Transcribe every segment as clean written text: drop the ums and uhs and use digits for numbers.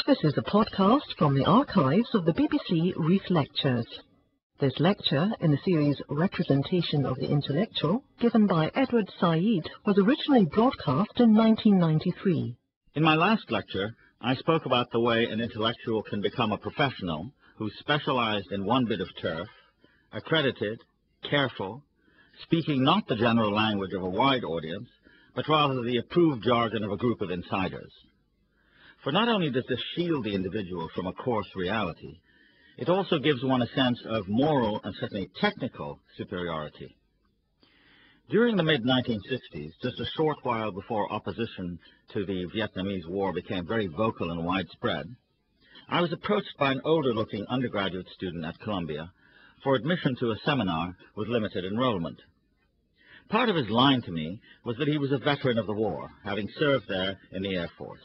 This is a podcast from the archives of the BBC Reith Lectures. This lecture in the series Representation of the Intellectual, given by Idwārd Saʿīd, was originally broadcast in 1993. In my last lecture, I spoke about the way an intellectual can become a professional who's specialized in one bit of turf, accredited, careful, speaking not the general language of a wide audience, but rather the approved jargon of a group of insiders. For not only does this shield the individual from a coarse reality, it also gives one a sense of moral and certainly technical superiority. During the mid-1960s, just a short while before opposition to the Vietnamese War became very vocal and widespread, I was approached by an older-looking undergraduate student at Columbia for admission to a seminar with limited enrollment. Part of his line to me was that he was a veteran of the war, having served there in the Air Force.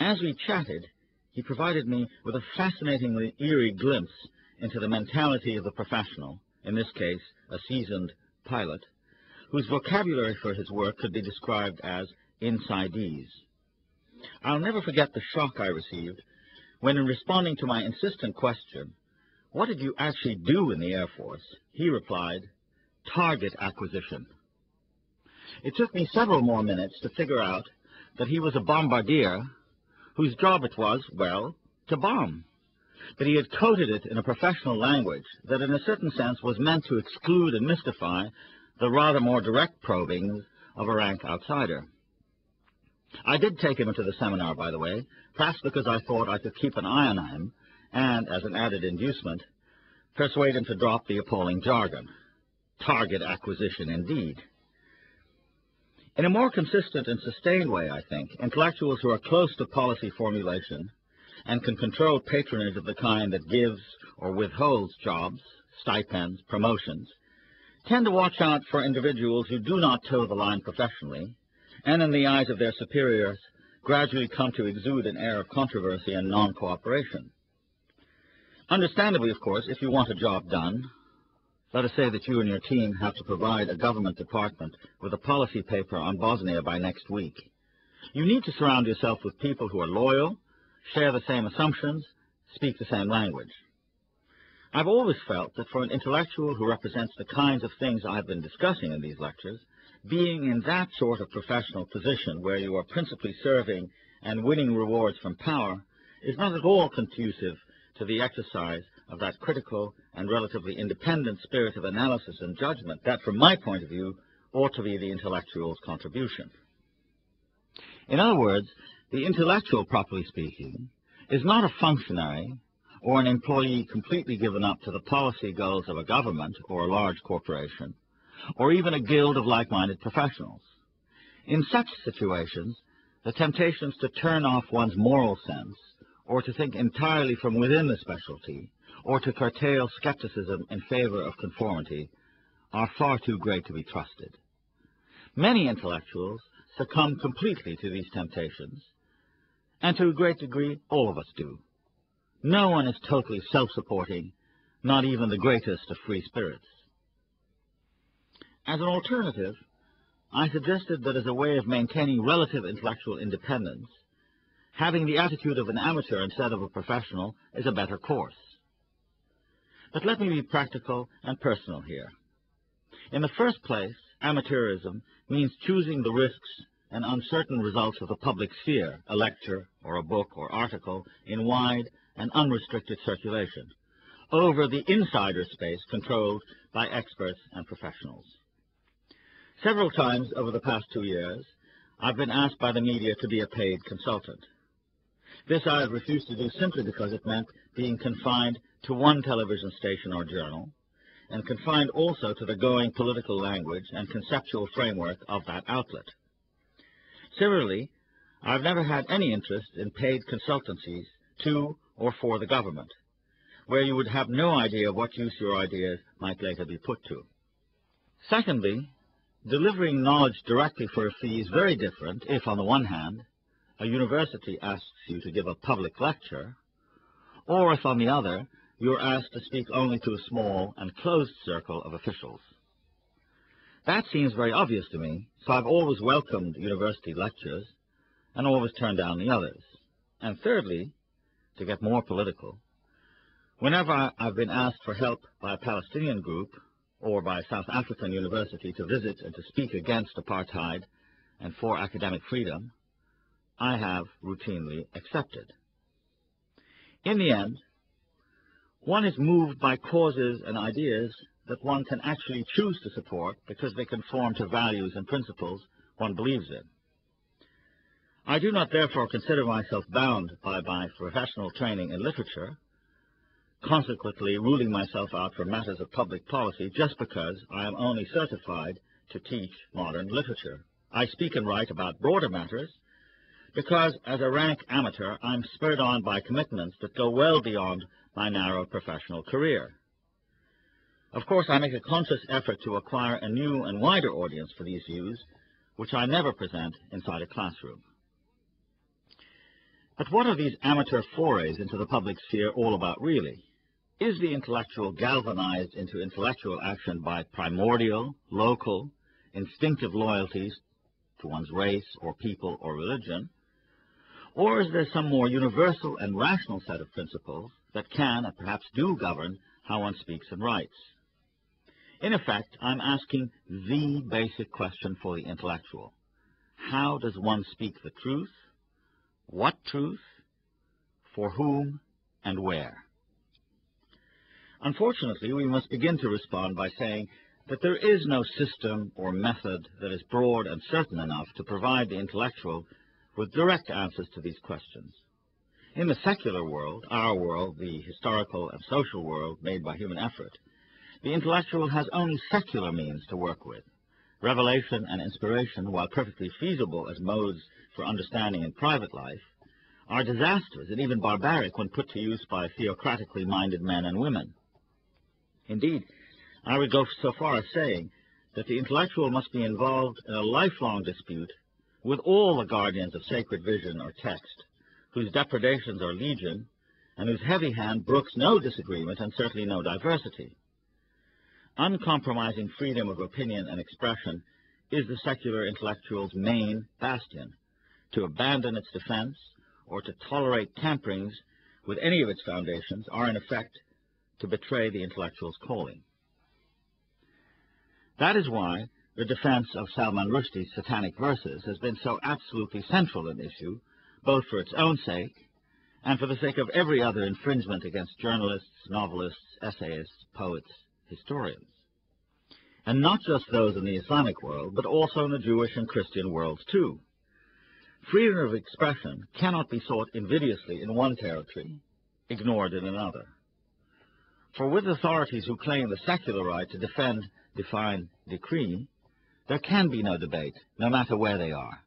As we chatted, he provided me with a fascinatingly eerie glimpse into the mentality of the professional, in this case a seasoned pilot, whose vocabulary for his work could be described as insidees. I'll never forget the shock I received when, in responding to my insistent question, "What did you actually do in the Air Force?" he replied, "Target acquisition." It took me several more minutes to figure out that he was a bombardier whose job it was, well, to bomb. But he had coded it in a professional language that in a certain sense was meant to exclude and mystify the rather more direct probings of a rank outsider. I did take him into the seminar, by the way, perhaps because I thought I could keep an eye on him and, as an added inducement, persuade him to drop the appalling jargon. Target acquisition, indeed. In a more consistent and sustained way, I think, intellectuals who are close to policy formulation and can control patronage of the kind that gives or withholds jobs, stipends, promotions, tend to watch out for individuals who do not toe the line professionally, and in the eyes of their superiors, gradually come to exude an air of controversy and non-cooperation. Understandably, of course, if you want a job done, let us say that you and your team have to provide a government department with a policy paper on Bosnia by next week. You need to surround yourself with people who are loyal, share the same assumptions, speak the same language. I've always felt that for an intellectual who represents the kinds of things I've been discussing in these lectures, being in that sort of professional position where you are principally serving and winning rewards from power is not at all conducive to the exercise of that critical and relatively independent spirit of analysis and judgment that, from my point of view, ought to be the intellectual's contribution. In other words, the intellectual, properly speaking, is not a functionary or an employee completely given up to the policy goals of a government or a large corporation, or even a guild of like-minded professionals. In such situations, the temptations to turn off one's moral sense, or to think entirely from within the specialty, or to curtail skepticism in favor of conformity, are far too great to be trusted. Many intellectuals succumb completely to these temptations, and to a great degree, all of us do. No one is totally self-supporting, not even the greatest of free spirits. As an alternative, I suggested that as a way of maintaining relative intellectual independence, having the attitude of an amateur instead of a professional is a better course. But let me be practical and personal here. In the first place, amateurism means choosing the risks and uncertain results of the public sphere, a lecture or a book or article, in wide and unrestricted circulation, over the insider space controlled by experts and professionals. Several times over the past 2 years, I've been asked by the media to be a paid consultant. This I have refused to do simply because it meant being confined to one television station or journal, and confined also to the going political language and conceptual framework of that outlet. Similarly, I've never had any interest in paid consultancies to or for the government, where you would have no idea what use your ideas might later be put to. Secondly, delivering knowledge directly for a fee is very different if, on the one hand, a university asks you to give a public lecture, or if, on the other, you're asked to speak only to a small and closed circle of officials. That seems very obvious to me, so I've always welcomed university lectures and always turned down the others. And thirdly, to get more political, whenever I've been asked for help by a Palestinian group or by a South African university to visit and to speak against apartheid and for academic freedom, I have routinely accepted. In the end, one is moved by causes and ideas that one can actually choose to support because they conform to values and principles one believes in. I do not therefore consider myself bound by my professional training in literature, consequently ruling myself out for matters of public policy just because I am only certified to teach modern literature. I speak and write about broader matters because, as a rank amateur, I'm spurred on by commitments that go well beyond my narrow professional career. Of course, I make a conscious effort to acquire a new and wider audience for these views, which I never present inside a classroom. But what are these amateur forays into the public sphere all about really? Is the intellectual galvanized into intellectual action by primordial, local, instinctive loyalties to one's race or people or religion? Or is there some more universal and rational set of principles that can and perhaps do govern how one speaks and writes? In effect, I'm asking the basic question for the intellectual. How does one speak the truth? What truth? For whom? And where? Unfortunately, we must begin to respond by saying that there is no system or method that is broad and certain enough to provide the intellectual with direct answers to these questions. In the secular world, our world, the historical and social world made by human effort, the intellectual has only secular means to work with. Revelation and inspiration, while perfectly feasible as modes for understanding in private life, are disastrous and even barbaric when put to use by theocratically minded men and women. Indeed, I would go so far as saying that the intellectual must be involved in a lifelong dispute with all the guardians of sacred vision or text, whose depredations are legion, and whose heavy hand brooks no disagreement and certainly no diversity. Uncompromising freedom of opinion and expression is the secular intellectual's main bastion. To abandon its defense or to tolerate tamperings with any of its foundations are, in effect, to betray the intellectual's calling. That is why the defense of Salman Rushdie's satanic verses has been so absolutely central an issue, both for its own sake and for the sake of every other infringement against journalists, novelists, essayists, poets, historians. And not just those in the Islamic world, but also in the Jewish and Christian worlds too. Freedom of expression cannot be sought invidiously in one territory, ignored in another. For with authorities who claim the secular right to defend, define, decree, there can be no debate, no matter where they are.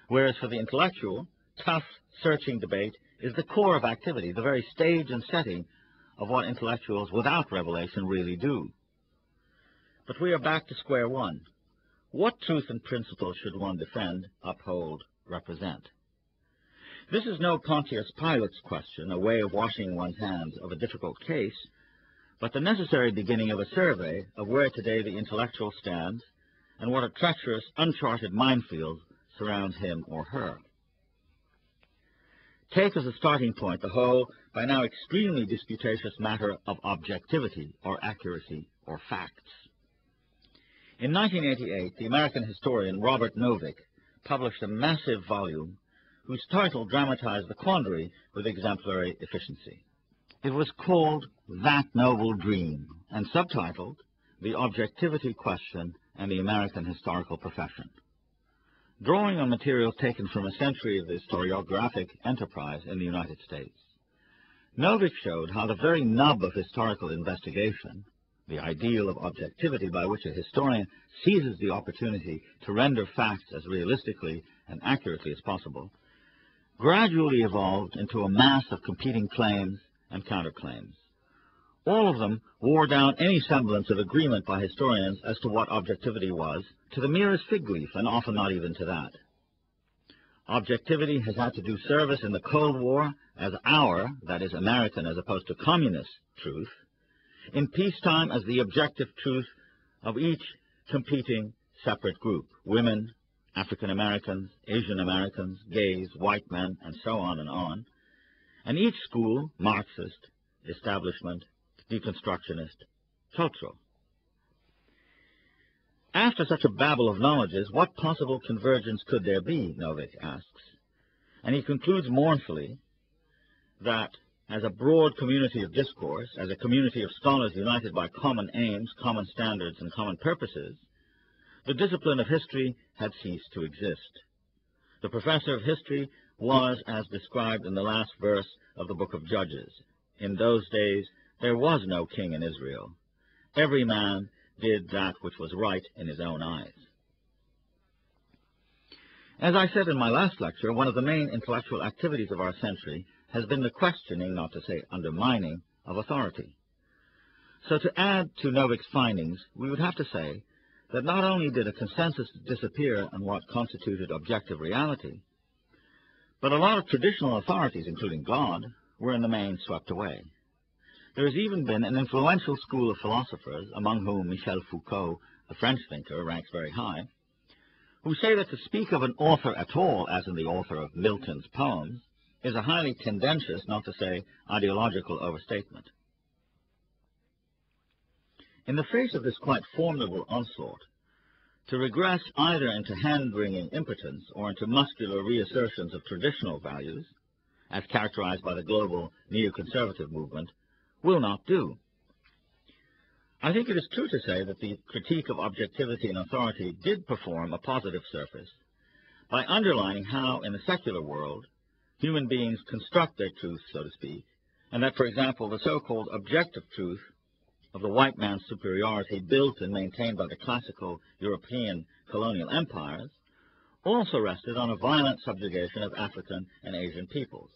Whereas for the intellectual, tough, searching debate is the core of activity, the very stage and setting of what intellectuals without revelation really do. But we are back to square one. What truth and principle should one defend, uphold, represent? This is no Pontius Pilate's question, a way of washing one's hands of a difficult case, but the necessary beginning of a survey of where today the intellectual stands and what a treacherous, uncharted minefield surrounds him or her. Take as a starting point the whole, by now extremely disputatious matter of objectivity or accuracy or facts. In 1988, the American historian Robert Novick published a massive volume whose title dramatized the quandary with exemplary efficiency. It was called That Noble Dream, and subtitled The Objectivity Question and the American Historical Profession. Drawing on materials taken from a century of the historiographic enterprise in the United States, Novick showed how the very nub of historical investigation, the ideal of objectivity by which a historian seizes the opportunity to render facts as realistically and accurately as possible, gradually evolved into a mass of competing claims and counterclaims. All of them wore down any semblance of agreement by historians as to what objectivity was, to the merest fig leaf, and often not even to that. Objectivity has had to do service in the Cold War as our, that is American as opposed to communist, truth, in peacetime as the objective truth of each competing separate group, women, African Americans, Asian Americans, gays, white men, and so on, and each school, Marxist, establishment, deconstructionist, cultural. After such a babel of knowledges, what possible convergence could there be, Novick asks, and he concludes mournfully that as a broad community of discourse, as a community of scholars united by common aims, common standards, and common purposes, the discipline of history had ceased to exist. The professor of history was as described in the last verse of the book of Judges. In those days there was no king in Israel. Every man did that which was right in his own eyes. As I said in my last lecture, one of the main intellectual activities of our century has been the questioning, not to say undermining, of authority. So to add to Novick's findings, we would have to say that not only did a consensus disappear on what constituted objective reality, but a lot of traditional authorities, including God, were in the main swept away. There has even been an influential school of philosophers, among whom Michel Foucault, the French thinker, ranks very high, who say that to speak of an author at all, as in the author of Milton's poems, is a highly tendentious, not to say ideological, overstatement. In the face of this quite formidable onslaught, to regress either into hand-wringing impotence or into muscular reassertions of traditional values, as characterized by the global neoconservative movement, will not do. I think it is true to say that the critique of objectivity and authority did perform a positive surface by underlining how, in the secular world, human beings construct their truth, so to speak, and that, for example, the so-called objective truth of the white man's superiority built and maintained by the classical European colonial empires also rested on a violent subjugation of African and Asian peoples.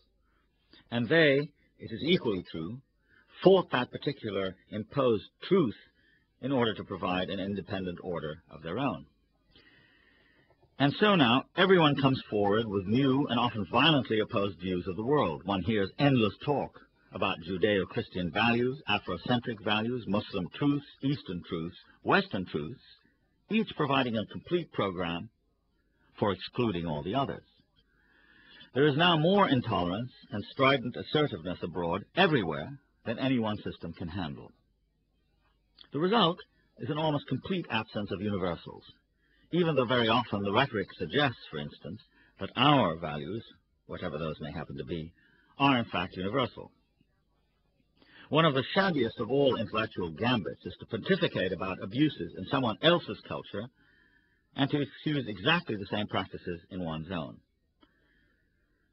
And they, it is equally true, fought that particular imposed truth in order to provide an independent order of their own. And so now everyone comes forward with new and often violently opposed views of the world. One hears endless talk about Judeo-Christian values, Afrocentric values, Muslim truths, Eastern truths, Western truths, each providing a complete program for excluding all the others. There is now more intolerance and strident assertiveness abroad everywhere than any one system can handle. The result is an almost complete absence of universals, even though very often the rhetoric suggests, for instance, that our values, whatever those may happen to be, are in fact universal. One of the shabbiest of all intellectual gambits is to pontificate about abuses in someone else's culture and to excuse exactly the same practices in one's own.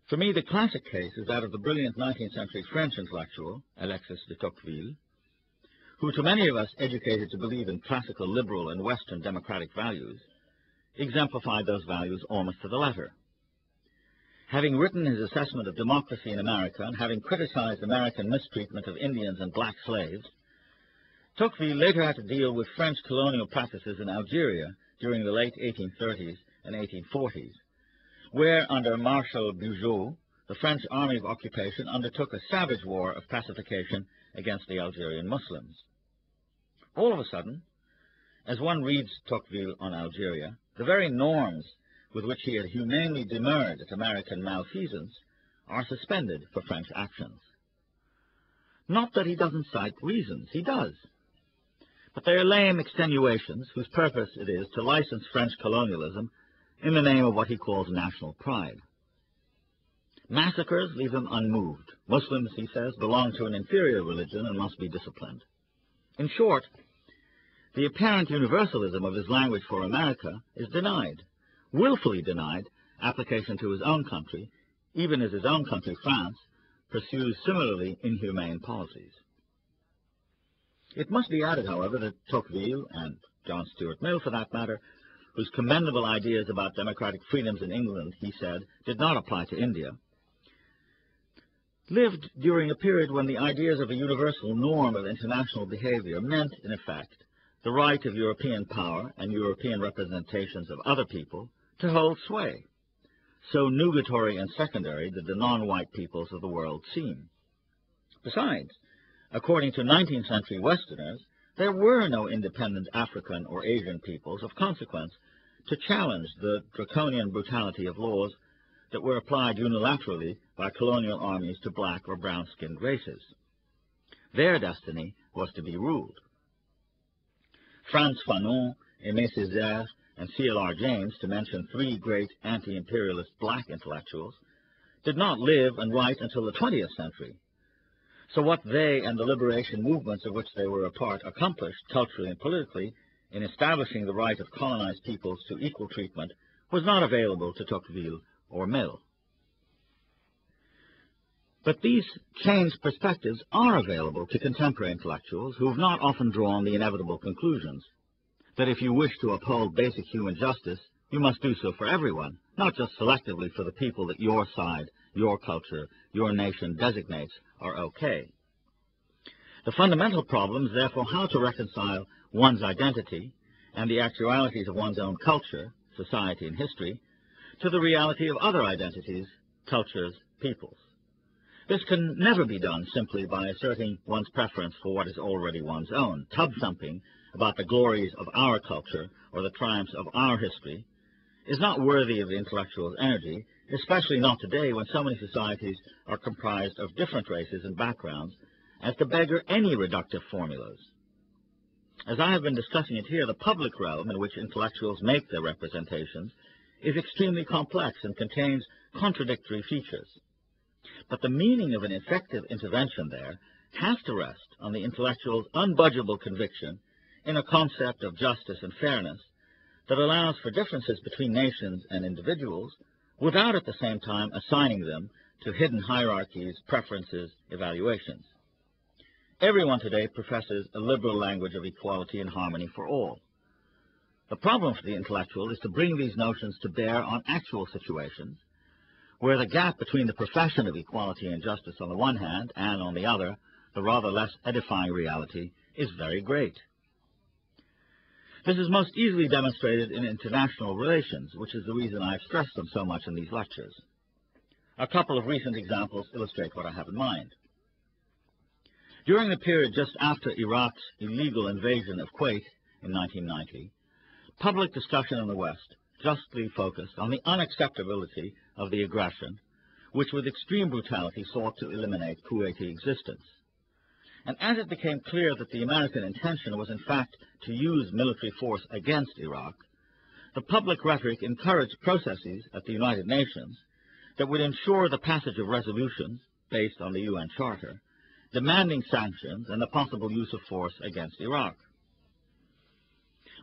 For me, the classic case is that of the brilliant 19th century French intellectual, Alexis de Tocqueville, who, to many of us educated to believe in classical liberal and Western democratic values, exemplified those values almost to the letter. Having written his assessment of democracy in America and having criticized American mistreatment of Indians and black slaves, Tocqueville later had to deal with French colonial practices in Algeria during the late 1830s and 1840s, where, under Marshal Bugeaud, the French army of occupation undertook a savage war of pacification against the Algerian Muslims. All of a sudden, as one reads Tocqueville on Algeria, the very norms with which he had humanely demurred at American malfeasance are suspended for French actions. Not that he doesn't cite reasons, he does. But they are lame extenuations whose purpose it is to license French colonialism in the name of what he calls national pride. Massacres leave him unmoved. Muslims, he says, belong to an inferior religion and must be disciplined. In short, the apparent universalism of his language for America is denied, willfully denied, application to his own country, even as his own country, France, pursues similarly inhumane policies. It must be added, however, that Tocqueville, and John Stuart Mill for that matter, whose commendable ideas about democratic freedoms in England, he said, did not apply to India, lived during a period when the ideas of a universal norm of international behavior meant, in effect, the right of European power and European representations of other people to hold sway. So nugatory and secondary did the non-white peoples of the world seem. Besides, according to 19th century Westerners, there were no independent African or Asian peoples of consequence, to challenge the draconian brutality of laws that were applied unilaterally by colonial armies to black or brown-skinned races. Their destiny was to be ruled. Frantz Fanon, Aimé Césaire, and C.L.R. James, to mention three great anti-imperialist black intellectuals, did not live and write until the 20th century. So what they and the liberation movements of which they were a part accomplished culturally and politically in establishing the right of colonized peoples to equal treatment was not available to Tocqueville or Mill. But these changed perspectives are available to contemporary intellectuals who have not often drawn the inevitable conclusions that if you wish to uphold basic human justice, you must do so for everyone, not just selectively for the people that your side, your culture, your nation designates are okay. The fundamental problem is therefore how to reconcile one's identity and the actualities of one's own culture, society, and history to the reality of other identities, cultures, peoples. This can never be done simply by asserting one's preference for what is already one's own, tub-thumping about the glories of our culture or the triumphs of our history is not worthy of the intellectual's energy, especially not today when so many societies are comprised of different races and backgrounds, as to beggar any reductive formulas. As I have been discussing it here, the public realm in which intellectuals make their representations is extremely complex and contains contradictory features. But the meaning of an effective intervention there has to rest on the intellectual's unbudgeable conviction in a concept of justice and fairness that allows for differences between nations and individuals without at the same time assigning them to hidden hierarchies, preferences, evaluations. Everyone today professes a liberal language of equality and harmony for all. The problem for the intellectual is to bring these notions to bear on actual situations where the gap between the profession of equality and justice on the one hand and, on the other, the rather less edifying reality is very great. This is most easily demonstrated in international relations, which is the reason I have stressed them so much in these lectures. A couple of recent examples illustrate what I have in mind. During the period just after Iraq's illegal invasion of Kuwait in 1990, public discussion in the West justly focused on the unacceptability of the aggression, which with extreme brutality sought to eliminate Kuwaiti existence. And as it became clear that the American intention was in fact to use military force against Iraq, the public rhetoric encouraged processes at the United Nations that would ensure the passage of resolutions based on the UN Charter, demanding sanctions and the possible use of force against Iraq.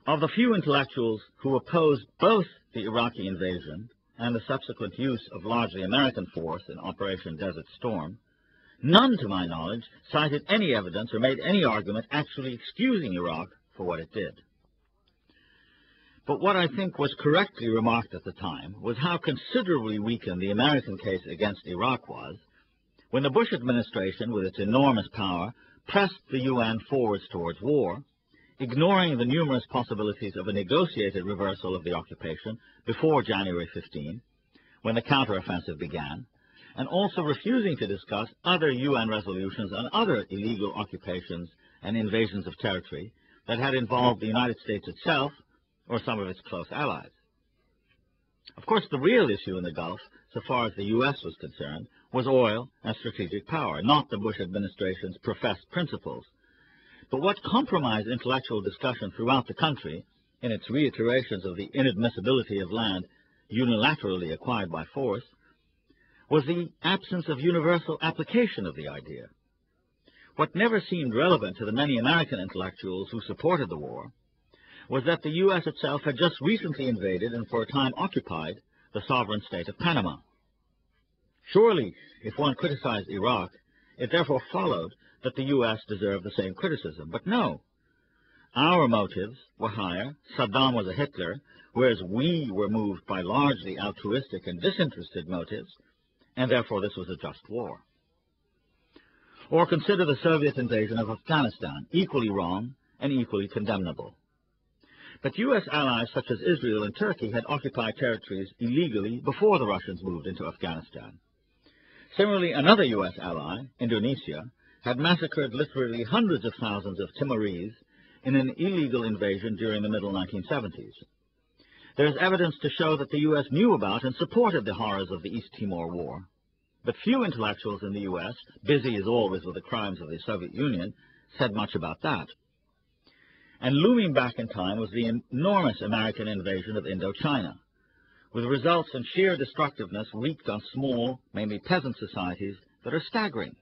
Of the few intellectuals who opposed both the Iraqi invasion and the subsequent use of largely American force in Operation Desert Storm, none, to my knowledge, cited any evidence or made any argument actually excusing Iraq for what it did. But what I think was correctly remarked at the time was how considerably weakened the American case against Iraq was when the Bush administration, with its enormous power, pressed the UN forwards towards war, ignoring the numerous possibilities of a negotiated reversal of the occupation before January 15, when the counteroffensive began, and also refusing to discuss other UN resolutions on other illegal occupations and invasions of territory that had involved the United States itself or some of its close allies. Of course, the real issue in the Gulf, so far as the U.S. was concerned, was oil and strategic power, not the Bush administration's professed principles. But what compromised intellectual discussion throughout the country in its reiterations of the inadmissibility of land unilaterally acquired by force was the absence of universal application of the idea. What never seemed relevant to the many American intellectuals who supported the war was that the U.S. itself had just recently invaded and for a time occupied the sovereign state of Panama. Surely, if one criticized Iraq, it therefore followed that the U.S. deserved the same criticism. But no. Our motives were higher, Saddam was a Hitler, whereas we were moved by largely altruistic and disinterested motives, and therefore this was a just war. Or consider the Soviet invasion of Afghanistan, equally wrong and equally condemnable. But U.S. allies such as Israel and Turkey had occupied territories illegally before the Russians moved into Afghanistan. Similarly, another U.S. ally, Indonesia, had massacred literally hundreds of thousands of Timorese in an illegal invasion during the middle 1970s. There is evidence to show that the U.S. knew about and supported the horrors of the East Timor War. But few intellectuals in the U.S., busy as always with the crimes of the Soviet Union, said much about that. And looming back in time was the enormous American invasion of Indochina, with results in sheer destructiveness wreaked on small, mainly peasant societies that are staggering.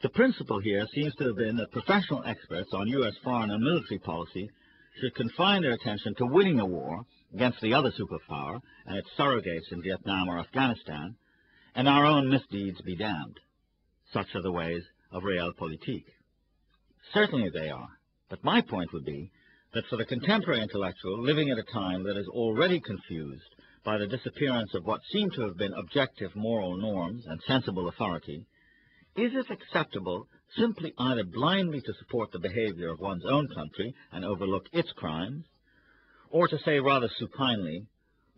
The principle here seems to have been that professional experts on U.S. foreign and military policy should confine their attention to winning a war against the other superpower and its surrogates in Vietnam or Afghanistan, and our own misdeeds be damned. Such are the ways of realpolitik. Certainly they are, but my point would be that for the contemporary intellectual living at a time that is already confused by the disappearance of what seem to have been objective moral norms and sensible authority, is it acceptable simply either blindly to support the behavior of one's own country and overlook its crimes, or to say rather supinely,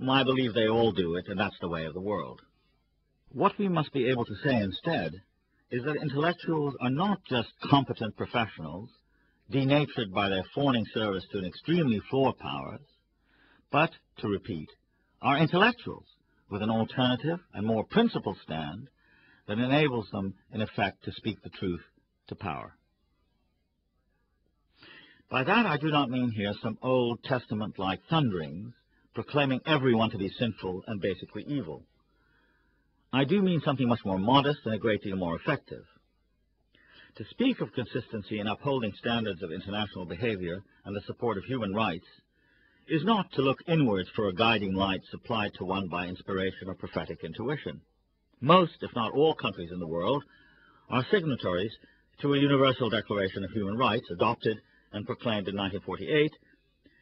I believe they all do it and that's the way of the world? What we must be able to say instead is that intellectuals are not just competent professionals, denatured by their fawning service to an extremely flawed powers, but, to repeat, are intellectuals with an alternative and more principled stand that enables them, in effect, to speak the truth to power. By that I do not mean here some Old Testament-like thunderings proclaiming everyone to be sinful and basically evil. I do mean something much more modest and a great deal more effective. To speak of consistency in upholding standards of international behavior and the support of human rights is not to look inwards for a guiding light supplied to one by inspiration or prophetic intuition. Most, if not all, countries in the world are signatories to a Universal Declaration of Human Rights adopted and proclaimed in 1948,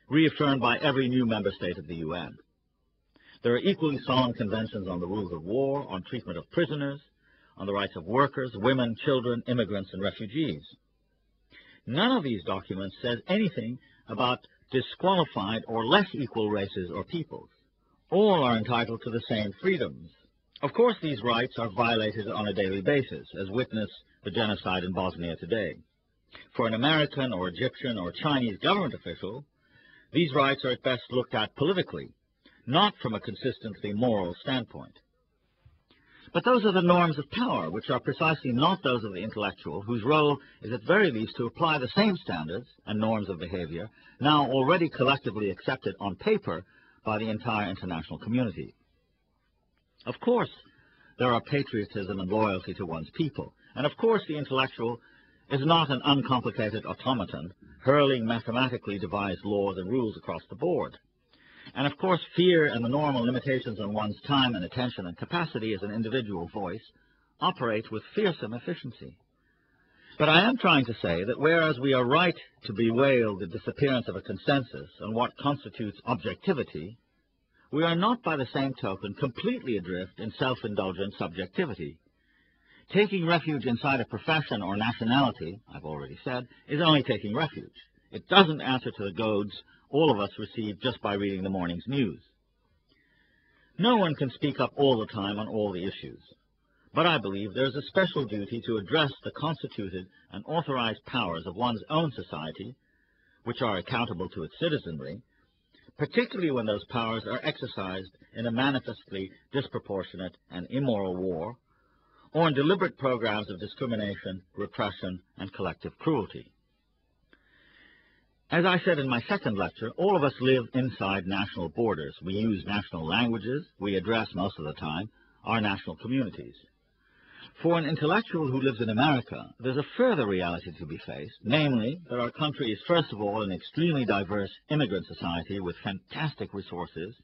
reaffirmed by every new member state of the UN. There are equally solemn conventions on the rules of war, on treatment of prisoners, on the rights of workers, women, children, immigrants, and refugees. None of these documents says anything about disqualified or less equal races or peoples. All are entitled to the same freedoms. Of course, these rights are violated on a daily basis, as witness the genocide in Bosnia today. For an American or Egyptian or Chinese government official, these rights are at best looked at politically, not from a consistently moral standpoint. But those are the norms of power, which are precisely not those of the intellectual, whose role is at very least to apply the same standards and norms of behavior, now already collectively accepted on paper by the entire international community. Of course, there are patriotism and loyalty to one's people, and of course the intellectual is not an uncomplicated automaton, hurling mathematically devised laws and rules across the board. And of course, fear and the normal limitations on one's time and attention and capacity as an individual voice operate with fearsome efficiency. But I am trying to say that whereas we are right to bewail the disappearance of a consensus on what constitutes objectivity, we are not by the same token completely adrift in self-indulgent subjectivity. Taking refuge inside a profession or nationality, I've already said, is only taking refuge. It doesn't answer to the goads all of us receive just by reading the morning's news. No one can speak up all the time on all the issues, but I believe there is a special duty to address the constituted and authorized powers of one's own society, which are accountable to its citizenry, particularly when those powers are exercised in a manifestly disproportionate and immoral war, or in deliberate programs of discrimination, repression, and collective cruelty. As I said in my second lecture, all of us live inside national borders. We use national languages. We address, most of the time, our national communities. For an intellectual who lives in America, there's a further reality to be faced, namely that our country is first of all an extremely diverse immigrant society with fantastic resources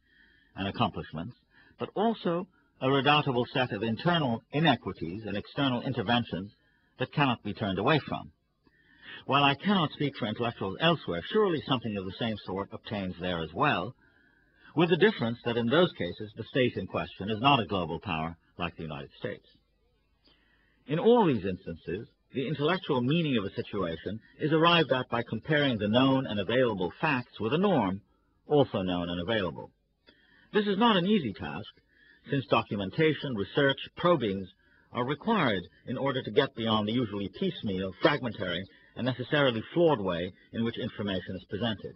and accomplishments, but also a redoubtable set of internal inequities and external interventions that cannot be turned away from. While I cannot speak for intellectuals elsewhere, surely something of the same sort obtains there as well, with the difference that in those cases the state in question is not a global power like the United States. In all these instances, the intellectual meaning of a situation is arrived at by comparing the known and available facts with a norm, also known and available. This is not an easy task, since documentation, research, probings are required in order to get beyond the usually piecemeal, fragmentary, and necessarily flawed way in which information is presented.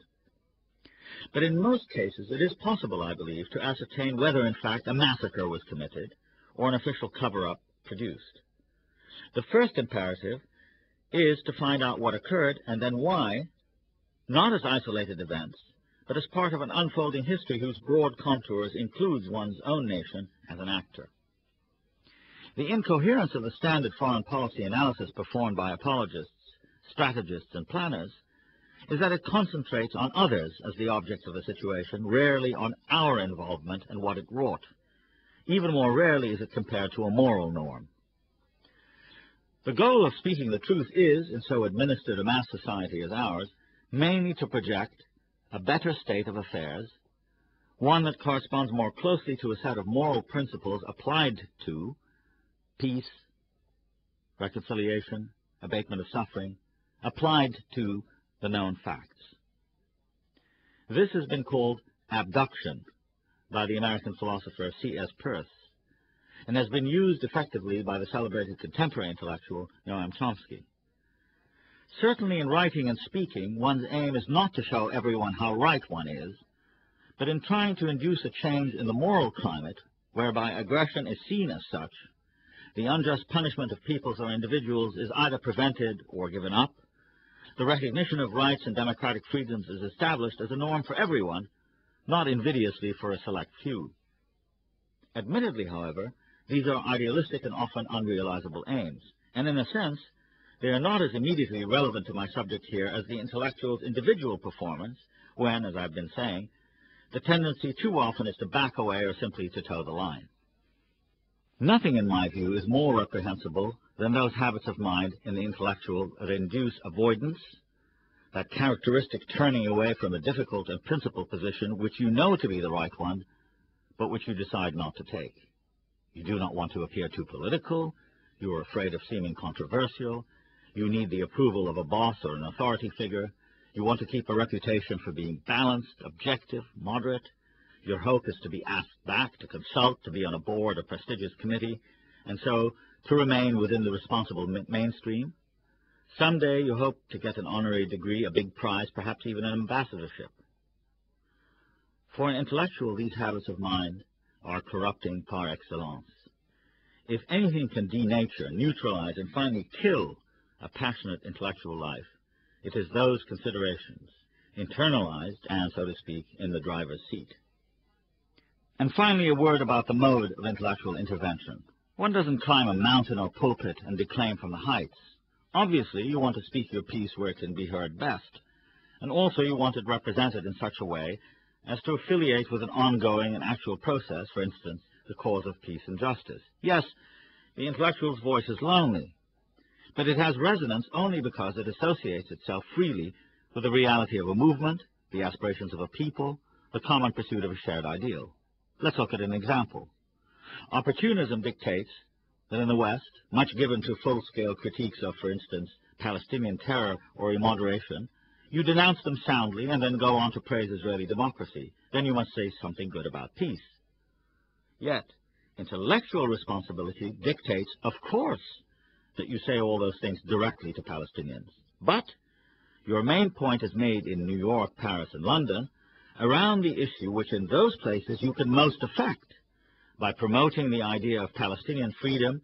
But in most cases it is possible, I believe, to ascertain whether in fact a massacre was committed or an official cover-up produced. The first imperative is to find out what occurred and then why, not as isolated events, but as part of an unfolding history whose broad contours includes one's own nation as an actor. The incoherence of the standard foreign policy analysis performed by apologists, strategists, and planners is that it concentrates on others as the objects of the situation, rarely on our involvement and what it wrought. Even more rarely is it compared to a moral norm. The goal of speaking the truth is, in so administered a mass society as ours, mainly to project a better state of affairs, one that corresponds more closely to a set of moral principles applied to peace, reconciliation, abatement of suffering, applied to the known facts. This has been called abduction by the American philosopher C.S. Peirce, and has been used effectively by the celebrated contemporary intellectual Noam Chomsky. Certainly in writing and speaking, one's aim is not to show everyone how right one is, but in trying to induce a change in the moral climate whereby aggression is seen as such, the unjust punishment of peoples or individuals is either prevented or given up, the recognition of rights and democratic freedoms is established as a norm for everyone, not invidiously for a select few. Admittedly, however, these are idealistic and often unrealizable aims, and in a sense, they are not as immediately relevant to my subject here as the intellectual's individual performance, when, as I've been saying, the tendency too often is to back away or simply to toe the line. Nothing, in my view, is more reprehensible than those habits of mind in the intellectual that induce avoidance, that characteristic turning away from a difficult and principled position which you know to be the right one, but which you decide not to take. You do not want to appear too political, you are afraid of seeming controversial, you need the approval of a boss or an authority figure, you want to keep a reputation for being balanced, objective, moderate, your hope is to be asked back, to consult, to be on a board or prestigious committee, and so to remain within the responsible mainstream. Someday you hope to get an honorary degree, a big prize, perhaps even an ambassadorship. For an intellectual, these habits of mind are corrupting par excellence. If anything can denature, neutralize, and finally kill a passionate intellectual life, it is those considerations, internalized and, so to speak, in the driver's seat. And finally, a word about the mode of intellectual intervention. One doesn't climb a mountain or pulpit and declaim from the heights. Obviously, you want to speak your piece where it can be heard best, and also you want it represented in such a way as to affiliate with an ongoing and actual process, for instance, the cause of peace and justice. Yes, the intellectual's voice is lonely, but it has resonance only because it associates itself freely with the reality of a movement, the aspirations of a people, the common pursuit of a shared ideal. Let's look at an example. Opportunism dictates that in the West, much given to full-scale critiques of, for instance, Palestinian terror or immoderation, you denounce them soundly and then go on to praise Israeli democracy. Then you must say something good about peace. Yet, intellectual responsibility dictates, of course, that you say all those things directly to Palestinians. But your main point is made in New York, Paris, and London around the issue which in those places you can most affect by promoting the idea of Palestinian freedom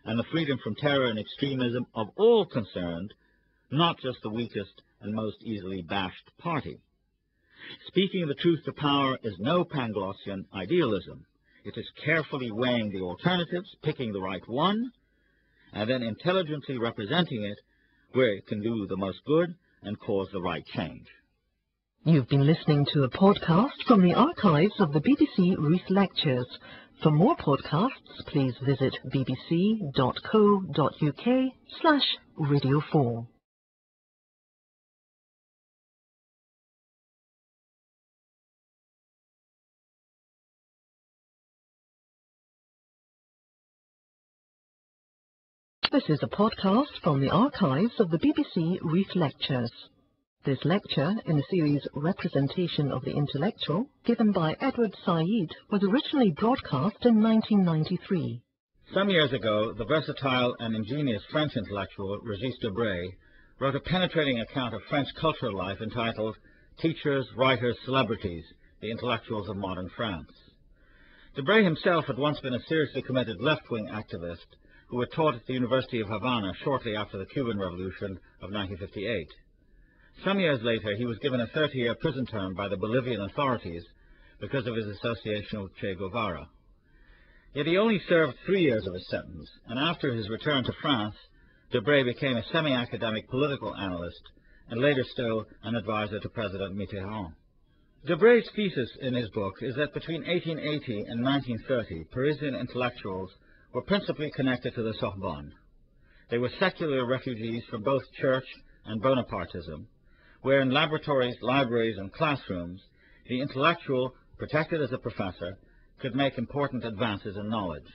and the freedom from terror and extremism of all concerned, not just the weakest and most easily bashed party. Speaking the truth to power is no Panglossian idealism. It is carefully weighing the alternatives, picking the right one, and then intelligently representing it where it can do the most good and cause the right change. You've been listening to a podcast from the archives of the BBC Reith Lectures. For more podcasts, please visit bbc.co.uk/Radio4. This is a podcast from the archives of the BBC Reith Lectures. This lecture, in the series Representation of the Intellectual, given by Idwārd Saʿīd, was originally broadcast in 1993. Some years ago, the versatile and ingenious French intellectual Reith wrote a penetrating account of French cultural life entitled teachers, writers, celebrities, the intellectuals of modern France. Debray himself had once been a seriously committed left-wing activist who had taught at the University of Havana shortly after the Cuban Revolution of 1958. Some years later, he was given a 30-year prison term by the Bolivian authorities because of his association with Che Guevara. Yet he only served 3 years of his sentence, and after his return to France, Debray became a semi-academic political analyst and later still an advisor to President Mitterrand. Debray's thesis in his book is that between 1880 and 1930, Parisian intellectuals were principally connected to the Sorbonne. They were secular refugees from both church and Bonapartism, where in laboratories, libraries, and classrooms, the intellectual, protected as a professor, could make important advances in knowledge.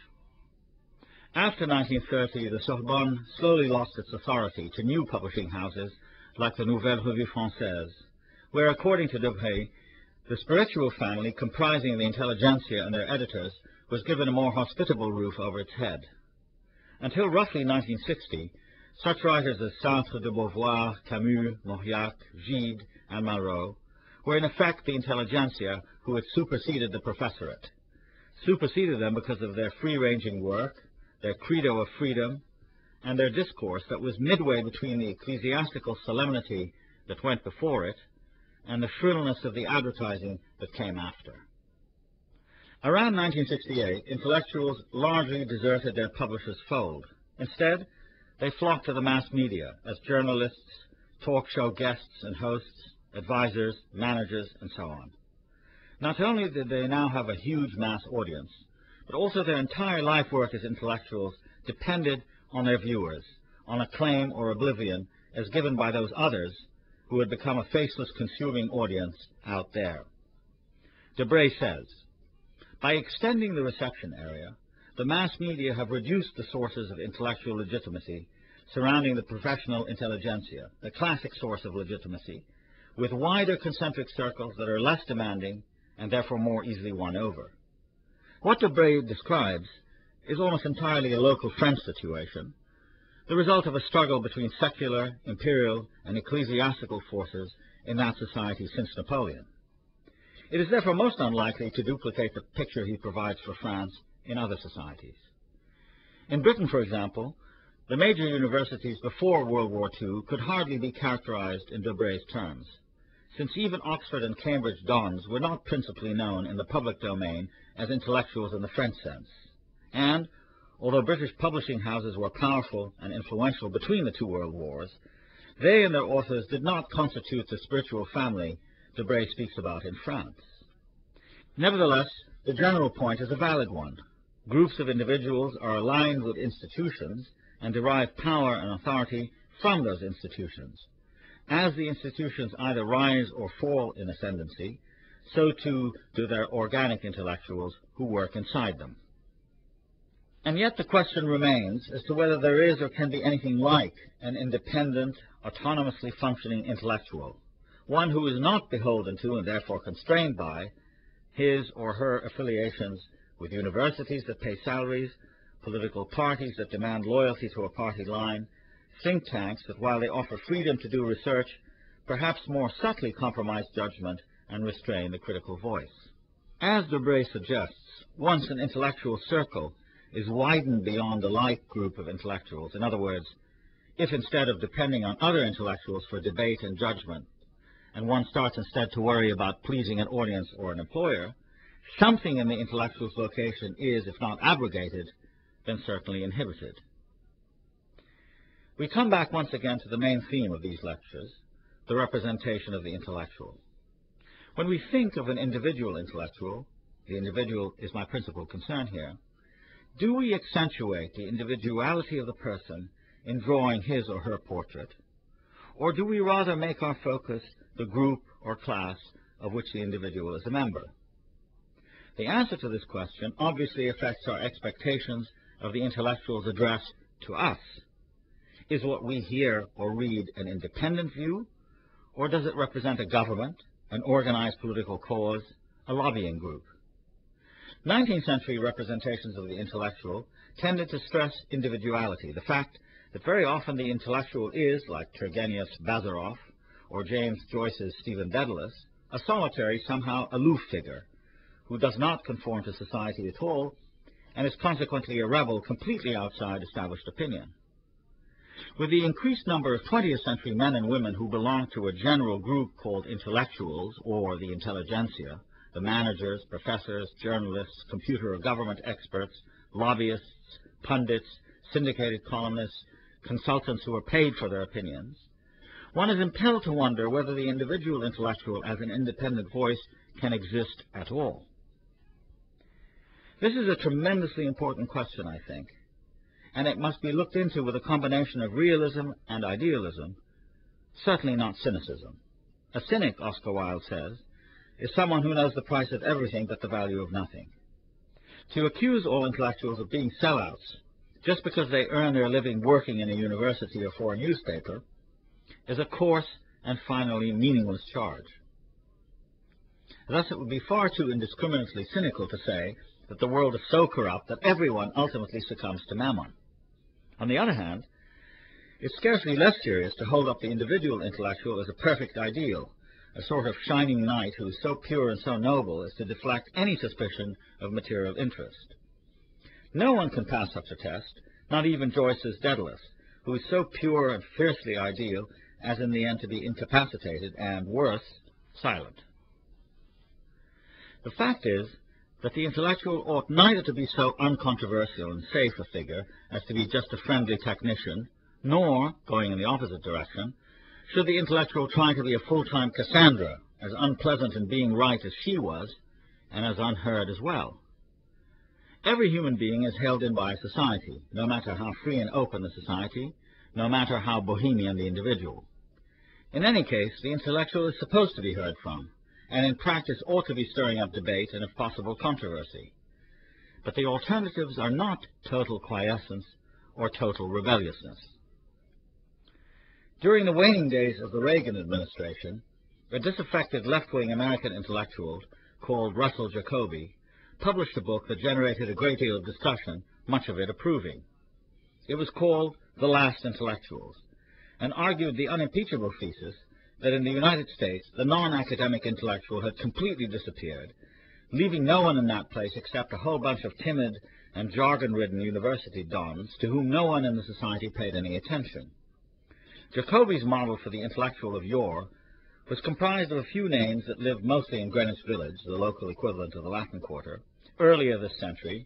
After 1930, the Sorbonne slowly lost its authority to new publishing houses like the Nouvelle Revue Française, where, according to Debray, the spiritual family, comprising the intelligentsia and their editors, was given a more hospitable roof over its head. Until roughly 1960, such writers as Sartre, de Beauvoir, Camus, Mauriac, Gide, and Malraux were in effect the intelligentsia who had superseded the professorate. Superseded them because of their free-ranging work, their credo of freedom, and their discourse that was midway between the ecclesiastical solemnity that went before it and the shrillness of the advertising that came after. Around 1968, intellectuals largely deserted their publishers' fold. Instead, they flocked to the mass media as journalists, talk show guests and hosts, advisors, managers, and so on. Not only did they now have a huge mass audience, but also their entire life work as intellectuals depended on their viewers, on acclaim or oblivion as given by those others who had become a faceless consuming audience out there. Debray says, by extending the reception area, the mass media have reduced the sources of intellectual legitimacy surrounding the professional intelligentsia, the classic source of legitimacy, with wider concentric circles that are less demanding and therefore more easily won over. What Debray describes is almost entirely a local French situation, the result of a struggle between secular, imperial, and ecclesiastical forces in that society since Napoleon. It is therefore most unlikely to duplicate the picture he provides for France in other societies. In Britain, for example, the major universities before World War II could hardly be characterized in Debray's terms, since even Oxford and Cambridge dons were not principally known in the public domain as intellectuals in the French sense. And, although British publishing houses were powerful and influential between the two world wars, they and their authors did not constitute the spiritual family Debray speaks about in France. Nevertheless, the general point is a valid one. Groups of individuals are aligned with institutions and derive power and authority from those institutions. As the institutions either rise or fall in ascendancy, so too do their organic intellectuals who work inside them. And yet the question remains as to whether there is or can be anything like an independent, autonomously functioning intellectual, one who is not beholden to and therefore constrained by his or her affiliations with universities that pay salaries, political parties that demand loyalty to a party line, think tanks that, while they offer freedom to do research, perhaps more subtly compromise judgment and restrain the critical voice. As Debray suggests, once an intellectual circle is widened beyond the like group of intellectuals, in other words, if instead of depending on other intellectuals for debate and judgment, and one starts instead to worry about pleasing an audience or an employer, something in the intellectual's vocation is, if not abrogated, then certainly inhibited. We come back once again to the main theme of these lectures, the representation of the intellectual. When we think of an individual intellectual, the individual is my principal concern here, do we accentuate the individuality of the person in drawing his or her portrait? Or do we rather make our focus the group or class of which the individual is a member? The answer to this question obviously affects our expectations of the intellectual's address to us. Is what we hear or read an independent view, or does it represent a government, an organized political cause, a lobbying group? 19th century representations of the intellectual tended to stress individuality, the fact that very often the intellectual is, like Turgenev's Bazarov, or James Joyce's Stephen Dedalus, a solitary, somehow aloof figure who does not conform to society at all and is consequently a rebel completely outside established opinion. With the increased number of 20th century men and women who belong to a general group called intellectuals, or the intelligentsia, the managers, professors, journalists, computer or government experts, lobbyists, pundits, syndicated columnists, consultants who are paid for their opinions, one is impelled to wonder whether the individual intellectual as an independent voice can exist at all. This is a tremendously important question, I think, and it must be looked into with a combination of realism and idealism, certainly not cynicism. A cynic, Oscar Wilde says, is someone who knows the price of everything but the value of nothing. To accuse all intellectuals of being sellouts just because they earn their living working in a university or for a newspaper is a coarse and finally meaningless charge. Thus it would be far too indiscriminately cynical to say that the world is so corrupt that everyone ultimately succumbs to mammon. On the other hand, it's scarcely less serious to hold up the individual intellectual as a perfect ideal, a sort of shining knight who is so pure and so noble as to deflect any suspicion of material interest. No one can pass such a test, not even Joyce's Dedalus, who is so pure and fiercely ideal as in the end to be incapacitated and, worse, silent. The fact is that the intellectual ought neither to be so uncontroversial and safe a figure as to be just a friendly technician, nor, going in the opposite direction, should the intellectual try to be a full-time Cassandra, as unpleasant in being right as she was, and as unheard as well. Every human being is held in by society, no matter how free and open the society, no matter how bohemian the individual. In any case, the intellectual is supposed to be heard from, and in practice ought to be stirring up debate and, if possible, controversy. But the alternatives are not total quiescence or total rebelliousness. During the waning days of the Reagan administration, a disaffected left-wing American intellectual called Russell Jacoby published a book that generated a great deal of discussion, much of it approving. It was called The Last Intellectuals, and argued the unimpeachable thesis that in the United States the non-academic intellectual had completely disappeared, leaving no one in that place except a whole bunch of timid and jargon-ridden university dons to whom no one in the society paid any attention. Jacoby's model for the intellectual of yore was comprised of a few names that lived mostly in Greenwich Village, the local equivalent of the Latin Quarter, earlier this century,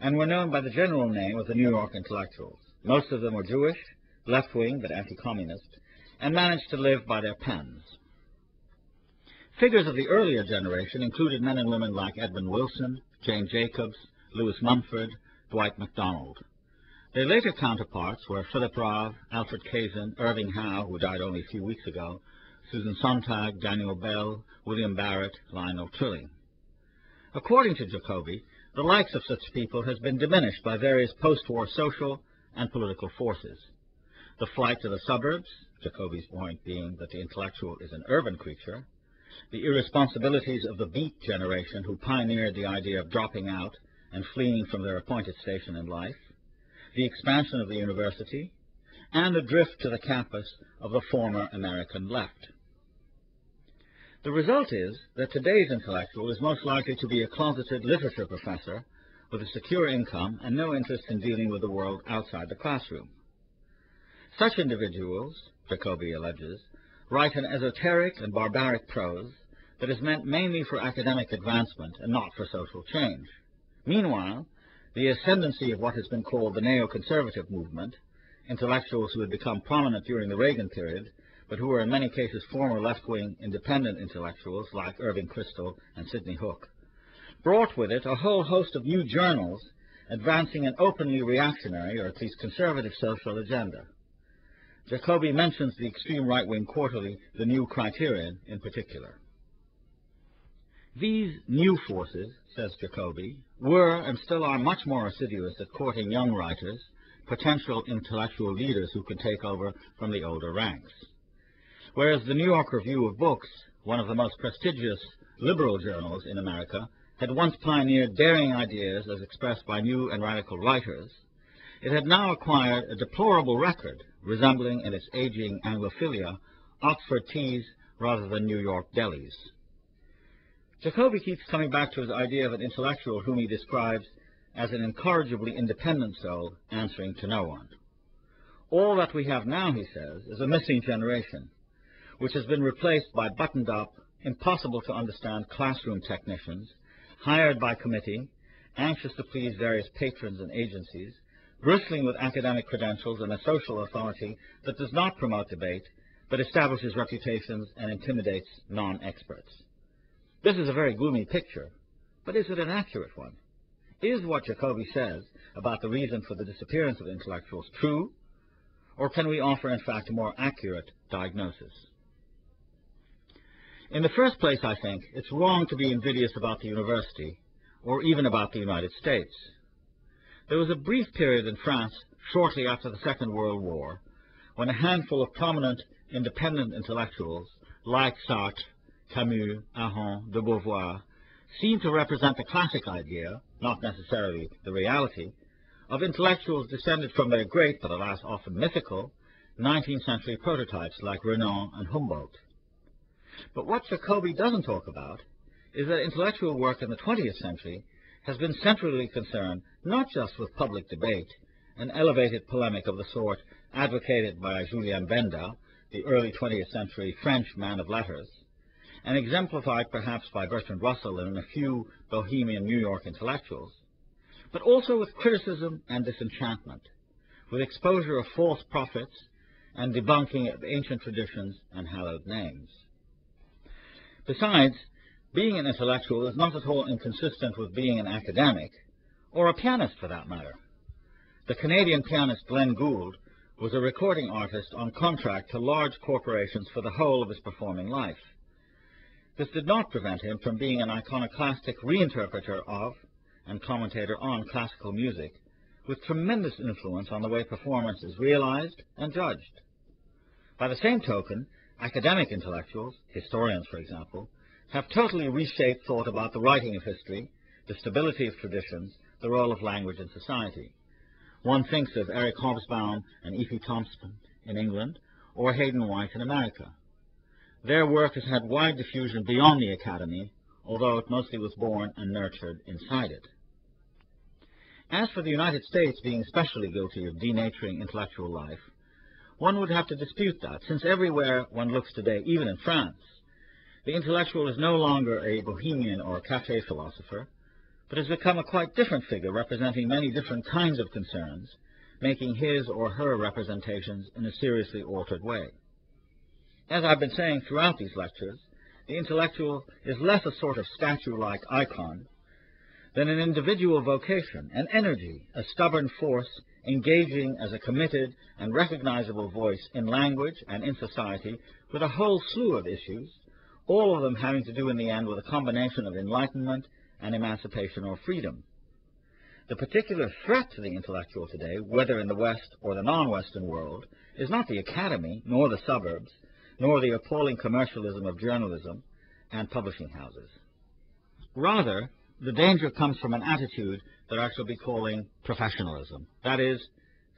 and were known by the general name of the New York intellectuals. Most of them were Jewish, left-wing but anti-communist, and managed to live by their pens. Figures of the earlier generation included men and women like Edmund Wilson, Jane Jacobs, Lewis Mumford, Dwight MacDonald. Their later counterparts were Philip Roth, Alfred Kazin, Irving Howe, who died only a few weeks ago, Susan Sontag, Daniel Bell, William Barrett, Lionel Trilling. According to Jacoby, the likes of such people has been diminished by various post-war social and political forces. The flight to the suburbs, Jacoby's point being that the intellectual is an urban creature, the irresponsibilities of the beat generation who pioneered the idea of dropping out and fleeing from their appointed station in life, the expansion of the university, and a drift to the campus of the former American left. The result is that today's intellectual is most likely to be a closeted literature professor with a secure income and no interest in dealing with the world outside the classroom. Such individuals, Jacoby alleges, write an esoteric and barbaric prose that is meant mainly for academic advancement and not for social change. Meanwhile, the ascendancy of what has been called the neoconservative movement, intellectuals who had become prominent during the Reagan period, but who were in many cases former left-wing independent intellectuals like Irving Kristol and Sidney Hook, brought with it a whole host of new journals advancing an openly reactionary, or at least conservative, social agenda. Jacoby mentions the extreme right-wing quarterly, The New Criterion, in particular. These new forces, says Jacoby, were and still are much more assiduous at courting young writers, potential intellectual leaders who could take over from the older ranks. Whereas the New York Review of Books, one of the most prestigious liberal journals in America, had once pioneered daring ideas as expressed by new and radical writers, it had now acquired a deplorable record, resembling in its aging Anglophilia Oxford teas rather than New York delis. Jacobi keeps coming back to his idea of an intellectual whom he describes as an incorrigibly independent soul answering to no one. All that we have now, he says, is a missing generation, which has been replaced by buttoned-up, impossible-to-understand classroom technicians, hired by committee, anxious to please various patrons and agencies, bristling with academic credentials and a social authority that does not promote debate, but establishes reputations and intimidates non-experts. This is a very gloomy picture, but is it an accurate one? Is what Jacobi says about the reason for the disappearance of intellectuals true, or can we offer, in fact, a more accurate diagnosis? In the first place, I think, it's wrong to be invidious about the university, or even about the United States. There was a brief period in France, shortly after the Second World War, when a handful of prominent independent intellectuals, like Sartre, Camus, Aron, de Beauvoir, seemed to represent the classic idea, not necessarily the reality, of intellectuals descended from their great, but alas often mythical, 19th century prototypes like Renan and Humboldt. But what Jacobi doesn't talk about is that intellectual work in the 20th century has been centrally concerned not just with public debate and elevated polemic of the sort advocated by Julien Benda, the early 20th century French man of letters, and exemplified perhaps by Bertrand Russell and a few bohemian New York intellectuals, but also with criticism and disenchantment, with exposure of false prophets and debunking of ancient traditions and hallowed names. Besides, being an intellectual is not at all inconsistent with being an academic, or a pianist for that matter. The Canadian pianist Glenn Gould was a recording artist on contract to large corporations for the whole of his performing life. This did not prevent him from being an iconoclastic reinterpreter of and commentator on classical music, with tremendous influence on the way performance is realized and judged. By the same token, academic intellectuals, historians for example, have totally reshaped thought about the writing of history, the stability of traditions, the role of language in society. One thinks of Eric Hobsbawm and E.P. Thompson in England, or Hayden White in America. Their work has had wide diffusion beyond the academy, although it mostly was born and nurtured inside it. As for the United States being especially guilty of denaturing intellectual life, one would have to dispute that, since everywhere one looks today, even in France, the intellectual is no longer a bohemian or a café philosopher, but has become a quite different figure representing many different kinds of concerns, making his or her representations in a seriously altered way. As I've been saying throughout these lectures, the intellectual is less a sort of statue-like icon than an individual vocation, an energy, a stubborn force engaging as a committed and recognizable voice in language and in society with a whole slew of issues, all of them having to do in the end with a combination of enlightenment and emancipation or freedom. The particular threat to the intellectual today, whether in the West or the non-Western world, is not the academy, nor the suburbs, nor the appalling commercialism of journalism and publishing houses. Rather, the danger comes from an attitude that I shall be calling professionalism. That is,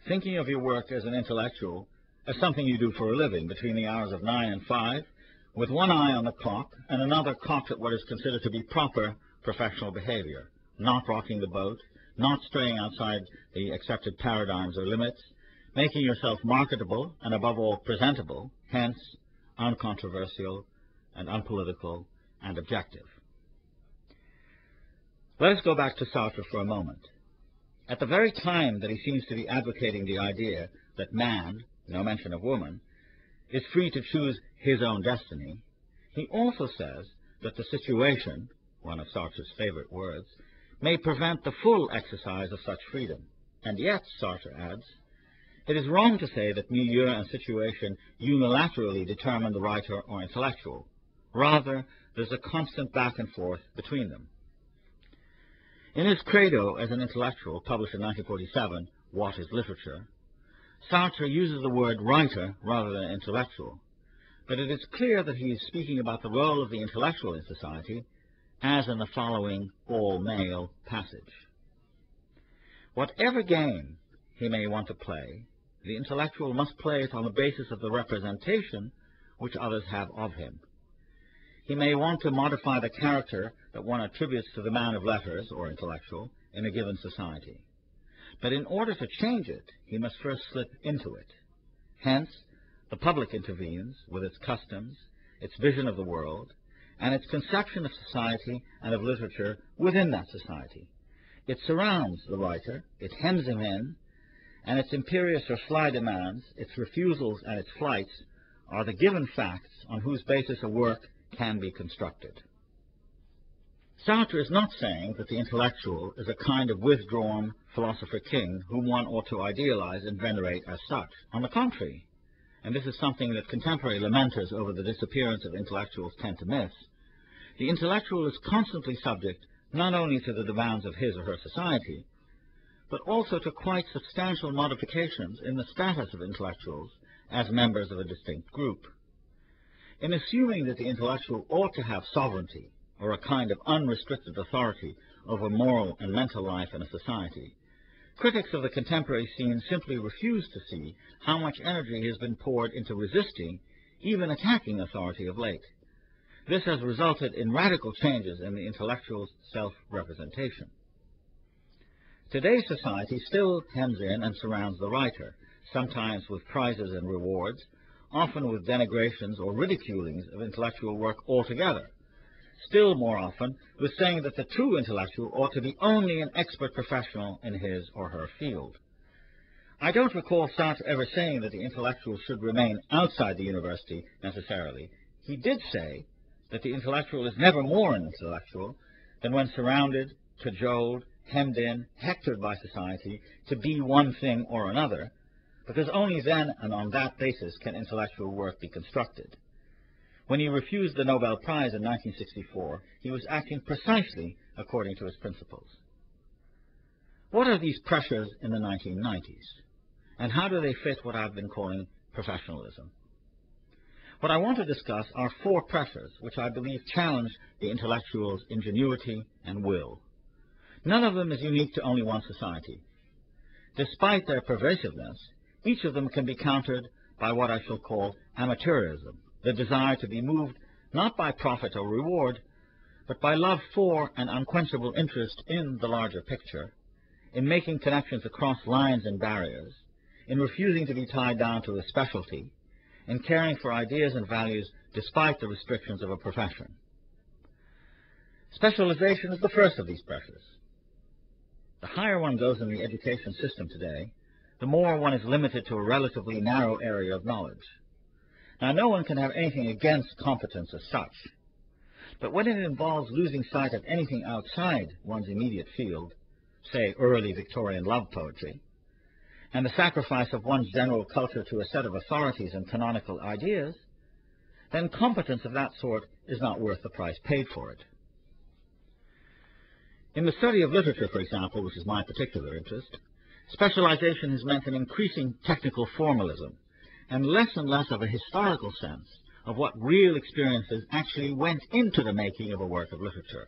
thinking of your work as an intellectual as something you do for a living between the hours of 9 and 5, with one eye on the clock and another cocked at what is considered to be proper professional behavior, not rocking the boat, not straying outside the accepted paradigms or limits, making yourself marketable and above all presentable, hence uncontroversial and unpolitical and objective. Let us go back to Sartre for a moment. At the very time that he seems to be advocating the idea that man, no mention of woman, is free to choose his own destiny, he also says that the situation, one of Sartre's favorite words, may prevent the full exercise of such freedom. And yet, Sartre adds, it is wrong to say that milieu and situation unilaterally determine the writer or intellectual. Rather, there's a constant back and forth between them. In his credo as an intellectual, published in 1947, What is Literature?, Sartre uses the word writer rather than intellectual, but it is clear that he is speaking about the role of the intellectual in society, as in the following all-male passage. Whatever game he may want to play, the intellectual must play it on the basis of the representation which others have of him. He may want to modify the character that one attributes to the man of letters or intellectual in a given society. But in order to change it, he must first slip into it. Hence, the public intervenes with its customs, its vision of the world, and its conception of society and of literature within that society. It surrounds the writer, it hems him in, and its imperious or sly demands, its refusals and its flights, are the given facts on whose basis a work can be constructed. Sartre is not saying that the intellectual is a kind of withdrawn philosopher-king whom one ought to idealize and venerate as such. On the contrary, and this is something that contemporary lamenters over the disappearance of intellectuals tend to miss, the intellectual is constantly subject not only to the demands of his or her society, but also to quite substantial modifications in the status of intellectuals as members of a distinct group. In assuming that the intellectual ought to have sovereignty, or a kind of unrestricted authority over moral and mental life in a society, critics of the contemporary scene simply refuse to see how much energy has been poured into resisting, even attacking authority of late. This has resulted in radical changes in the intellectual's self-representation. Today's society still hems in and surrounds the writer, sometimes with prizes and rewards, often with denegrations or ridiculings of intellectual work altogether, still more often with saying that the true intellectual ought to be only an expert professional in his or her field. I don't recall Sartre ever saying that the intellectual should remain outside the university necessarily. He did say that the intellectual is never more an intellectual than when surrounded, cajoled, hemmed in, hectored by society to be one thing or another, because only then and on that basis can intellectual work be constructed. When he refused the Nobel Prize in 1964, he was acting precisely according to his principles. What are these pressures in the 1990s? And how do they fit what I've been calling professionalism? What I want to discuss are four pressures which I believe challenge the intellectual's ingenuity and will. None of them is unique to only one society. Despite their pervasiveness, each of them can be countered by what I shall call amateurism, the desire to be moved not by profit or reward, but by love for and unquenchable interest in the larger picture, in making connections across lines and barriers, in refusing to be tied down to a specialty, in caring for ideas and values despite the restrictions of a profession. Specialization is the first of these pressures. The higher one goes in the education system today, the more one is limited to a relatively narrow area of knowledge. Now, no one can have anything against competence as such, but when it involves losing sight of anything outside one's immediate field, say early Victorian love poetry, and the sacrifice of one's general culture to a set of authorities and canonical ideas, then competence of that sort is not worth the price paid for it. In the study of literature, for example, which is my particular interest, specialization has meant an increasing technical formalism and less of a historical sense of what real experiences actually went into the making of a work of literature.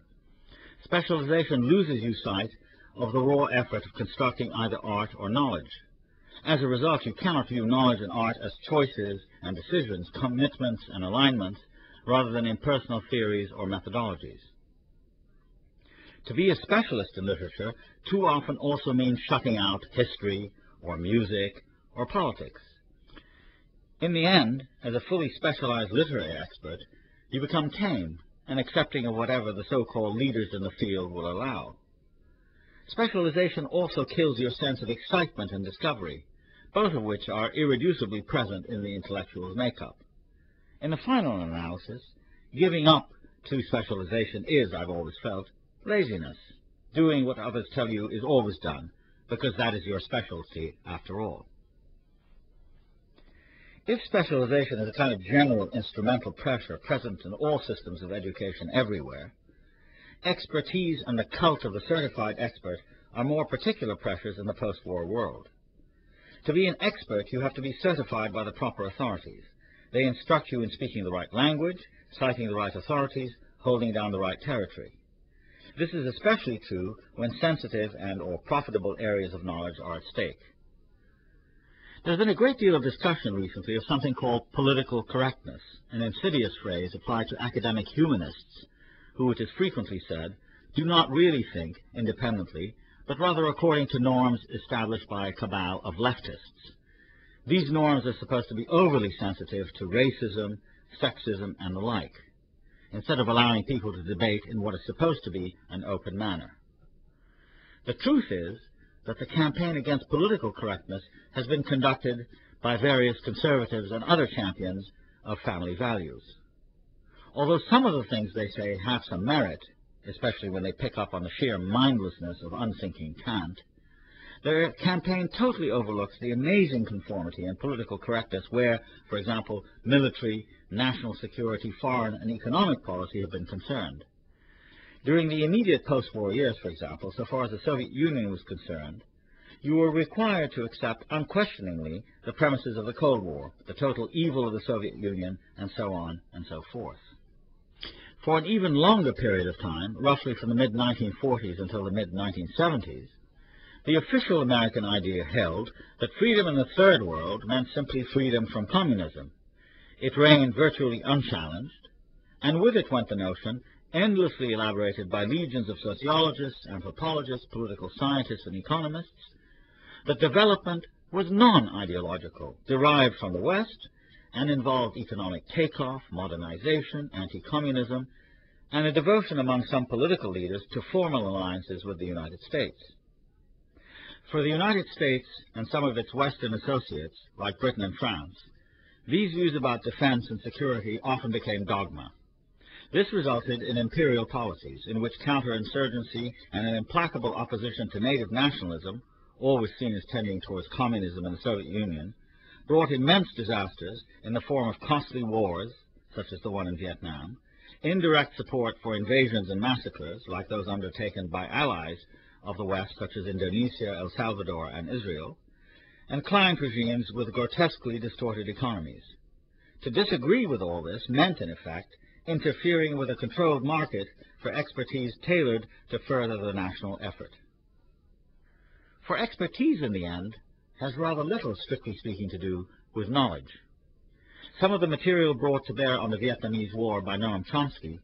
Specialization loses you sight of the raw effort of constructing either art or knowledge. As a result, you cannot view knowledge and art as choices and decisions, commitments and alignments, rather than impersonal theories or methodologies. To be a specialist in literature too often also means shutting out history or music or politics. In the end, as a fully specialized literary expert, you become tame and accepting of whatever the so-called leaders in the field will allow. Specialization also kills your sense of excitement and discovery, both of which are irreducibly present in the intellectual's makeup. In the final analysis, giving up to specialization is, I've always felt, laziness, doing what others tell you is always done, because that is your specialty after all. If specialization is a kind of general instrumental pressure present in all systems of education everywhere, expertise and the cult of the certified expert are more particular pressures in the post-war world. To be an expert, you have to be certified by the proper authorities. They instruct you in speaking the right language, citing the right authorities, holding down the right territory. This is especially true when sensitive and/or profitable areas of knowledge are at stake. There's been a great deal of discussion recently of something called political correctness, an insidious phrase applied to academic humanists who, it is frequently said, do not really think independently, but rather according to norms established by a cabal of leftists. These norms are supposed to be overly sensitive to racism, sexism, and the like, instead of allowing people to debate in what is supposed to be an open manner. The truth is that the campaign against political correctness has been conducted by various conservatives and other champions of family values. Although some of the things they say have some merit, especially when they pick up on the sheer mindlessness of unthinking Kant, their campaign totally overlooks the amazing conformity in political correctness where, for example, military, national security, foreign, and economic policy have been concerned. During the immediate post-war years, for example, so far as the Soviet Union was concerned, you were required to accept unquestioningly the premises of the Cold War, the total evil of the Soviet Union, and so on and so forth. For an even longer period of time, roughly from the mid-1940s until the mid-1970s, the official American idea held that freedom in the Third World meant simply freedom from communism. It reigned virtually unchallenged, and with it went the notion, endlessly elaborated by legions of sociologists, anthropologists, political scientists, and economists, that development was non-ideological, derived from the West, and involved economic takeoff, modernization, anti-communism, and a devotion among some political leaders to formal alliances with the United States. For the United States and some of its Western associates, like Britain and France, these views about defense and security often became dogma. This resulted in imperial policies in which counterinsurgency and an implacable opposition to native nationalism, always seen as tending towards communism in the Soviet Union, brought immense disasters in the form of costly wars, such as the one in Vietnam, indirect support for invasions and massacres, like those undertaken by allies of the West, such as Indonesia, El Salvador, and Israel, and client regimes with grotesquely distorted economies. To disagree with all this meant, in effect, interfering with a controlled market for expertise tailored to further the national effort. For expertise, in the end, has rather little, strictly speaking, to do with knowledge. Some of the material brought to bear on the Vietnamese War by Noam Chomsky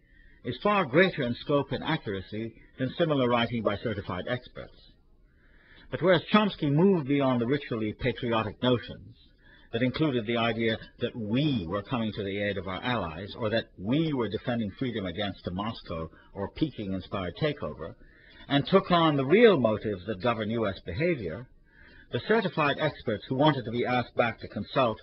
is far greater in scope and accuracy than similar writing by certified experts. But whereas Chomsky moved beyond the ritually patriotic notions that included the idea that we were coming to the aid of our allies, or that we were defending freedom against a Moscow or Peking-inspired takeover, and took on the real motives that govern U.S. behavior, the certified experts who wanted to be asked back to consult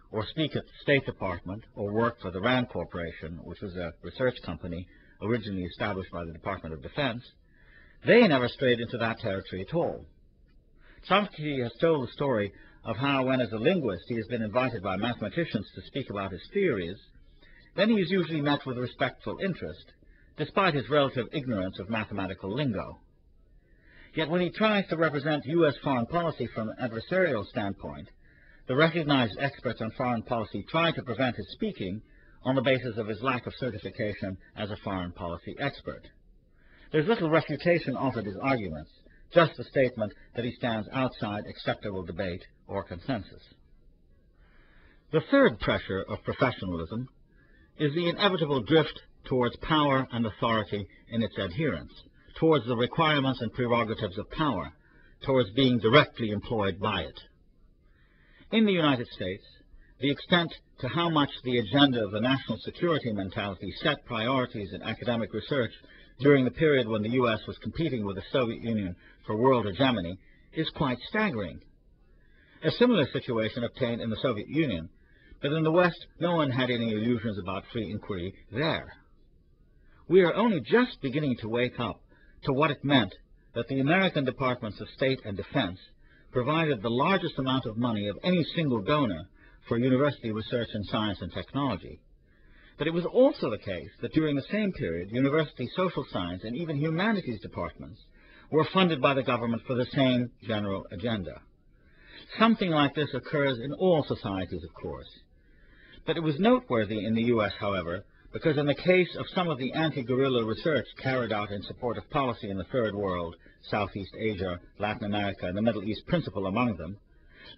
or speak at the State Department or work for the RAND Corporation, which was a research company originally established by the Department of Defense, they never strayed into that territory at all. Chomsky has told the story of how, when as a linguist he has been invited by mathematicians to speak about his theories, then he is usually met with respectful interest, despite his relative ignorance of mathematical lingo. Yet when he tries to represent U.S. foreign policy from an adversarial standpoint, the recognized experts on foreign policy try to prevent his speaking on the basis of his lack of certification as a foreign policy expert. There's little refutation offered his arguments, just the statement that he stands outside acceptable debate or consensus. The third pressure of professionalism is the inevitable drift towards power and authority in its adherents, towards the requirements and prerogatives of power, towards being directly employed by it. In the United States, the extent to how much the agenda of the national security mentality set priorities in academic research during the period when the U.S. was competing with the Soviet Union for world hegemony is quite staggering. A similar situation obtained in the Soviet Union, but in the West no one had any illusions about free inquiry there. We are only just beginning to wake up to what it meant that the American Departments of State and Defense provided the largest amount of money of any single donor for university research in science and technology. But it was also the case that during the same period, university social science and even humanities departments were funded by the government for the same general agenda. Something like this occurs in all societies, of course. But it was noteworthy in the U.S., however, because in the case of some of the anti-guerrilla research carried out in support of policy in the Third World, Southeast Asia, Latin America, and the Middle East principal among them,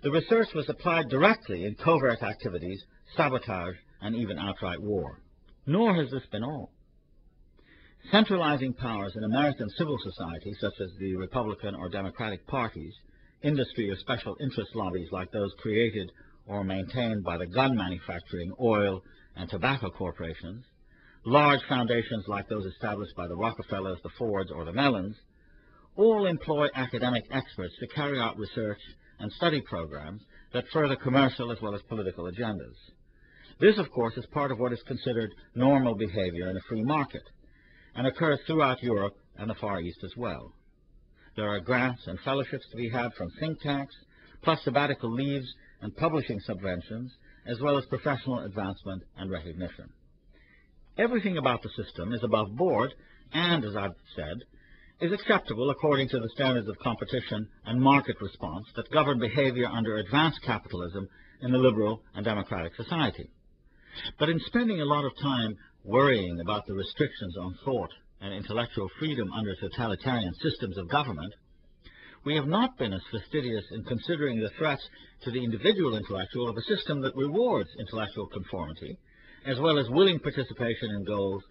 The research was applied directly in covert activities, sabotage, and even outright war. Nor has this been all. Centralizing powers in American civil society, such as the Republican or Democratic parties, industry or special interest lobbies like those created or maintained by the gun manufacturing, oil, and tobacco corporations, large foundations like those established by the Rockefellers, the Fords, or the Mellons, all employ academic experts to carry out research and study programs that further commercial as well as political agendas. This, of course, is part of what is considered normal behavior in a free market, and occurs throughout Europe and the Far East as well. There are grants and fellowships to be had from think tanks, plus sabbatical leaves and publishing subventions, as well as professional advancement and recognition. Everything about the system is above board and, as I've said, is acceptable according to the standards of competition and market response that govern behavior under advanced capitalism in the liberal and democratic society. But in spending a lot of time worrying about the restrictions on thought and intellectual freedom under totalitarian systems of government, we have not been as fastidious in considering the threats to the individual intellectual of a system that rewards intellectual conformity, as well as willing participation in goals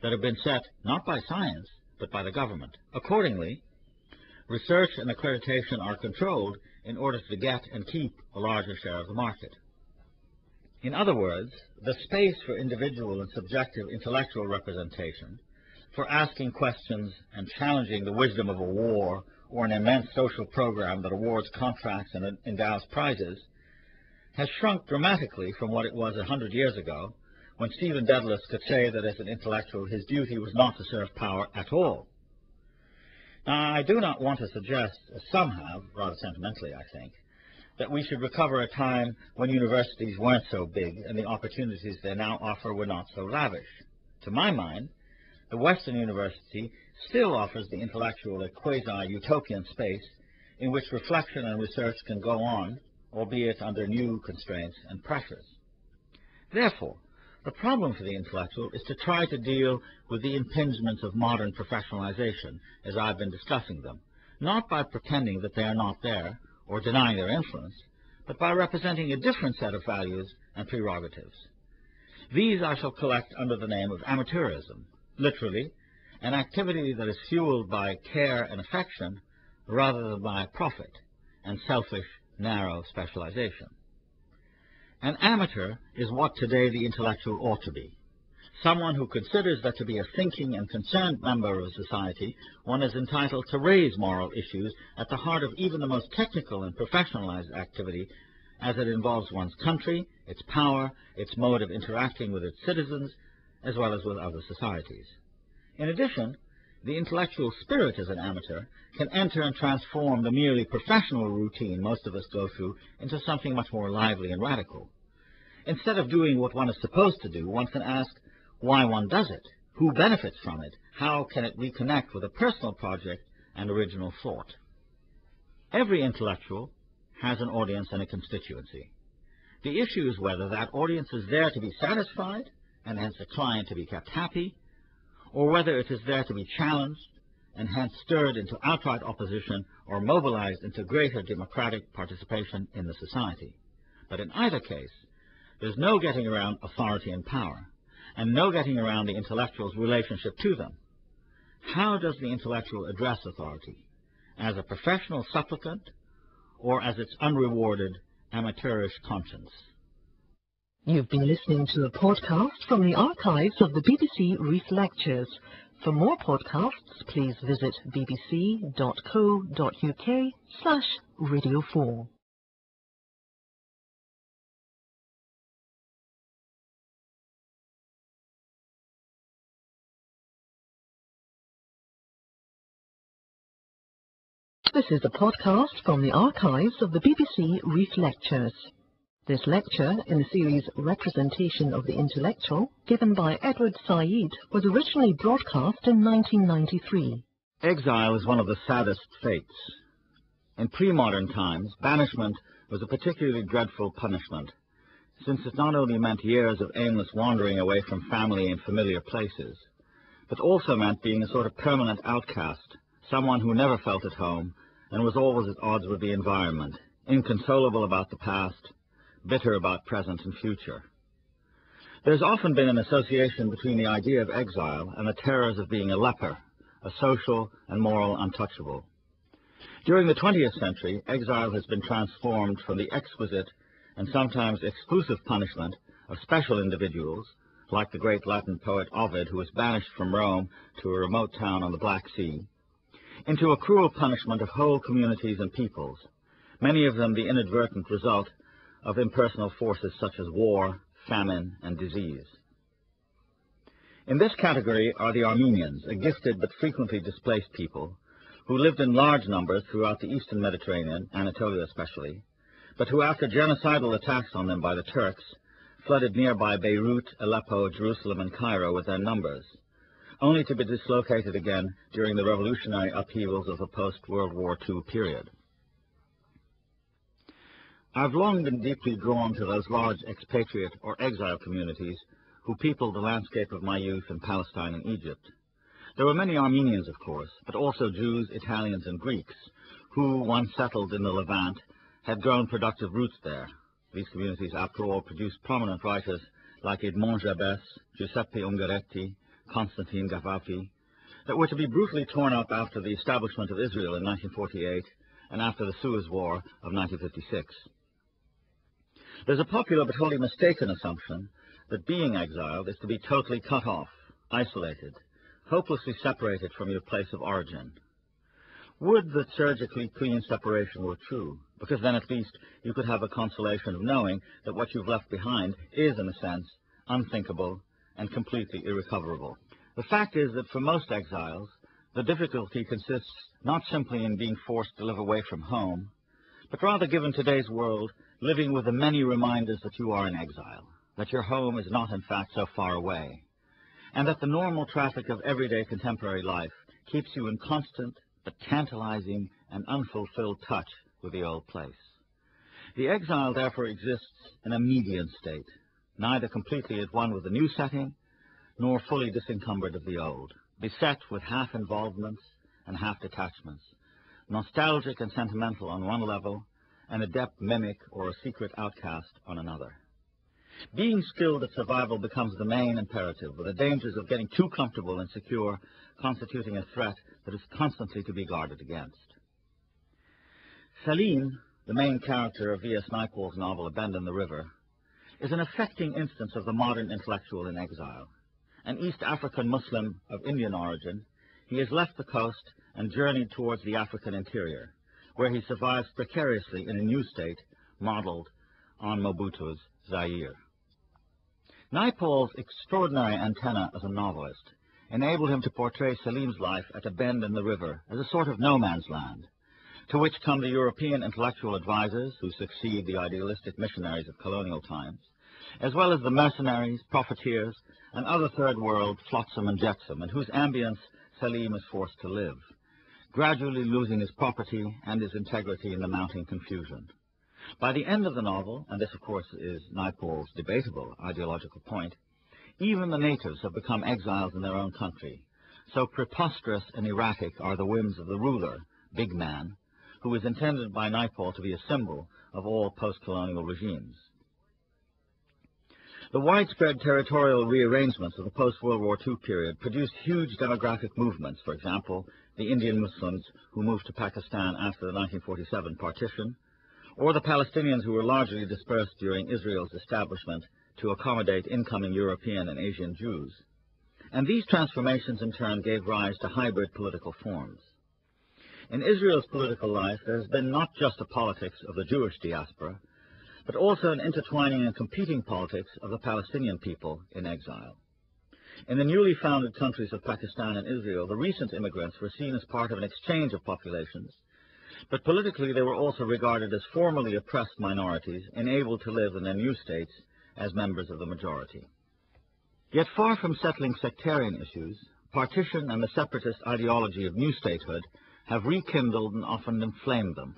that have been set not by science, but by the government. Accordingly, research and accreditation are controlled in order to get and keep a larger share of the market. In other words, the space for individual and subjective intellectual representation, for asking questions and challenging the wisdom of a war or an immense social program that awards contracts and endows prizes, has shrunk dramatically from what it was 100 years ago, when Stephen Dedalus could say that as an intellectual his duty was not to serve power at all. Now, I do not want to suggest, as some have, rather sentimentally I think, that we should recover a time when universities weren't so big and the opportunities they now offer were not so lavish. To my mind, the Western University still offers the intellectual a quasi-utopian space in which reflection and research can go on, albeit under new constraints and pressures. Therefore, the problem for the intellectual is to try to deal with the impingements of modern professionalization, as I've been discussing them, not by pretending that they are not there or denying their influence, but by representing a different set of values and prerogatives. These I shall collect under the name of Amateurism, literally, an activity that is fueled by care and affection rather than by profit and selfish, narrow specialization. An amateur is what today the intellectual ought to be. Someone who considers that to be a thinking and concerned member of society, one is entitled to raise moral issues at the heart of even the most technical and professionalized activity, as it involves one's country, its power, its mode of interacting with its citizens, as well as with other societies. In addition, the intellectual spirit as an amateur can enter and transform the merely professional routine most of us go through into something much more lively and radical. Instead of doing what one is supposed to do, one can ask why one does it, who benefits from it, how can it reconnect with a personal project and original thought. Every intellectual has an audience and a constituency. The issue is whether that audience is there to be satisfied, and hence a client to be kept happy, or whether it is there to be challenged, and hence stirred into outright opposition or mobilized into greater democratic participation in the society. But in either case, there's no getting around authority and power, and no getting around the intellectual's relationship to them. How does the intellectual address authority? As a professional supplicant, or as its unrewarded, amateurish conscience? You've been listening to a podcast from the archives of the BBC Reith Lectures. For more podcasts, please visit bbc.co.uk/Radio4. This is a podcast from the archives of the BBC Reith Lectures. This lecture, in the series Representation of the Intellectual, given by Idwārd Saʿīd, was originally broadcast in 1993. Exile is one of the saddest fates. In pre-modern times, banishment was a particularly dreadful punishment, since it not only meant years of aimless wandering away from family and familiar places, but also meant being a sort of permanent outcast, someone who never felt at home and was always at odds with the environment, inconsolable about the past, bitter about present and future. There's often been an association between the idea of exile and the terrors of being a leper, a social and moral untouchable. During the 20th century, exile has been transformed from the exquisite and sometimes exclusive punishment of special individuals, like the great Latin poet Ovid, who was banished from Rome to a remote town on the Black Sea, into a cruel punishment of whole communities and peoples, many of them the inadvertent result of impersonal forces such as war, famine, and disease. In this category are the Armenians, a gifted but frequently displaced people, who lived in large numbers throughout the eastern Mediterranean, Anatolia especially, but who, after genocidal attacks on them by the Turks, flooded nearby Beirut, Aleppo, Jerusalem, and Cairo with their numbers, only to be dislocated again during the revolutionary upheavals of the post-World War II period. I've long been deeply drawn to those large expatriate or exile communities who peopled the landscape of my youth in Palestine and Egypt. There were many Armenians, of course, but also Jews, Italians, and Greeks, who, once settled in the Levant, had grown productive roots there. These communities, after all, produced prominent writers like Edmond Jabès, Giuseppe Ungaretti, Constantine Gavafi, that were to be brutally torn up after the establishment of Israel in 1948 and after the Suez War of 1956. There's a popular but wholly mistaken assumption that being exiled is to be totally cut off, isolated, hopelessly separated from your place of origin. Would that surgically clean separation were true, because then at least you could have a consolation of knowing that what you've left behind is, in a sense, unthinkable and completely irrecoverable. The fact is that for most exiles, the difficulty consists not simply in being forced to live away from home, but rather, given today's world, living with the many reminders that you are in exile, that your home is not in fact so far away, and that the normal traffic of everyday contemporary life keeps you in constant but tantalizing and unfulfilled touch with the old place. The exile therefore exists in a median state, neither completely at one with the new setting, nor fully disencumbered of the old, beset with half involvements and half detachments, nostalgic and sentimental on one level, an adept mimic or a secret outcast on another. Being skilled at survival becomes the main imperative, with the dangers of getting too comfortable and secure constituting a threat that is constantly to be guarded against. Salim, the main character of V.S. Naipaul's novel A Bend in the River, is an affecting instance of the modern intellectual in exile. An East African Muslim of Indian origin, he has left the coast and journeyed towards the African interior, where he survives precariously in a new state modeled on Mobutu's Zaire. Naipaul's extraordinary antenna as a novelist enabled him to portray Salim's life at a bend in the river as a sort of no man's land, to which come the European intellectual advisors who succeed the idealistic missionaries of colonial times, as well as the mercenaries, profiteers, and other third world flotsam and jetsam, in whose ambience Salim is forced to live, gradually losing his property and his integrity in the mounting confusion. By the end of the novel, and this of course is Naipaul's debatable ideological point, even the natives have become exiles in their own country. So preposterous and erratic are the whims of the ruler, Big Man, who is intended by Naipaul to be a symbol of all post-colonial regimes. The widespread territorial rearrangements of the post-World War II period produced huge demographic movements. For example, the Indian Muslims who moved to Pakistan after the 1947 partition, or the Palestinians who were largely dispersed during Israel's establishment to accommodate incoming European and Asian Jews. And these transformations in turn gave rise to hybrid political forms. In Israel's political life, there has been not just a politics of the Jewish diaspora, but also an intertwining and competing politics of the Palestinian people in exile. In the newly founded countries of Pakistan and Israel, the recent immigrants were seen as part of an exchange of populations, but politically they were also regarded as formerly oppressed minorities enabled to live in their new states as members of the majority. Yet far from settling sectarian issues, partition and the separatist ideology of new statehood have rekindled and often inflamed them.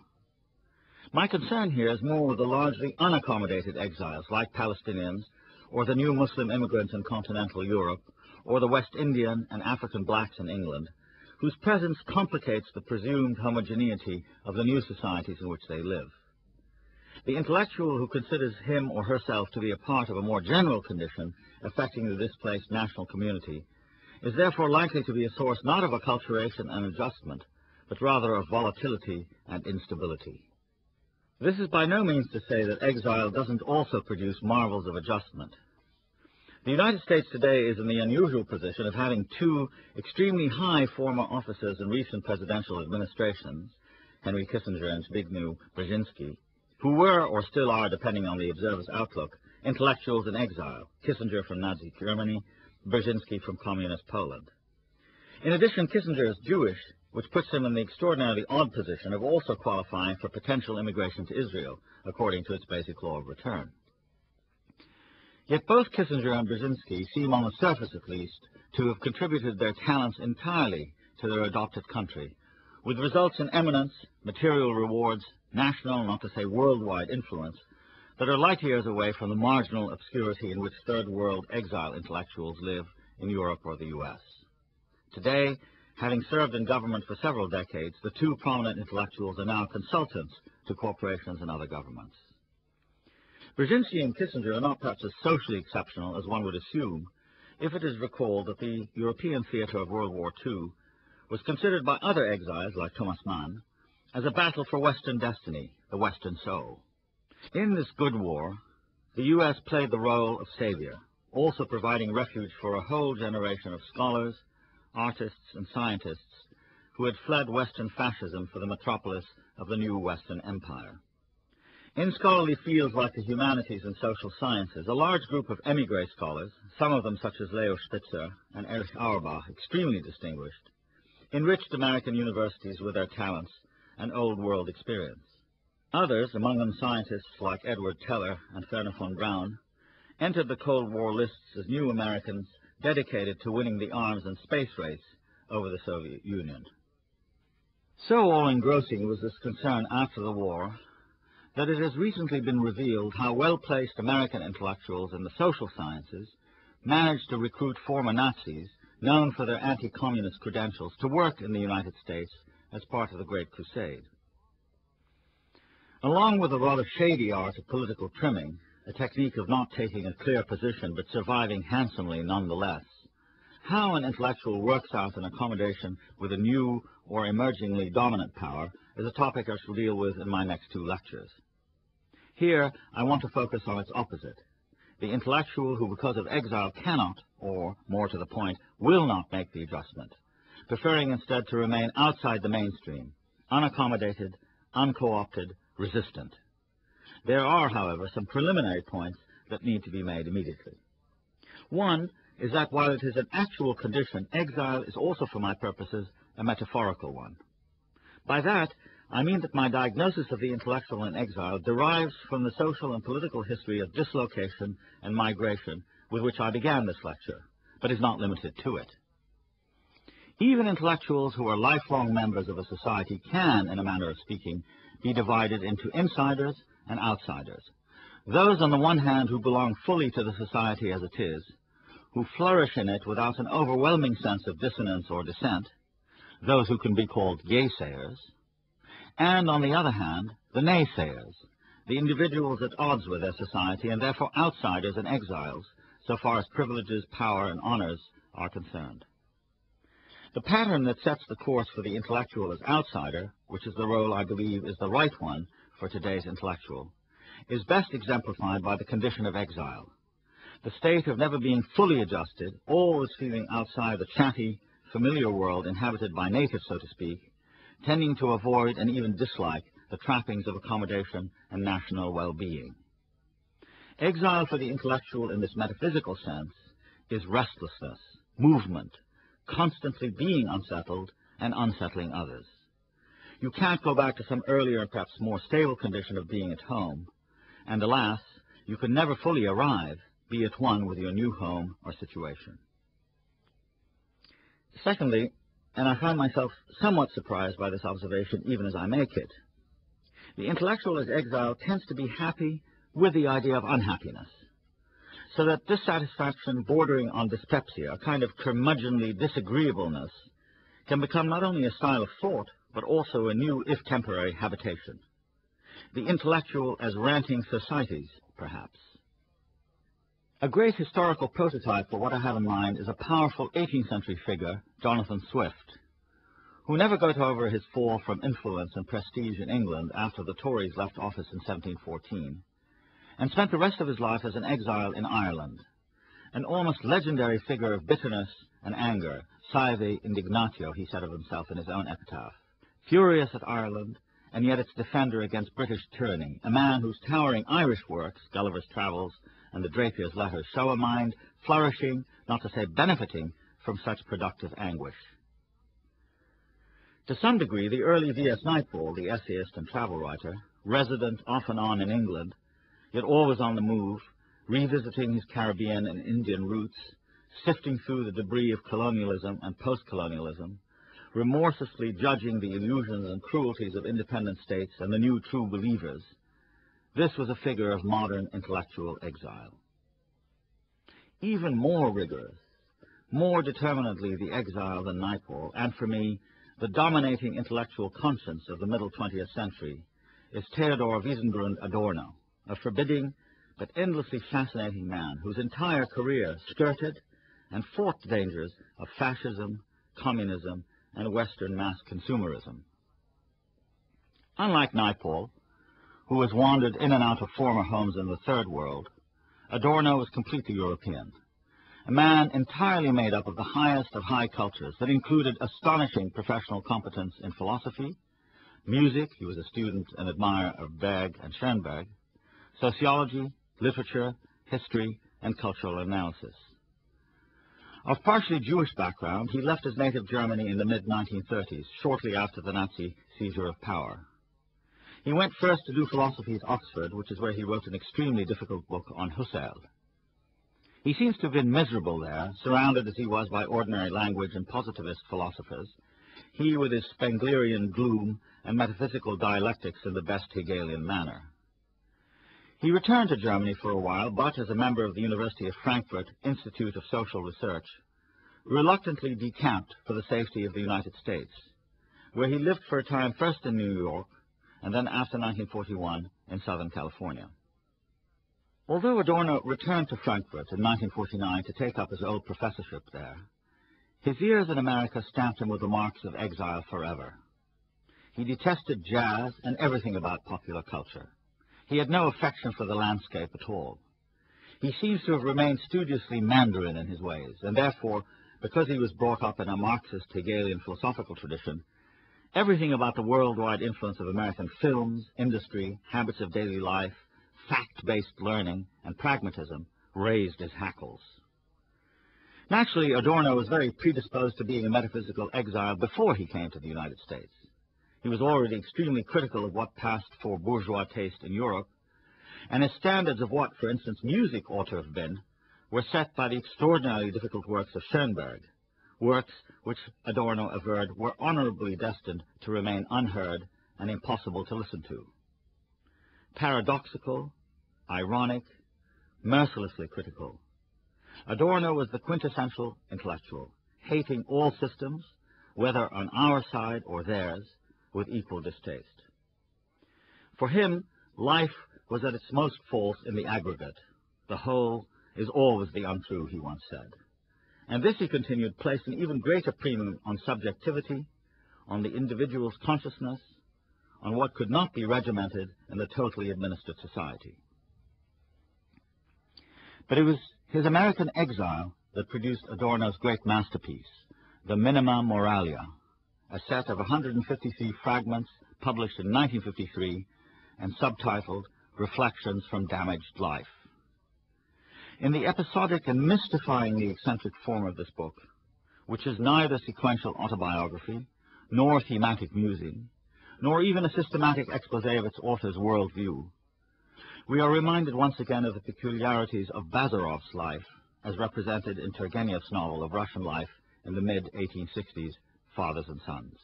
My concern here is more with the largely unaccommodated exiles like Palestinians, or the new Muslim immigrants in continental Europe, or the West Indian and African blacks in England, whose presence complicates the presumed homogeneity of the new societies in which they live. The intellectual who considers him or herself to be a part of a more general condition affecting the displaced national community is therefore likely to be a source not of acculturation and adjustment, but rather of volatility and instability. This is by no means to say that exile doesn't also produce marvels of adjustment. The United States today is in the unusual position of having two extremely high former officers in recent presidential administrations, Henry Kissinger and Zbigniew Brzezinski, who were, or still are, depending on the observer's outlook, intellectuals in exile, Kissinger from Nazi Germany, Brzezinski from communist Poland. In addition, Kissinger is Jewish, which puts him in the extraordinarily odd position of also qualifying for potential immigration to Israel, according to its basic law of return. Yet both Kissinger and Brzezinski seem, on the surface at least, to have contributed their talents entirely to their adopted country, with results in eminence, material rewards, national, not to say worldwide influence, that are light years away from the marginal obscurity in which third world exile intellectuals live in Europe or the U.S. Today, having served in government for several decades, the two prominent intellectuals are now consultants to corporations and other governments. Brzezinski and Kissinger are not perhaps as socially exceptional as one would assume if it is recalled that the European theater of World War II was considered by other exiles, like Thomas Mann, as a battle for Western destiny, the Western soul. In this good war, the U.S. played the role of savior, also providing refuge for a whole generation of scholars, artists, and scientists who had fled Western fascism for the metropolis of the new Western Empire. In scholarly fields like the humanities and social sciences, a large group of émigré scholars, some of them such as Leo Spitzer and Erich Auerbach, extremely distinguished, enriched American universities with their talents and old world experience. Others, among them scientists like Edward Teller and Werner von Braun, entered the Cold War lists as new Americans dedicated to winning the arms and space race over the Soviet Union. So all-engrossing was this concern after the war that it has recently been revealed how well-placed American intellectuals in the social sciences managed to recruit former Nazis, known for their anti-communist credentials, to work in the United States as part of the Great Crusade. Along with a rather shady art of political trimming, a technique of not taking a clear position but surviving handsomely nonetheless, how an intellectual works out an accommodation with a new or emergingly dominant power is a topic I shall deal with in my next two lectures. Here, I want to focus on its opposite, the intellectual who, because of exile, cannot, or, more to the point, will not make the adjustment, preferring instead to remain outside the mainstream, unaccommodated, unco-opted, resistant. There are, however, some preliminary points that need to be made immediately. One is that while it is an actual condition, exile is also, for my purposes, a metaphorical one. By that, I mean that my diagnosis of the intellectual in exile derives from the social and political history of dislocation and migration with which I began this lecture, but is not limited to it. Even intellectuals who are lifelong members of a society can, in a manner of speaking, be divided into insiders and outsiders. Those, on the one hand, who belong fully to the society as it is, who flourish in it without an overwhelming sense of dissonance or dissent, those who can be called gaysayers, and, on the other hand, the naysayers, the individuals at odds with their society and therefore outsiders and exiles, so far as privileges, power, and honors are concerned. The pattern that sets the course for the intellectual as outsider, which is the role I believe is the right one for today's intellectual, is best exemplified by the condition of exile, the state of never being fully adjusted, always feeling outside the chatty, familiar world inhabited by natives, so to speak, tending to avoid and even dislike the trappings of accommodation and national well-being. Exile for the intellectual in this metaphysical sense is restlessness, movement, constantly being unsettled and unsettling others. You can't go back to some earlier and perhaps more stable condition of being at home, and alas, you can never fully arrive, be at one with your new home or situation. Secondly, and I find myself somewhat surprised by this observation even as I make it, the intellectual as exile tends to be happy with the idea of unhappiness, so that dissatisfaction bordering on dyspepsia, a kind of curmudgeonly disagreeableness, can become not only a style of thought, but also a new, if temporary, habitation. The intellectual as ranting sæČiːd, perhaps. A great historical prototype for what I have in mind is a powerful 18th century figure, Jonathan Swift, who never got over his fall from influence and prestige in England after the Tories left office in 1714, and spent the rest of his life as an exile in Ireland, an almost legendary figure of bitterness and anger, sæve indignatio, he said of himself in his own epitaph, furious at Ireland, and yet its defender against British tyranny, a man whose towering Irish works, Gulliver's Travels and the Drapier's Letters, show a mind flourishing, not to say benefiting, from such productive anguish. To some degree, the early V.S. Naipaul, the essayist and travel writer, resident off and on in England, yet always on the move, revisiting his Caribbean and Indian roots, sifting through the debris of colonialism and postcolonialism, remorselessly judging the illusions and cruelties of independent states and the new true believers, this was a figure of modern intellectual exile. Even more rigorous, more determinedly the exile than Naipaul, and for me, the dominating intellectual conscience of the middle 20th century, is Theodor Wiesengrund Adorno, a forbidding but endlessly fascinating man whose entire career skirted and fought the dangers of fascism, communism, and Western mass consumerism. Unlike Naipaul, who has wandered in and out of former homes in the Third World, Adorno was completely European, a man entirely made up of the highest of high cultures that included astonishing professional competence in philosophy, music, he was a student and admirer of Berg and Schoenberg, sociology, literature, history, and cultural analysis. Of partially Jewish background, he left his native Germany in the mid-1930s, shortly after the Nazi seizure of power. He went first to do philosophy at Oxford, which is where he wrote an extremely difficult book on Husserl. He seems to have been miserable there, surrounded as he was by ordinary language and positivist philosophers, he with his Spenglerian gloom and metaphysical dialectics in the best Hegelian manner. He returned to Germany for a while, but as a member of the University of Frankfurt Institute of Social Research, reluctantly decamped for the safety of the United States, where he lived for a time first in New York and then after 1941 in Southern California. Although Adorno returned to Frankfurt in 1949 to take up his old professorship there, his years in America stamped him with the marks of exile forever. He detested jazz and everything about popular culture. He had no affection for the landscape at all. He seems to have remained studiously Mandarin in his ways, and therefore, because he was brought up in a Marxist Hegelian philosophical tradition, everything about the worldwide influence of American films, industry, habits of daily life, fact-based learning, and pragmatism raised his hackles. Naturally, Adorno was very predisposed to being a metaphysical exile before he came to the United States. He was already extremely critical of what passed for bourgeois taste in Europe, and his standards of what, for instance, music ought to have been, were set by the extraordinarily difficult works of Schoenberg, works which Adorno averred were honorably destined to remain unheard and impossible to listen to. Paradoxical, ironic, mercilessly critical, Adorno was the quintessential intellectual, hating all systems, whether on our side or theirs, with equal distaste. For him, life was at its most false in the aggregate. The whole is always the untrue, he once said. And this, he continued, placed an even greater premium on subjectivity, on the individual's consciousness, on what could not be regimented in the totally administered society. But it was his American exile that produced Adorno's great masterpiece, the Minima Moralia, a set of 153 fragments published in 1953 and subtitled Reflections from Damaged Life. In the episodic and mystifyingly eccentric form of this book, which is neither sequential autobiography, nor thematic musing, nor even a systematic exposé of its author's worldview, we are reminded once again of the peculiarities of Bazarov's life, as represented in Turgenev's novel of Russian life in the mid-1860s, Fathers and Sons.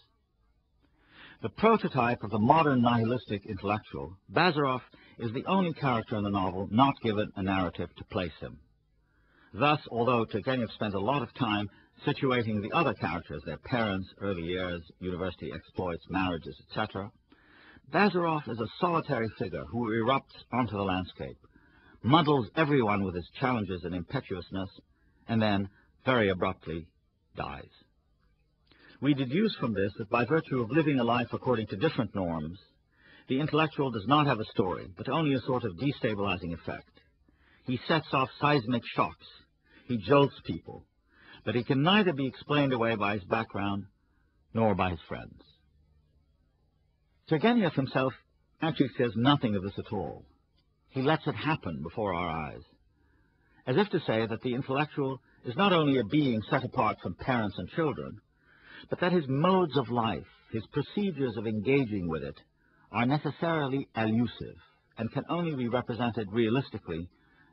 The prototype of the modern nihilistic intellectual, Bazarov is the only character in the novel not given a narrative to place him. Thus, although Turgenev spends a lot of time situating the other characters, their parents, early years, university exploits, marriages, etc., Bazarov is a solitary figure who erupts onto the landscape, muddles everyone with his challenges and impetuousness, and then, very abruptly, dies. We deduce from this that by virtue of living a life according to different norms, the intellectual does not have a story, but only a sort of destabilizing effect. He sets off seismic shocks. He jolts people, but he can neither be explained away by his background nor by his friends. Turgenev himself actually says nothing of this at all. He lets it happen before our eyes, as if to say that the intellectual is not only a being set apart from parents and children, but that his modes of life, his procedures of engaging with it, are necessarily elusive and can only be represented realistically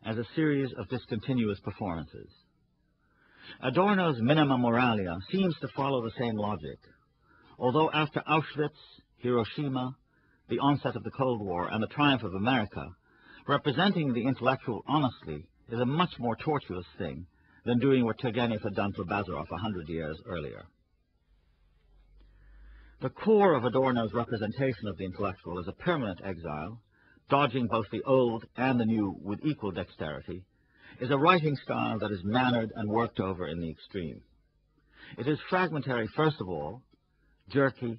as a series of discontinuous performances. Adorno's Minima Moralia seems to follow the same logic, although after Auschwitz, Hiroshima, the onset of the Cold War, and the triumph of America, representing the intellectual honestly is a much more tortuous thing than doing what Turgenev had done for Bazarov 100 years earlier. The core of Adorno's representation of the intellectual as a permanent exile, dodging both the old and the new with equal dexterity, is a writing style that is mannered and worked over in the extreme. It is fragmentary, first of all, jerky,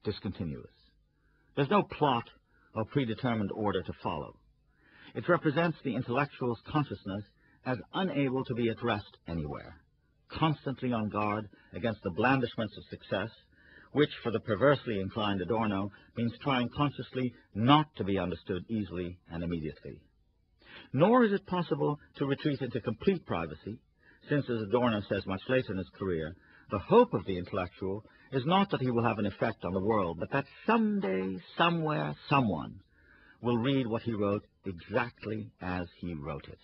discontinuous. There's no plot or predetermined order to follow. It represents the intellectual's consciousness as unable to be at rest anywhere, constantly on guard against the blandishments of success, which, for the perversely inclined Adorno, means trying consciously not to be understood easily and immediately. Nor is it possible to retreat into complete privacy, since, as Adorno says much later in his career, the hope of the intellectual is not that he will have an effect on the world, but that someday, somewhere, someone will read what he wrote exactly as he wrote it.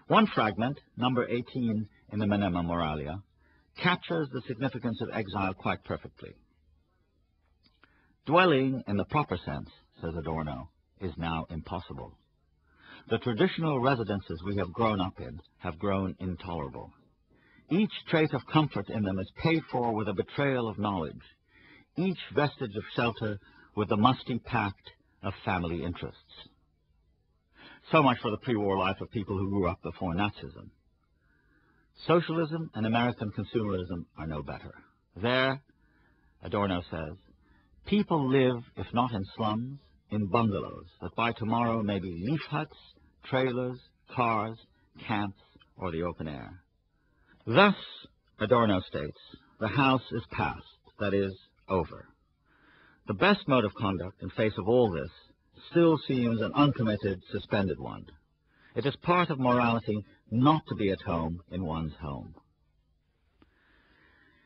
One fragment, number 18 in the Minima Moralia, captures the significance of exile quite perfectly. Dwelling in the proper sense, says Adorno, is now impossible. The traditional residences we have grown up in have grown intolerable. Each trait of comfort in them is paid for with a betrayal of knowledge, each vestige of shelter with the musty pact of family interests. So much for the pre-war life of people who grew up before Nazism. Socialism and American consumerism are no better. There, Adorno says, people live, if not in slums, in bungalows that by tomorrow may be leaf huts, trailers, cars, camps, or the open air. Thus, Adorno states, the house is past, that is, over. The best mode of conduct in face of all this still seems an uncommitted, suspended one. It is part of morality not to be at home in one's home.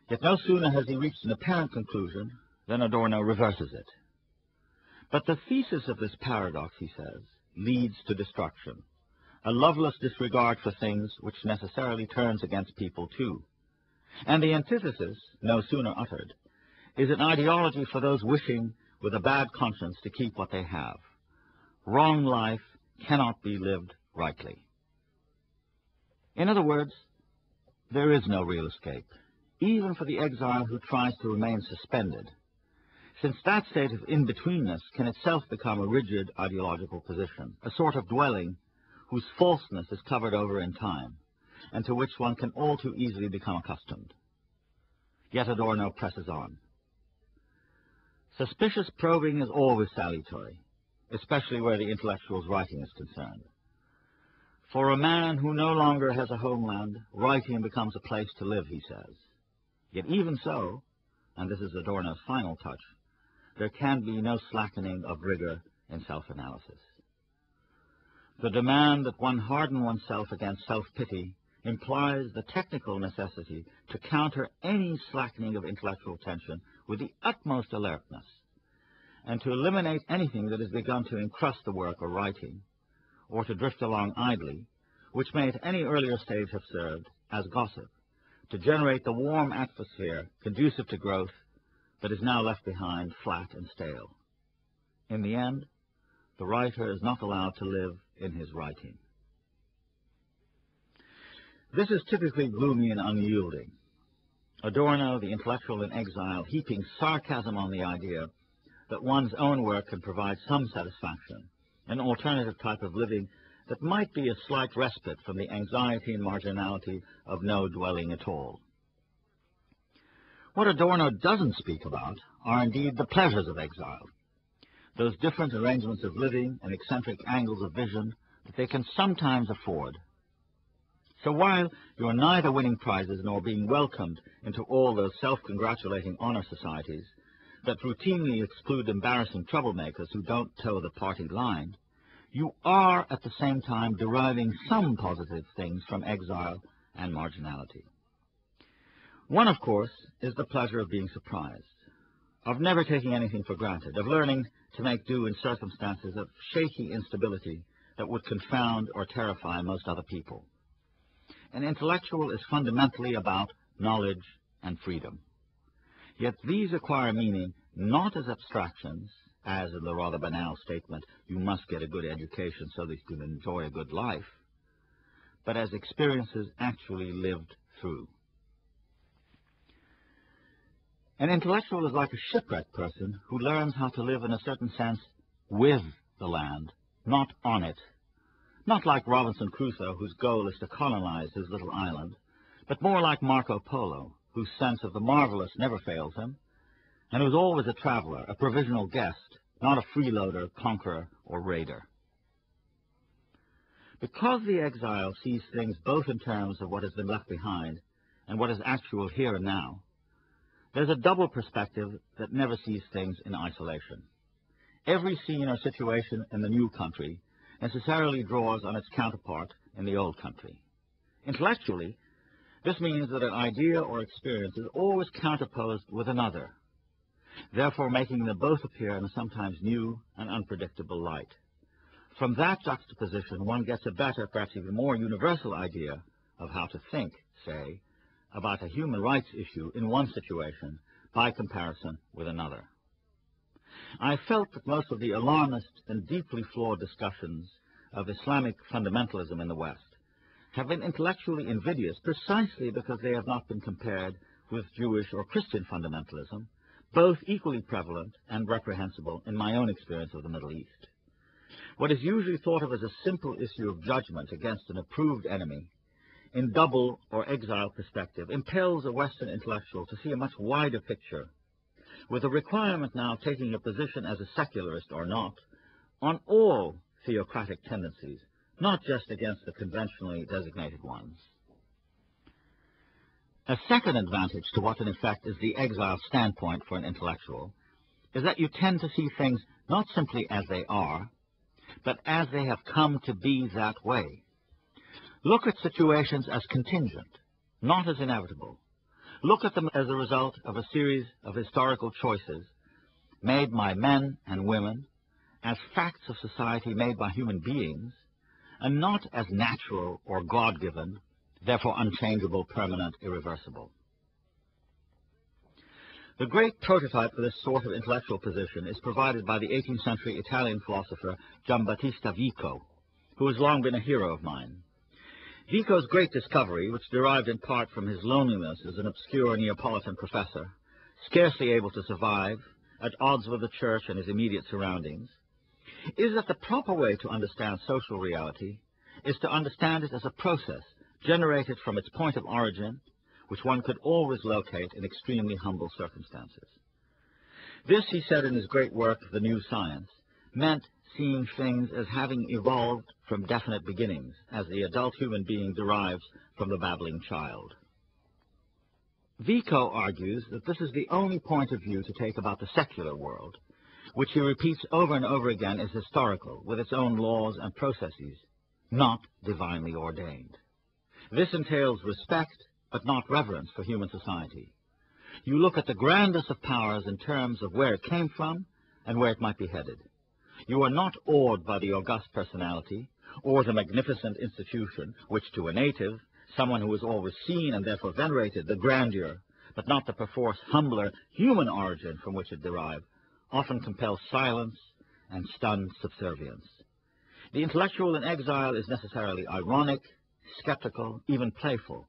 Yet no sooner has he reached an apparent conclusion than Adorno reverses it. But the thesis of this paradox, he says, leads to destruction, a loveless disregard for things which necessarily turns against people too. And the antithesis, no sooner uttered, is an ideology for those wishing with a bad conscience to keep what they have. Wrong life cannot be lived rightly. In other words, there is no real escape, even for the exile who tries to remain suspended, since that state of in-betweenness can itself become a rigid ideological position, a sort of dwelling whose falseness is covered over in time, and to which one can all too easily become accustomed. Yet Adorno presses on. Suspicious probing is always salutary, especially where the intellectual's writing is concerned. For a man who no longer has a homeland, writing becomes a place to live, he says. Yet even so, and this is Adorno's final touch, there can be no slackening of rigor in self-analysis. The demand that one harden oneself against self-pity implies the technical necessity to counter any slackening of intellectual tension with the utmost alertness, and to eliminate anything that has begun to encrust the work of writing, or to drift along idly, which may at any earlier stage have served as gossip, to generate the warm atmosphere conducive to growth, but is now left behind flat and stale. In the end, the writer is not allowed to live in his writing. This is typically gloomy and unyielding. Adorno, the intellectual in exile, heaping sarcasm on the idea that one's own work can provide some satisfaction, an alternative type of living that might be a slight respite from the anxiety and marginality of no dwelling at all. What Adorno doesn't speak about are indeed the pleasures of exile, those different arrangements of living and eccentric angles of vision that they can sometimes afford. So while you're neither winning prizes nor being welcomed into all those self-congratulating honor societies that routinely exclude embarrassing troublemakers who don't toe the party line, you are at the same time deriving some positive things from exile and marginality. One, of course, is the pleasure of being surprised, of never taking anything for granted, of learning to make do in circumstances of shaky instability that would confound or terrify most other people. An intellectual is fundamentally about knowledge and freedom. Yet these acquire meaning not as abstractions, as in the rather banal statement, you must get a good education so that you can enjoy a good life, but as experiences actually lived through. An intellectual is like a shipwrecked person who learns how to live in a certain sense with the land, not on it. Not like Robinson Crusoe, whose goal is to colonize his little island, but more like Marco Polo, whose sense of the marvelous never fails him, and who's always a traveler, a provisional guest, not a freeloader, conqueror, or raider. Because the exile sees things both in terms of what has been left behind and what is actual here and now, there's a double perspective that never sees things in isolation. Every scene or situation in the new country necessarily draws on its counterpart in the old country. Intellectually, this means that an idea or experience is always counterposed with another, therefore making them both appear in a sometimes new and unpredictable light. From that juxtaposition, one gets a better, perhaps even more universal idea of how to think, say, about a human rights issue in one situation by comparison with another. I felt that most of the alarmist and deeply flawed discussions of Islamic fundamentalism in the West have been intellectually invidious precisely because they have not been compared with Jewish or Christian fundamentalism, both equally prevalent and reprehensible in my own experience of the Middle East. What is usually thought of as a simple issue of judgment against an approved enemy, in double or exile perspective, impels a Western intellectual to see a much wider picture, with a requirement now taking a position as a secularist or not, on all theocratic tendencies, not just against the conventionally designated ones. A second advantage to what in effect is the exile standpoint for an intellectual is that you tend to see things not simply as they are, but as they have come to be that way. Look at situations as contingent, not as inevitable. Look at them as a result of a series of historical choices made by men and women, as facts of society made by human beings, and not as natural or God-given, therefore unchangeable, permanent, irreversible. The great prototype for this sort of intellectual position is provided by the 18th century Italian philosopher Giambattista Vico, who has long been a hero of mine. Vico's great discovery, which derived in part from his loneliness as an obscure Neapolitan professor, scarcely able to survive, at odds with the church and his immediate surroundings, is that the proper way to understand social reality is to understand it as a process generated from its point of origin, which one could always locate in extremely humble circumstances. This, he said in his great work, The New Science, meant seeing things as having evolved from definite beginnings, as the adult human being derives from the babbling child. Vico argues that this is the only point of view to take about the secular world, which he repeats over and over again is historical, with its own laws and processes, not divinely ordained. This entails respect, but not reverence for human society. You look at the grandest of powers in terms of where it came from and where it might be headed. You are not awed by the august personality or the magnificent institution, which to a native, someone who has always seen and therefore venerated the grandeur, but not the perforce humbler human origin from which it derived, often compels silence and stunned subservience. The intellectual in exile is necessarily ironic, skeptical, even playful,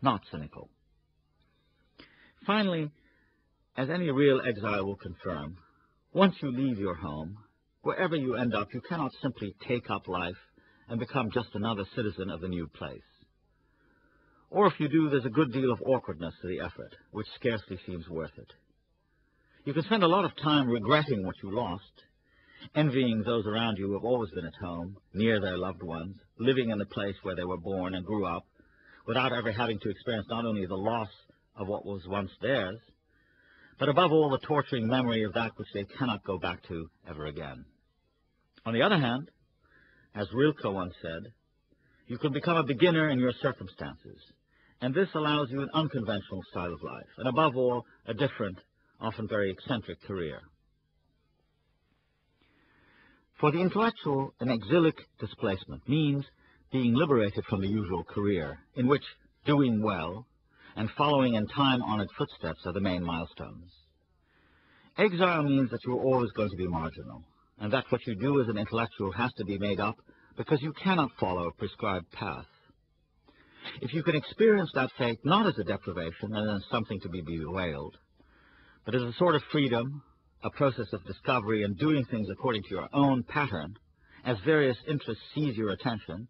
not cynical. Finally, as any real exile will confirm, Once you leave your home, wherever you end up, you cannot simply take up life and become just another citizen of the new place. Or if you do, there's a good deal of awkwardness to the effort, which scarcely seems worth it. You can spend a lot of time regretting what you lost, envying those around you who have always been at home, near their loved ones, living in the place where they were born and grew up, without ever having to experience not only the loss of what was once theirs, but above all the torturing memory of that which they cannot go back to ever again. On the other hand, as Rilke once said, you can become a beginner in your circumstances, and this allows you an unconventional style of life, and above all, a different, often very eccentric career. For the intellectual, an exilic displacement means being liberated from the usual career, in which doing well and following in time-honored footsteps are the main milestones. Exile means that you are always going to be marginal, and that what you do as an intellectual has to be made up because you cannot follow a prescribed path. If you can experience that fate not as a deprivation and as something to be bewailed, but as a sort of freedom, a process of discovery and doing things according to your own pattern, as various interests seize your attention,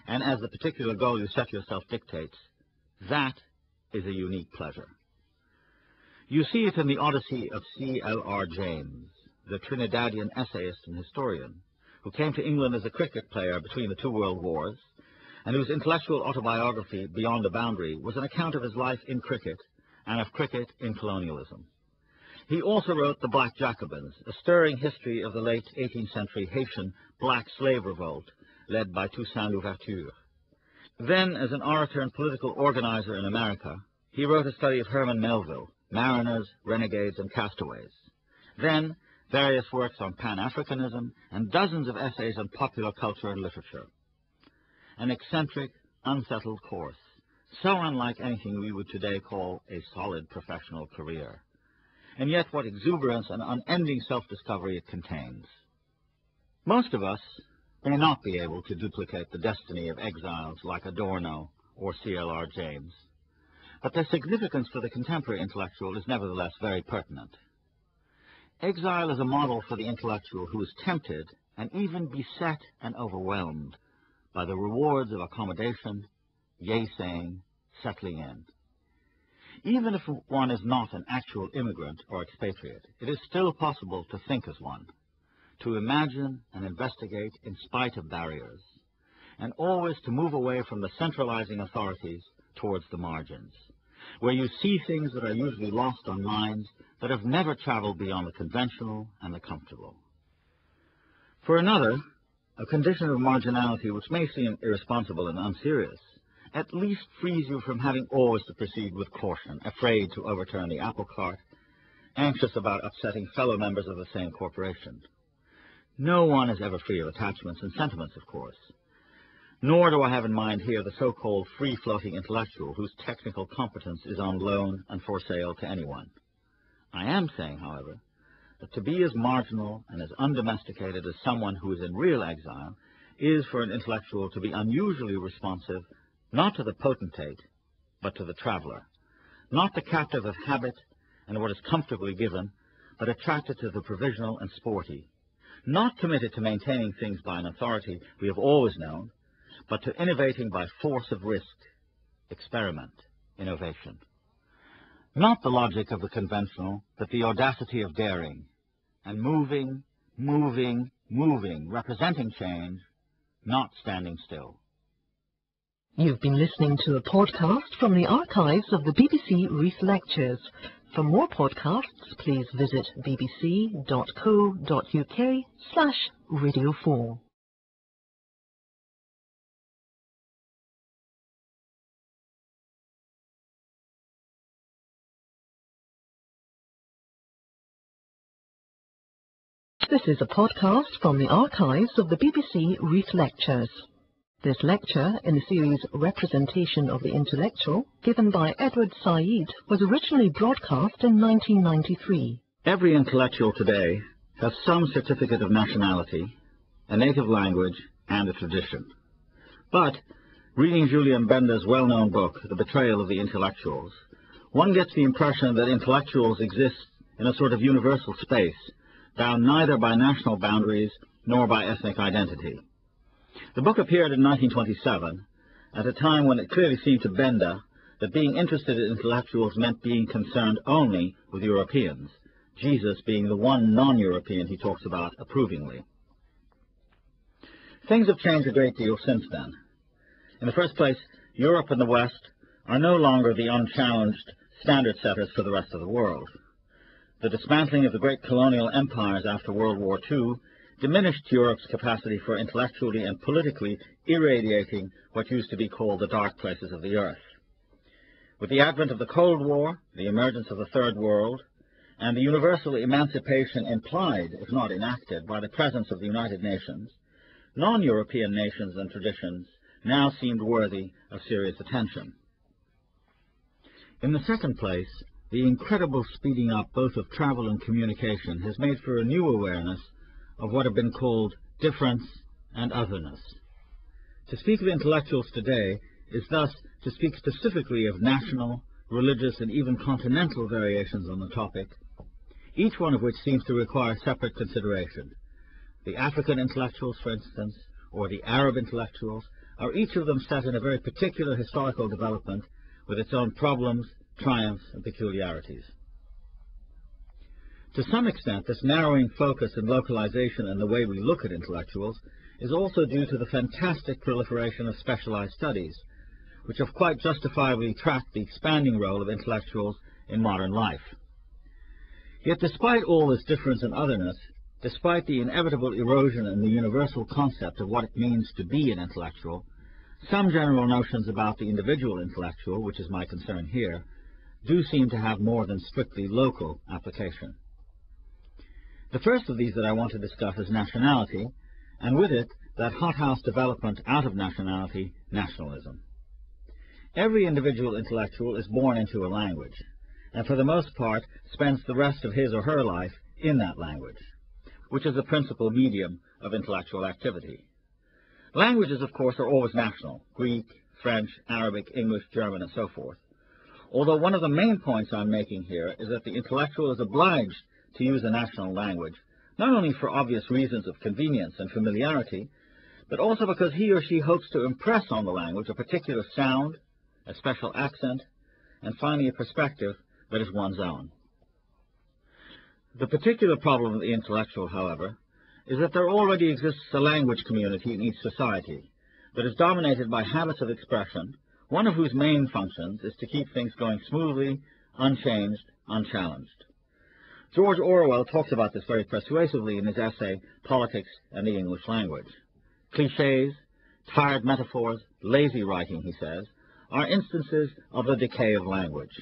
and as the particular goal you set yourself dictates, that is a unique pleasure. You see it in the Odyssey of C.L.R. James, the Trinidadian essayist and historian, who came to England as a cricket player between the two world wars, and whose intellectual autobiography, Beyond the Boundary, was an account of his life in cricket and of cricket in colonialism. He also wrote The Black Jacobins, a stirring history of the late 18th century Haitian black slave revolt led by Toussaint Louverture. Then, as an orator and political organizer in America, he wrote a study of Herman Melville, Mariners, Renegades, and Castaways. Then, various works on Pan-Africanism and dozens of essays on popular culture and literature. An eccentric, unsettled course, so unlike anything we would today call a solid professional career. And yet what exuberance and unending self-discovery it contains. Most of us may not be able to duplicate the destiny of exiles like Adorno or C.L.R. James, but their significance for the contemporary intellectual is nevertheless very pertinent. Exile is a model for the intellectual who is tempted and even beset and overwhelmed by the rewards of accommodation, yea-saying, settling in. Even if one is not an actual immigrant or expatriate, it is still possible to think as one, to imagine and investigate in spite of barriers, and always to move away from the centralizing authorities towards the margins, where you see things that are usually lost on minds that have never traveled beyond the conventional and the comfortable. For another, a condition of marginality which may seem irresponsible and unserious, at least frees you from having always to proceed with caution, afraid to overturn the apple cart, anxious about upsetting fellow members of the same corporation. No one is ever free of attachments and sentiments, of course. Nor do I have in mind here the so-called free-floating intellectual whose technical competence is on loan and for sale to anyone. I am saying, however, that to be as marginal and as undomesticated as someone who is in real exile is for an intellectual to be unusually responsive not to the potentate, but to the traveler, not the captive of habit and what is comfortably given, but attracted to the provisional and sporty, not committed to maintaining things by an authority we have always known, but to innovating by force of risk, experiment, innovation. Not the logic of the conventional, but the audacity of daring, and moving, representing change, not standing still. You've been listening to a podcast from the archives of the BBC Reith Lectures. For more podcasts, please visit bbc.co.uk/radio4. This is a podcast from the archives of the BBC Reith Lectures. This lecture in the series Representation of the Intellectual, given by Idwārd Saʿīd, was originally broadcast in 1993. Every intellectual today has some certificate of nationality, a native language, and a tradition. But, reading Julian Bender's well-known book, The Betrayal of the Intellectuals, one gets the impression that intellectuals exist in a sort of universal space, bound neither by national boundaries nor by ethnic identity. The book appeared in 1927, at a time when it clearly seemed to Benda that being interested in intellectuals meant being concerned only with Europeans, Jesus being the one non-European he talks about approvingly. Things have changed a great deal since then. In the first place, Europe and the West are no longer the unchallenged standard setters for the rest of the world. The dismantling of the great colonial empires after World War II diminished Europe's capacity for intellectually and politically irradiating what used to be called the dark places of the earth. With the advent of the Cold War, the emergence of the Third World, and the universal emancipation implied, if not enacted, by the presence of the United Nations, non-European nations and traditions now seemed worthy of serious attention. In the second place, the incredible speeding up both of travel and communication has made for a new awareness of what have been called difference and otherness. To speak of intellectuals today is thus to speak specifically of national, religious, and even continental variations on the topic, each one of which seems to require separate consideration. The African intellectuals, for instance, or the Arab intellectuals, are each of them set in a very particular historical development with its own problems, triumphs, and peculiarities. To some extent, this narrowing focus and localization in the way we look at intellectuals is also due to the fantastic proliferation of specialized studies, which have quite justifiably tracked the expanding role of intellectuals in modern life. Yet despite all this difference and otherness, despite the inevitable erosion in the universal concept of what it means to be an intellectual, some general notions about the individual intellectual, which is my concern here, do seem to have more than strictly local application. The first of these that I want to discuss is nationality, and with it, that hothouse development out of nationality, nationalism. Every individual intellectual is born into a language, and for the most part spends the rest of his or her life in that language, which is the principal medium of intellectual activity. Languages, of course, are always national: Greek, French, Arabic, English, German, and so forth. Although one of the main points I'm making here is that the intellectual is obliged to use a national language, not only for obvious reasons of convenience and familiarity, but also because he or she hopes to impress on the language a particular sound, a special accent, and finally a perspective that is one's own. The particular problem of the intellectual, however, is that there already exists a language community in each society that is dominated by habits of expression, one of whose main functions is to keep things going smoothly, unchanged, unchallenged. George Orwell talks about this very persuasively in his essay, Politics and the English Language. Clichés, tired metaphors, lazy writing, he says, are instances of the decay of language.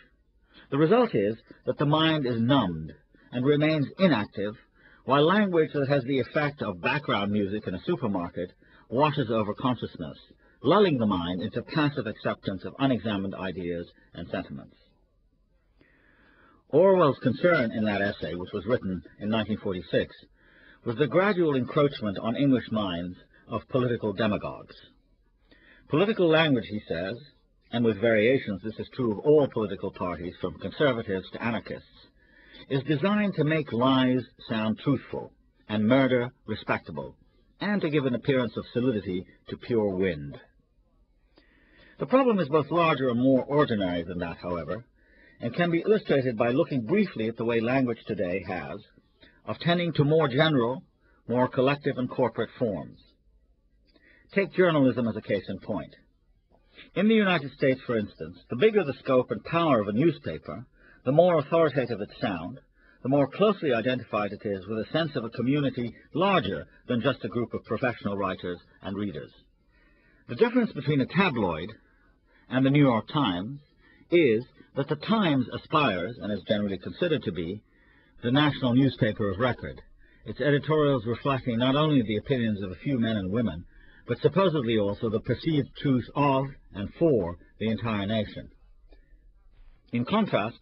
The result is that the mind is numbed and remains inactive, while language that has the effect of background music in a supermarket washes over consciousness, lulling the mind into passive acceptance of unexamined ideas and sentiments. Orwell's concern in that essay, which was written in 1946, was the gradual encroachment on English minds of political demagogues. Political language, he says, and with variations this is true of all political parties from conservatives to anarchists, is designed to make lies sound truthful and murder respectable, and to give an appearance of solidity to pure wind. The problem is both larger and more ordinary than that, however, and can be illustrated by looking briefly at the way language today has of tending to more general, more collective and corporate forms. Take journalism as a case in point. In the United States, for instance, the bigger the scope and power of a newspaper, the more authoritative its sound, the more closely identified it is with a sense of a community larger than just a group of professional writers and readers. The difference between a tabloid and the New York Times is that the Times aspires, and is generally considered to be, the national newspaper of record, its editorials reflecting not only the opinions of a few men and women, but supposedly also the perceived truth of and for the entire nation. In contrast,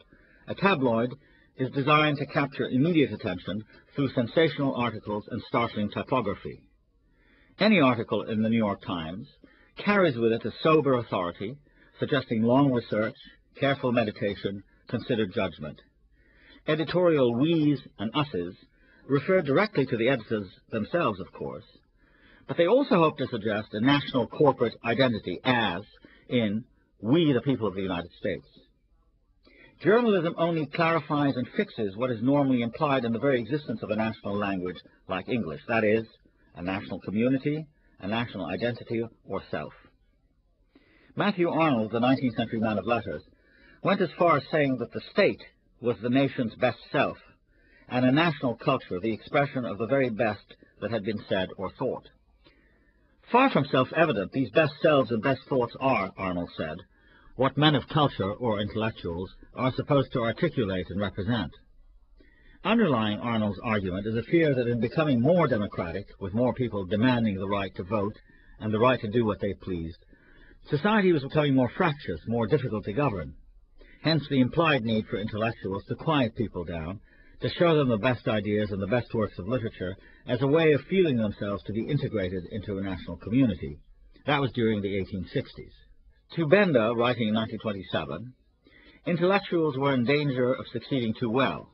a tabloid is designed to capture immediate attention through sensational articles and startling typography. Any article in the New York Times carries with it a sober authority, suggesting long research, careful meditation, considered judgment. Editorial we's and us's referred directly to the editors themselves, of course, but they also hoped to suggest a national corporate identity, as in "We the people of the United States." Journalism only clarifies and fixes what is normally implied in the very existence of a national language like English, that is, a national community, a national identity, or self. Matthew Arnold, the 19th century man of letters, went as far as saying that the state was the nation's best self, and a national culture the expression of the very best that had been said or thought. Far from self-evident, these best selves and best thoughts are, Arnold said, what men of culture, or intellectuals, are supposed to articulate and represent. Underlying Arnold's argument is a fear that in becoming more democratic, with more people demanding the right to vote and the right to do what they pleased, society was becoming more fractious, more difficult to govern. Hence the implied need for intellectuals to quiet people down, to show them the best ideas and the best works of literature as a way of feeling themselves to be integrated into a national community. That was during the 1860s. To Benda, writing in 1927, intellectuals were in danger of succeeding too well.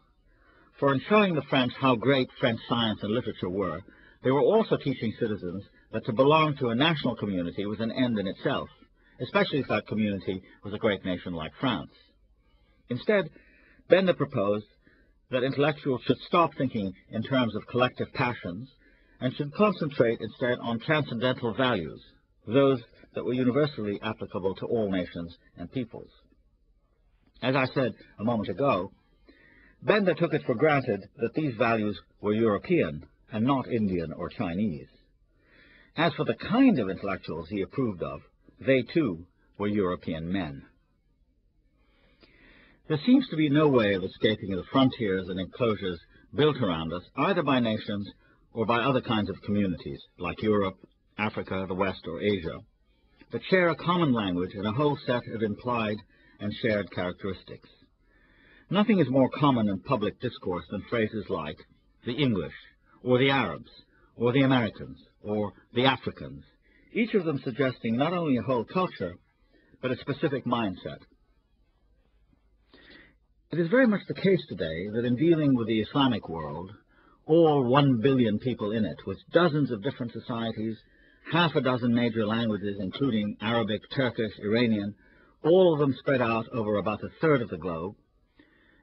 For in showing the French how great French science and literature were, they were also teaching citizens that to belong to a national community was an end in itself, especially if that community was a great nation like France. Instead, Benda proposed that intellectuals should stop thinking in terms of collective passions and should concentrate instead on transcendental values, those that were universally applicable to all nations and peoples. As I said a moment ago, Benda took it for granted that these values were European and not Indian or Chinese. As for the kind of intellectuals he approved of, they too were European men. There seems to be no way of escaping the frontiers and enclosures built around us, either by nations or by other kinds of communities, like Europe, Africa, the West, or Asia, that share a common language and a whole set of implied and shared characteristics. Nothing is more common in public discourse than phrases like the English, or the Arabs, or the Americans, or the Africans, each of them suggesting not only a whole culture, but a specific mindset. It is very much the case today that in dealing with the Islamic world, all 1 billion people in it, with dozens of different societies, half a dozen major languages, including Arabic, Turkish, Iranian, all of them spread out over about a third of the globe,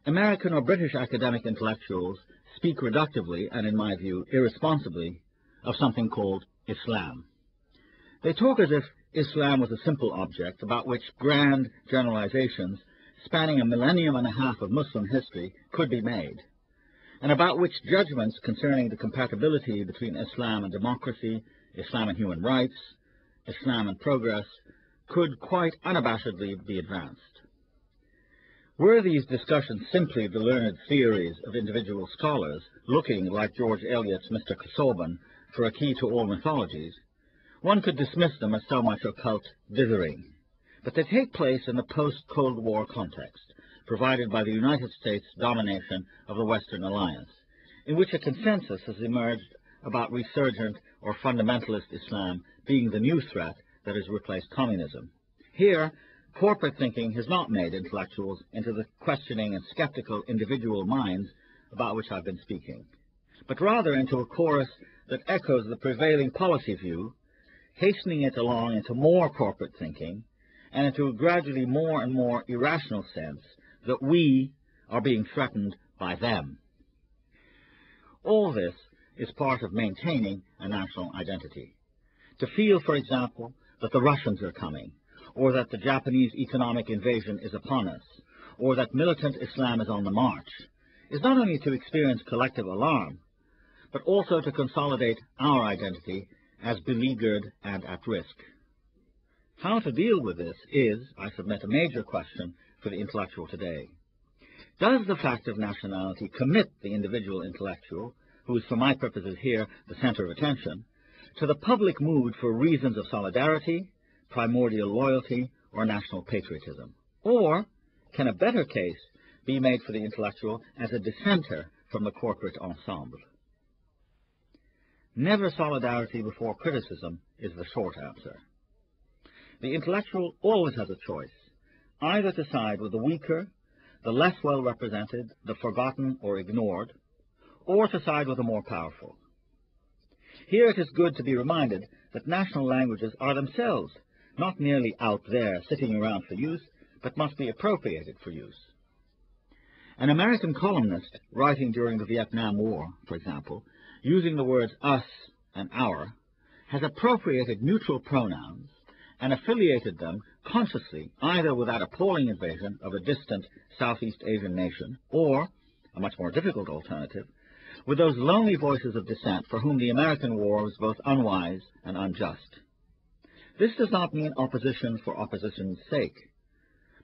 American or British academic intellectuals speak reductively, and in my view, irresponsibly, of something called Islam. They talk as if Islam was a simple object about which grand generalizations spanning a millennium and a half of Muslim history could be made, and about which judgments concerning the compatibility between Islam and democracy, Islam and human rights, Islam and progress, could quite unabashedly be advanced. Were these discussions simply the learned theories of individual scholars looking, like George Eliot's Mr. Casaubon, for a key to all mythologies, one could dismiss them as so much occult dithering. But they take place in the post-Cold War context, provided by the United States' domination of the Western Alliance, in which a consensus has emerged about resurgent or fundamentalist Islam being the new threat that has replaced communism. Here, corporate thinking has not made intellectuals into the questioning and skeptical individual minds about which I've been speaking, but rather into a chorus that echoes the prevailing policy view, hastening it along into more corporate thinking, and into a gradually more and more irrational sense that we are being threatened by them. All this is part of maintaining a national identity. To feel, for example, that the Russians are coming, or that the Japanese economic invasion is upon us, or that militant Islam is on the march, is not only to experience collective alarm, but also to consolidate our identity as beleaguered and at risk. How to deal with this is, I submit, a major question for the intellectual today. Does the fact of nationality commit the individual intellectual, who is for my purposes here the center of attention, to the public mood for reasons of solidarity, primordial loyalty, or national patriotism? Or can a better case be made for the intellectual as a dissenter from the corporate ensemble? Never solidarity before criticism is the short answer. The intellectual always has a choice, either to side with the weaker, the less well represented, the forgotten or ignored, or to side with the more powerful. Here it is good to be reminded that national languages are themselves not merely out there sitting around for use, but must be appropriated for use. An American columnist writing during the Vietnam War, for example, using the words us and our, has appropriated neutral pronouns and affiliated them consciously either with that appalling invasion of a distant Southeast Asian nation or, a much more difficult alternative, with those lonely voices of dissent for whom the American war was both unwise and unjust. This does not mean opposition for opposition's sake,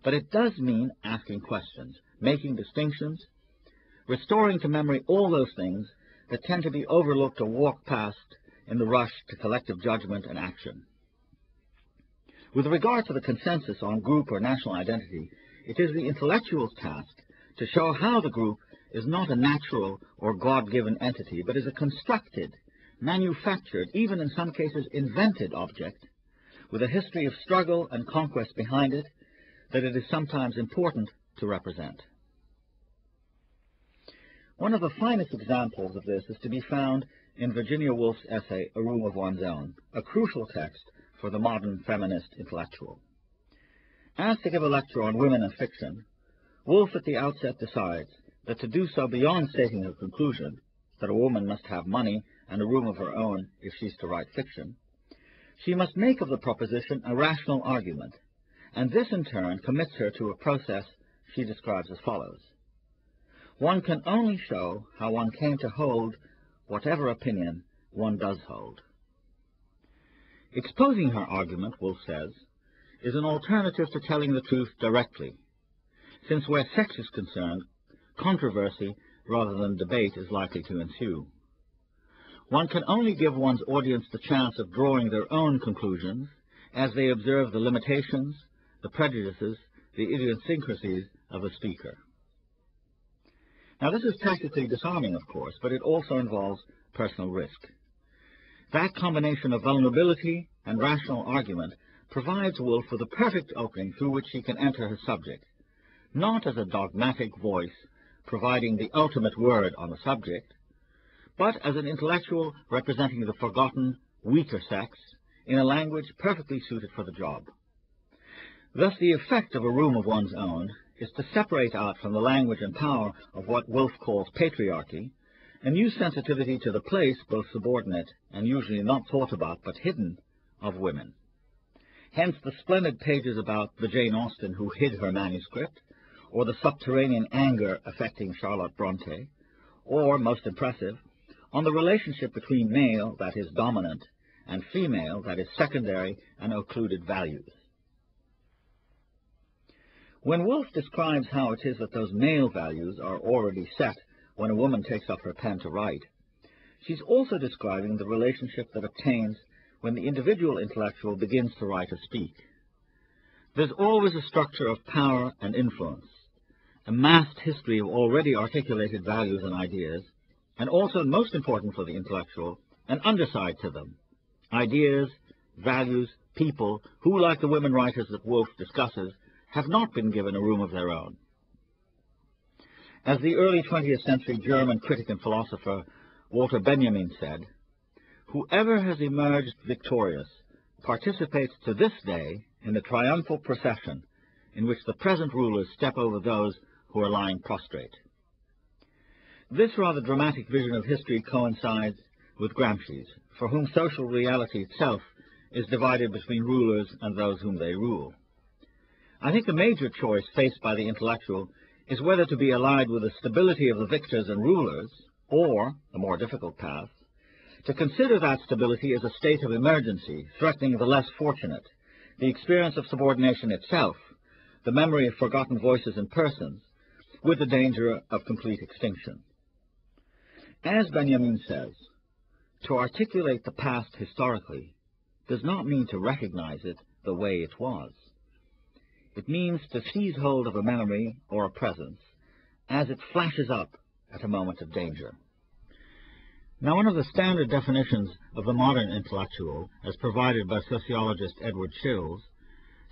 but it does mean asking questions, making distinctions, restoring to memory all those things that tend to be overlooked or walked past in the rush to collective judgment and action. With regard to the consensus on group or national identity, it is the intellectual's task to show how the group is not a natural or God-given entity, but is a constructed, manufactured, even in some cases invented object, with a history of struggle and conquest behind it, that it is sometimes important to represent. One of the finest examples of this is to be found in Virginia Woolf's essay, A Room of One's Own, a crucial text for the modern feminist intellectual. Asked to give a lecture on women and fiction, Woolf at the outset decides that to do so beyond stating her conclusion, that a woman must have money and a room of her own if she's to write fiction, she must make of the proposition a rational argument, and this in turn commits her to a process she describes as follows. One can only show how one came to hold whatever opinion one does hold. Exposing her argument, Woolf says, is an alternative to telling the truth directly, since where sex is concerned, controversy rather than debate is likely to ensue. One can only give one's audience the chance of drawing their own conclusions as they observe the limitations, the prejudices, the idiosyncrasies of the speaker. Now, this is tactically disarming, of course, but it also involves personal risk. That combination of vulnerability and rational argument provides Woolf with a perfect opening through which she can enter her subject, not as a dogmatic voice providing the ultimate word on the subject, but as an intellectual representing the forgotten, weaker sex in a language perfectly suited for the job. Thus, the effect of A Room of One's Own is to separate out from the language and power of what Woolf calls patriarchy a new sensitivity to the place, both subordinate and usually not thought about but hidden, of women. Hence the splendid pages about the Jane Austen who hid her manuscript, or the subterranean anger affecting Charlotte Bronte, or, most impressive, on the relationship between male, that is dominant, and female, that is secondary and occluded values. When Woolf describes how it is that those male values are already set when a woman takes up her pen to write, she's also describing the relationship that obtains when the individual intellectual begins to write or speak. There's always a structure of power and influence, a massed history of already articulated values and ideas, and also, most important for the intellectual, an underside to them. Ideas, values, people who, like the women writers that Woolf discusses, have not been given a room of their own. As the early 20th century German critic and philosopher Walter Benjamin said, "Whoever has emerged victorious participates to this day in the triumphal procession in which the present rulers step over those who are lying prostrate." This rather dramatic vision of history coincides with Gramsci's, for whom social reality itself is divided between rulers and those whom they rule. I think the major choice faced by the intellectual is whether to be allied with the stability of the victors and rulers, or, the more difficult path, to consider that stability as a state of emergency, threatening the less fortunate, the experience of subordination itself, the memory of forgotten voices and persons, with the danger of complete extinction. As Benjamin says, to articulate the past historically does not mean to recognize it the way it was. It means to seize hold of a memory or a presence as it flashes up at a moment of danger. Now, one of the standard definitions of the modern intellectual, as provided by sociologist Edward Shills,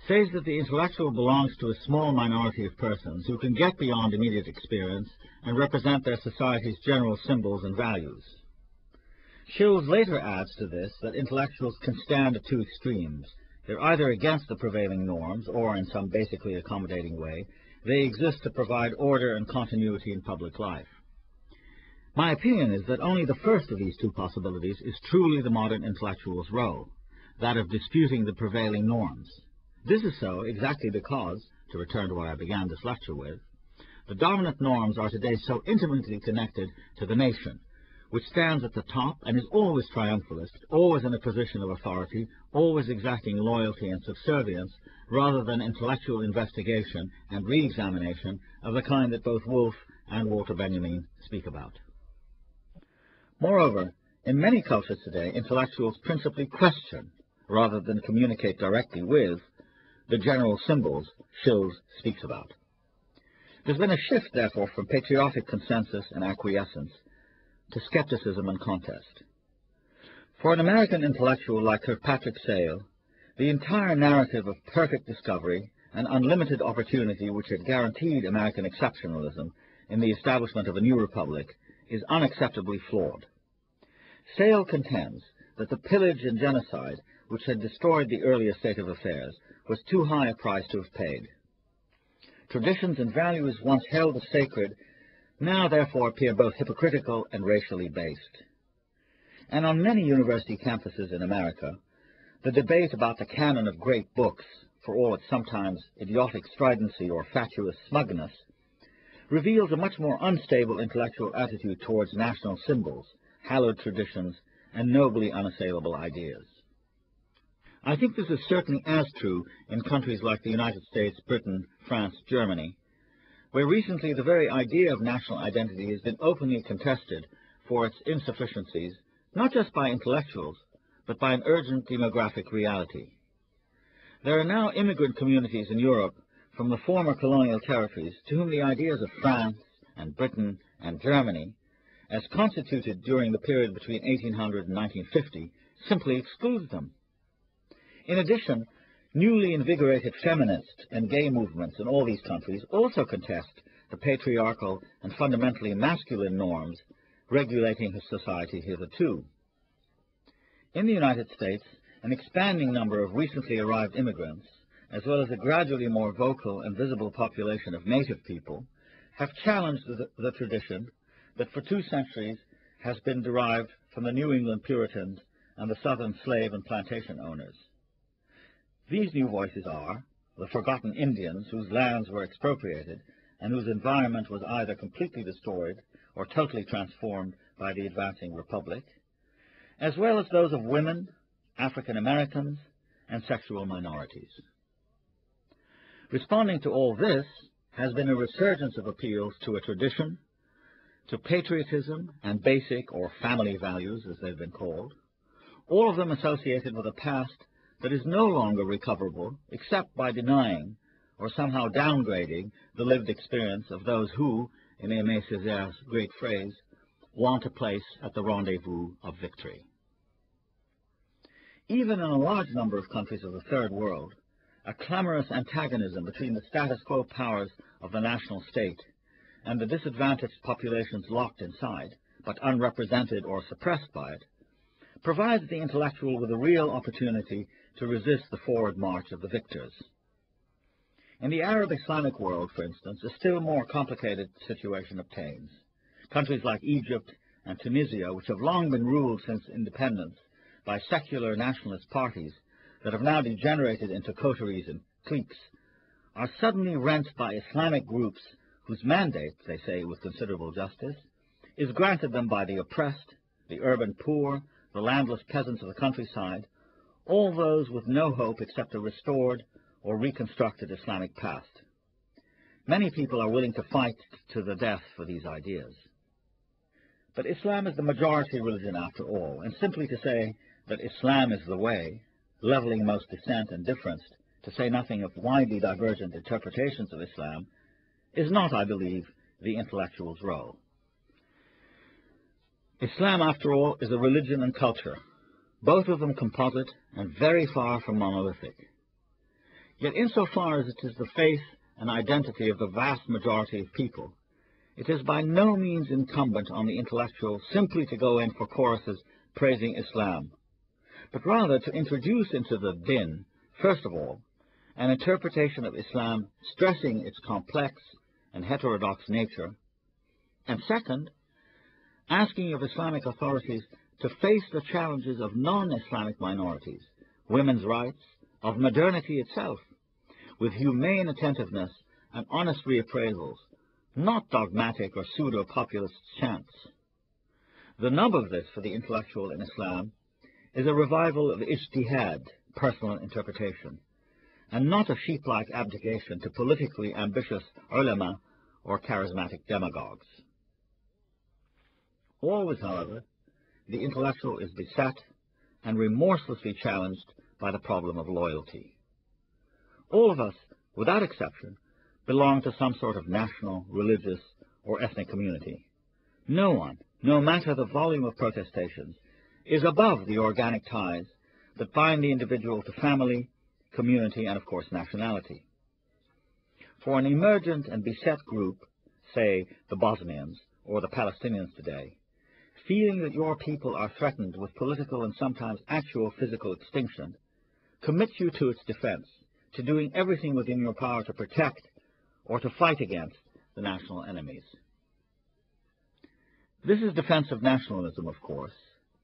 says that the intellectual belongs to a small minority of persons who can get beyond immediate experience and represent their society's general symbols and values. Schills later adds to this that intellectuals can stand at two extremes. They're either against the prevailing norms, or in some basically accommodating way, they exist to provide order and continuity in public life. My opinion is that only the first of these two possibilities is truly the modern intellectual's role, that of disputing the prevailing norms. This is so exactly because, to return to what I began this lecture with, the dominant norms are today so intimately connected to the nation, which stands at the top and is always triumphalist, always in a position of authority, always exacting loyalty and subservience, rather than intellectual investigation and re-examination of the kind that both Woolf and Walter Benjamin speak about. Moreover, in many cultures today, intellectuals principally question, rather than communicate directly with, the general symbols Schills speaks about. There's been a shift, therefore, from patriotic consensus and acquiescence to skepticism and contest. For an American intellectual like Kirkpatrick Sale, the entire narrative of perfect discovery and unlimited opportunity which had guaranteed American exceptionalism in the establishment of a new republic is unacceptably flawed. Sale contends that the pillage and genocide which had destroyed the earlier state of affairs was too high a price to have paid. Traditions and values once held as sacred now therefore appear both hypocritical and racially based. And on many university campuses in America, the debate about the canon of great books, for all its sometimes idiotic stridency or fatuous smugness, reveals a much more unstable intellectual attitude towards national symbols, hallowed traditions, and nobly unassailable ideas. I think this is certainly as true in countries like the United States, Britain, France, Germany, where recently the very idea of national identity has been openly contested for its insufficiencies, not just by intellectuals, but by an urgent demographic reality. There are now immigrant communities in Europe from the former colonial territories to whom the ideas of France and Britain and Germany, as constituted during the period between 1800 and 1950, simply excludes them. In addition, newly invigorated feminist and gay movements in all these countries also contest the patriarchal and fundamentally masculine norms regulating society hitherto. In the United States, an expanding number of recently arrived immigrants, as well as a gradually more vocal and visible population of native people, have challenged the tradition that for 2 centuries has been derived from the New England Puritans and the Southern slave and plantation owners. These new voices are the forgotten Indians whose lands were expropriated and whose environment was either completely destroyed or totally transformed by the advancing republic, as well as those of women, African Americans, and sexual minorities. Responding to all this has been a resurgence of appeals to a tradition, to patriotism and basic or family values, as they've been called, all of them associated with a past that is no longer recoverable except by denying or somehow downgrading the lived experience of those who, in Aimé Césaire's great phrase, want a place at the rendezvous of victory. Even in a large number of countries of the Third World, a clamorous antagonism between the status quo powers of the national state and the disadvantaged populations locked inside, but unrepresented or suppressed by it, provides the intellectual with a real opportunity to resist the forward march of the victors. In the Arab Islamic world, for instance, a still more complicated situation obtains. Countries like Egypt and Tunisia, which have long been ruled since independence by secular nationalist parties that have now degenerated into coteries and cliques, are suddenly rent by Islamic groups whose mandate, they say with considerable justice, is granted them by the oppressed, the urban poor, the landless peasants of the countryside, all those with no hope except a restored or reconstructed Islamic past. Many people are willing to fight to the death for these ideas. But Islam is the majority religion after all, and simply to say that Islam is the way, leveling most dissent and difference, to say nothing of widely divergent interpretations of Islam, is not, I believe, the intellectual's role. Islam, after all, is a religion and culture, both of them composite and very far from monolithic. Yet insofar as it is the faith and identity of the vast majority of people, it is by no means incumbent on the intellectual simply to go in for choruses praising Islam, but rather to introduce into the din, first of all, an interpretation of Islam stressing its complex and heterodox nature, and second, asking of Islamic authorities to face the challenges of non-Islamic minorities, women's rights, of modernity itself, with humane attentiveness and honest reappraisals, not dogmatic or pseudo-populist chants. The nub of this for the intellectual in Islam is a revival of ijtihad, personal interpretation, and not a sheep-like abdication to politically ambitious ulama or charismatic demagogues. Always, however, the intellectual is beset and remorselessly challenged by the problem of loyalty. All of us, without exception, belong to some sort of national, religious, or ethnic community. No one, no matter the volume of protestations, is above the organic ties that bind the individual to family, community, and of course nationality. For an emergent and beset group, say the Bosnians or the Palestinians today, feeling that your people are threatened with political and sometimes actual physical extinction, commits you to its defense, to doing everything within your power to protect or to fight against the national enemies. This is defensive nationalism, of course,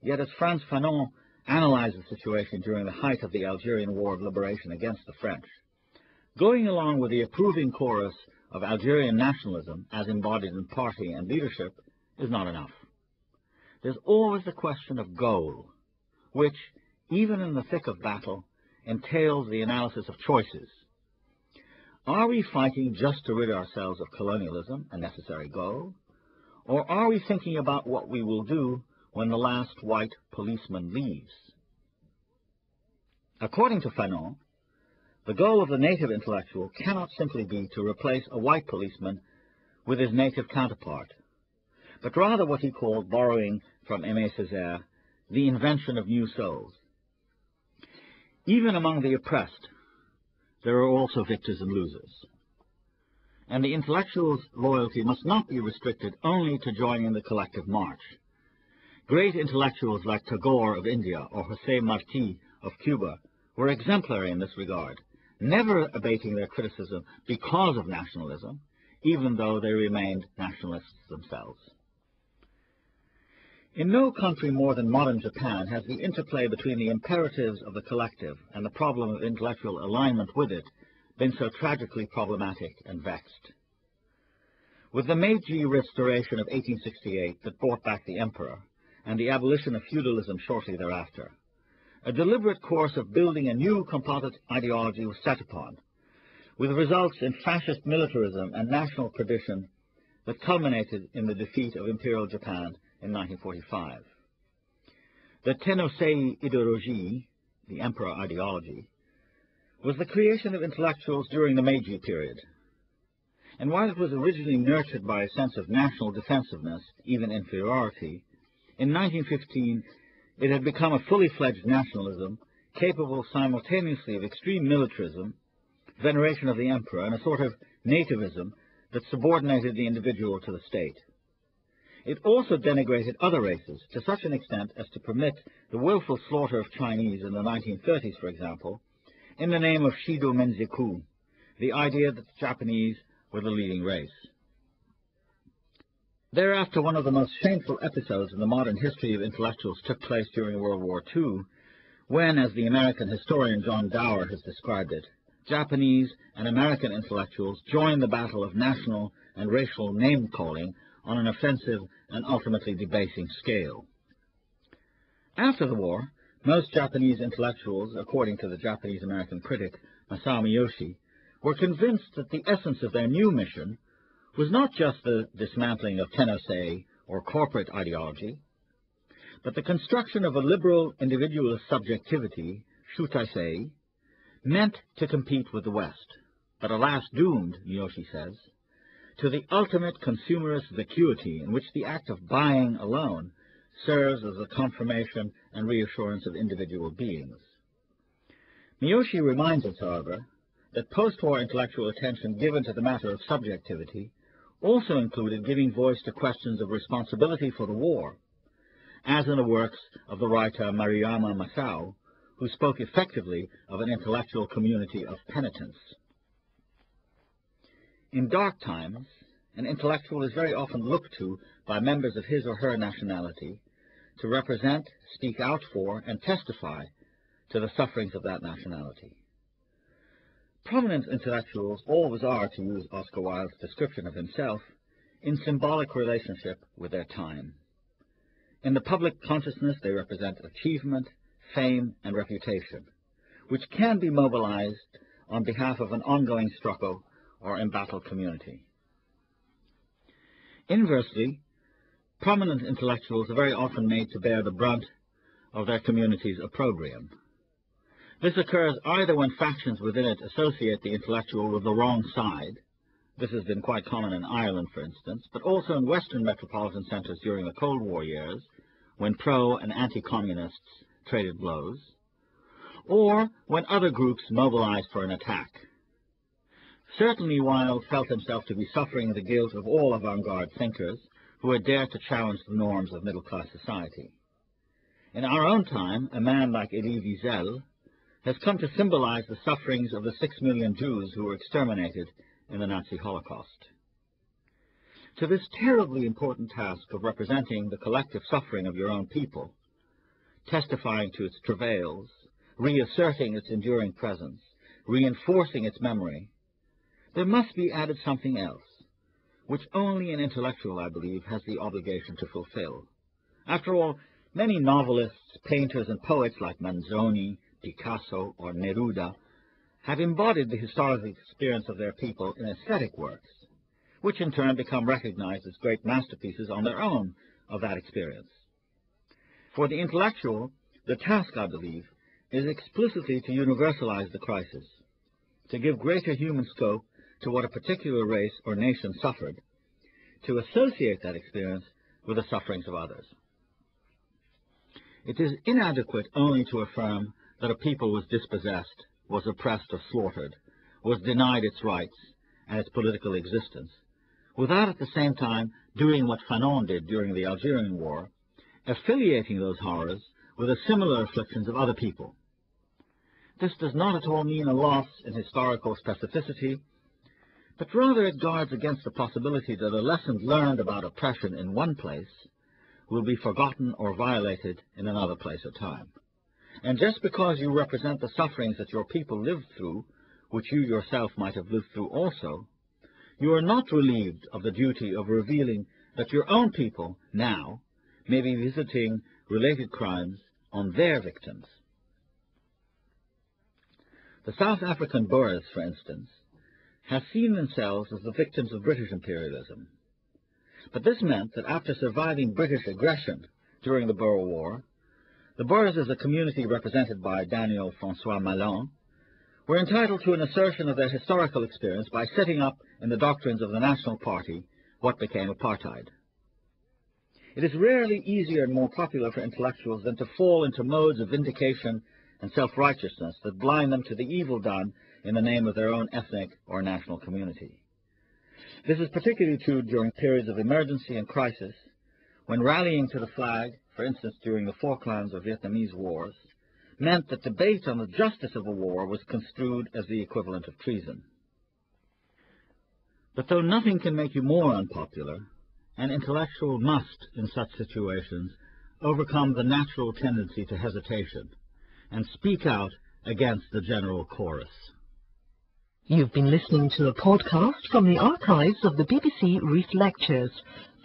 yet as Frantz Fanon analyzed the situation during the height of the Algerian War of Liberation against the French, going along with the approving chorus of Algerian nationalism as embodied in party and leadership is not enough. There's always the question of goal, which, even in the thick of battle, entails the analysis of choices. Are we fighting just to rid ourselves of colonialism, a necessary goal? Or are we thinking about what we will do when the last white policeman leaves? According to Fanon, the goal of the native intellectual cannot simply be to replace a white policeman with his native counterpart, but rather what he called, borrowing from Aimé Césaire, the invention of new souls. Even among the oppressed, there are also victors and losers. And the intellectual's loyalty must not be restricted only to joining the collective march. Great intellectuals like Tagore of India or José Martí of Cuba were exemplary in this regard, never abating their criticism because of nationalism, even though they remained nationalists themselves. In no country more than modern Japan has the interplay between the imperatives of the collective and the problem of intellectual alignment with it been so tragically problematic and vexed. With the Meiji Restoration of 1868 that brought back the emperor, and the abolition of feudalism shortly thereafter, a deliberate course of building a new composite ideology was set upon, with results in fascist militarism and national perdition that culminated in the defeat of Imperial Japan in 1945. The Tennosei ideology, the emperor ideology, was the creation of intellectuals during the Meiji period. And while it was originally nurtured by a sense of national defensiveness, even inferiority, in 1915 it had become a fully fledged nationalism capable simultaneously of extreme militarism, veneration of the emperor, and a sort of nativism that subordinated the individual to the state. It also denigrated other races to such an extent as to permit the willful slaughter of Chinese in the 1930s, for example, in the name of Shido Menziku, the idea that the Japanese were the leading race. Thereafter, one of the most shameful episodes in the modern history of intellectuals took place during World War II, when, as the American historian John Dower has described it, Japanese and American intellectuals joined the battle of national and racial name-calling on an offensive and ultimately debasing scale. After the war, most Japanese intellectuals, according to the Japanese-American critic Masao Miyoshi, were convinced that the essence of their new mission was not just the dismantling of Tennosei or corporate ideology, but the construction of a liberal individualist subjectivity, shutaisei, meant to compete with the West, but alas doomed, Miyoshi says, to the ultimate consumerist vacuity in which the act of buying alone serves as a confirmation and reassurance of individual beings. Miyoshi reminds us, however, that post-war intellectual attention given to the matter of subjectivity also included giving voice to questions of responsibility for the war, as in the works of the writer Mariama Massaw, who spoke effectively of an intellectual community of penitence. In dark times, an intellectual is very often looked to by members of his or her nationality to represent, speak out for, and testify to the sufferings of that nationality. Prominent intellectuals always are, to use Oscar Wilde's description of himself, in symbolic relationship with their time. In the public consciousness, they represent achievement, fame, and reputation, which can be mobilized on behalf of an ongoing struggle or embattled community. Inversely, prominent intellectuals are very often made to bear the brunt of their community's opprobrium. This occurs either when factions within it associate the intellectual with the wrong side. This has been quite common in Ireland, for instance, but also in Western metropolitan centers during the Cold War years, when pro- and anti-communists traded blows, or when other groups mobilized for an attack. Certainly Wilde felt himself to be suffering the guilt of all avant-garde thinkers who had dared to challenge the norms of middle-class society. In our own time, a man like Elie Wiesel has come to symbolize the sufferings of the 6 million Jews who were exterminated in the Nazi Holocaust. To this terribly important task of representing the collective suffering of your own people, testifying to its travails, reasserting its enduring presence, reinforcing its memory, there must be added something else, which only an intellectual, I believe, has the obligation to fulfill. After all, many novelists, painters, and poets like Manzoni, Picasso, or Neruda have embodied the historical experience of their people in aesthetic works, which in turn become recognized as great masterpieces on their own of that experience. For the intellectual, the task, I believe, is explicitly to universalize the crisis, to give greater human scope to what a particular race or nation suffered, to associate that experience with the sufferings of others. It is inadequate only to affirm that a people was dispossessed, was oppressed or slaughtered, was denied its rights and its political existence, without at the same time doing what Fanon did during the Algerian War, affiliating those horrors with the similar afflictions of other people. This does not at all mean a loss in historical specificity, but rather it guards against the possibility that a lesson learned about oppression in one place will be forgotten or violated in another place or time. And just because you represent the sufferings that your people lived through, which you yourself might have lived through also, you are not relieved of the duty of revealing that your own people now may be visiting related crimes on their victims. The South African Boers, for instance, have seen themselves as the victims of British imperialism. But this meant that after surviving British aggression during the Boer War, the Boers, as a community represented by Daniel Francois Malon, were entitled to an assertion of their historical experience by setting up in the doctrines of the National Party what became apartheid. It is rarely easier and more popular for intellectuals than to fall into modes of vindication and self-righteousness that blind them to the evil done in the name of their own ethnic or national community. This is particularly true during periods of emergency and crisis, when rallying to the flag, for instance during the Falklands or Vietnamese wars, meant that debate on the justice of a war was construed as the equivalent of treason. But though nothing can make you more unpopular, an intellectual must, in such situations, overcome the natural tendency to hesitation and speak out against the general chorus. You've been listening to a podcast from the archives of the BBC Reith Lectures.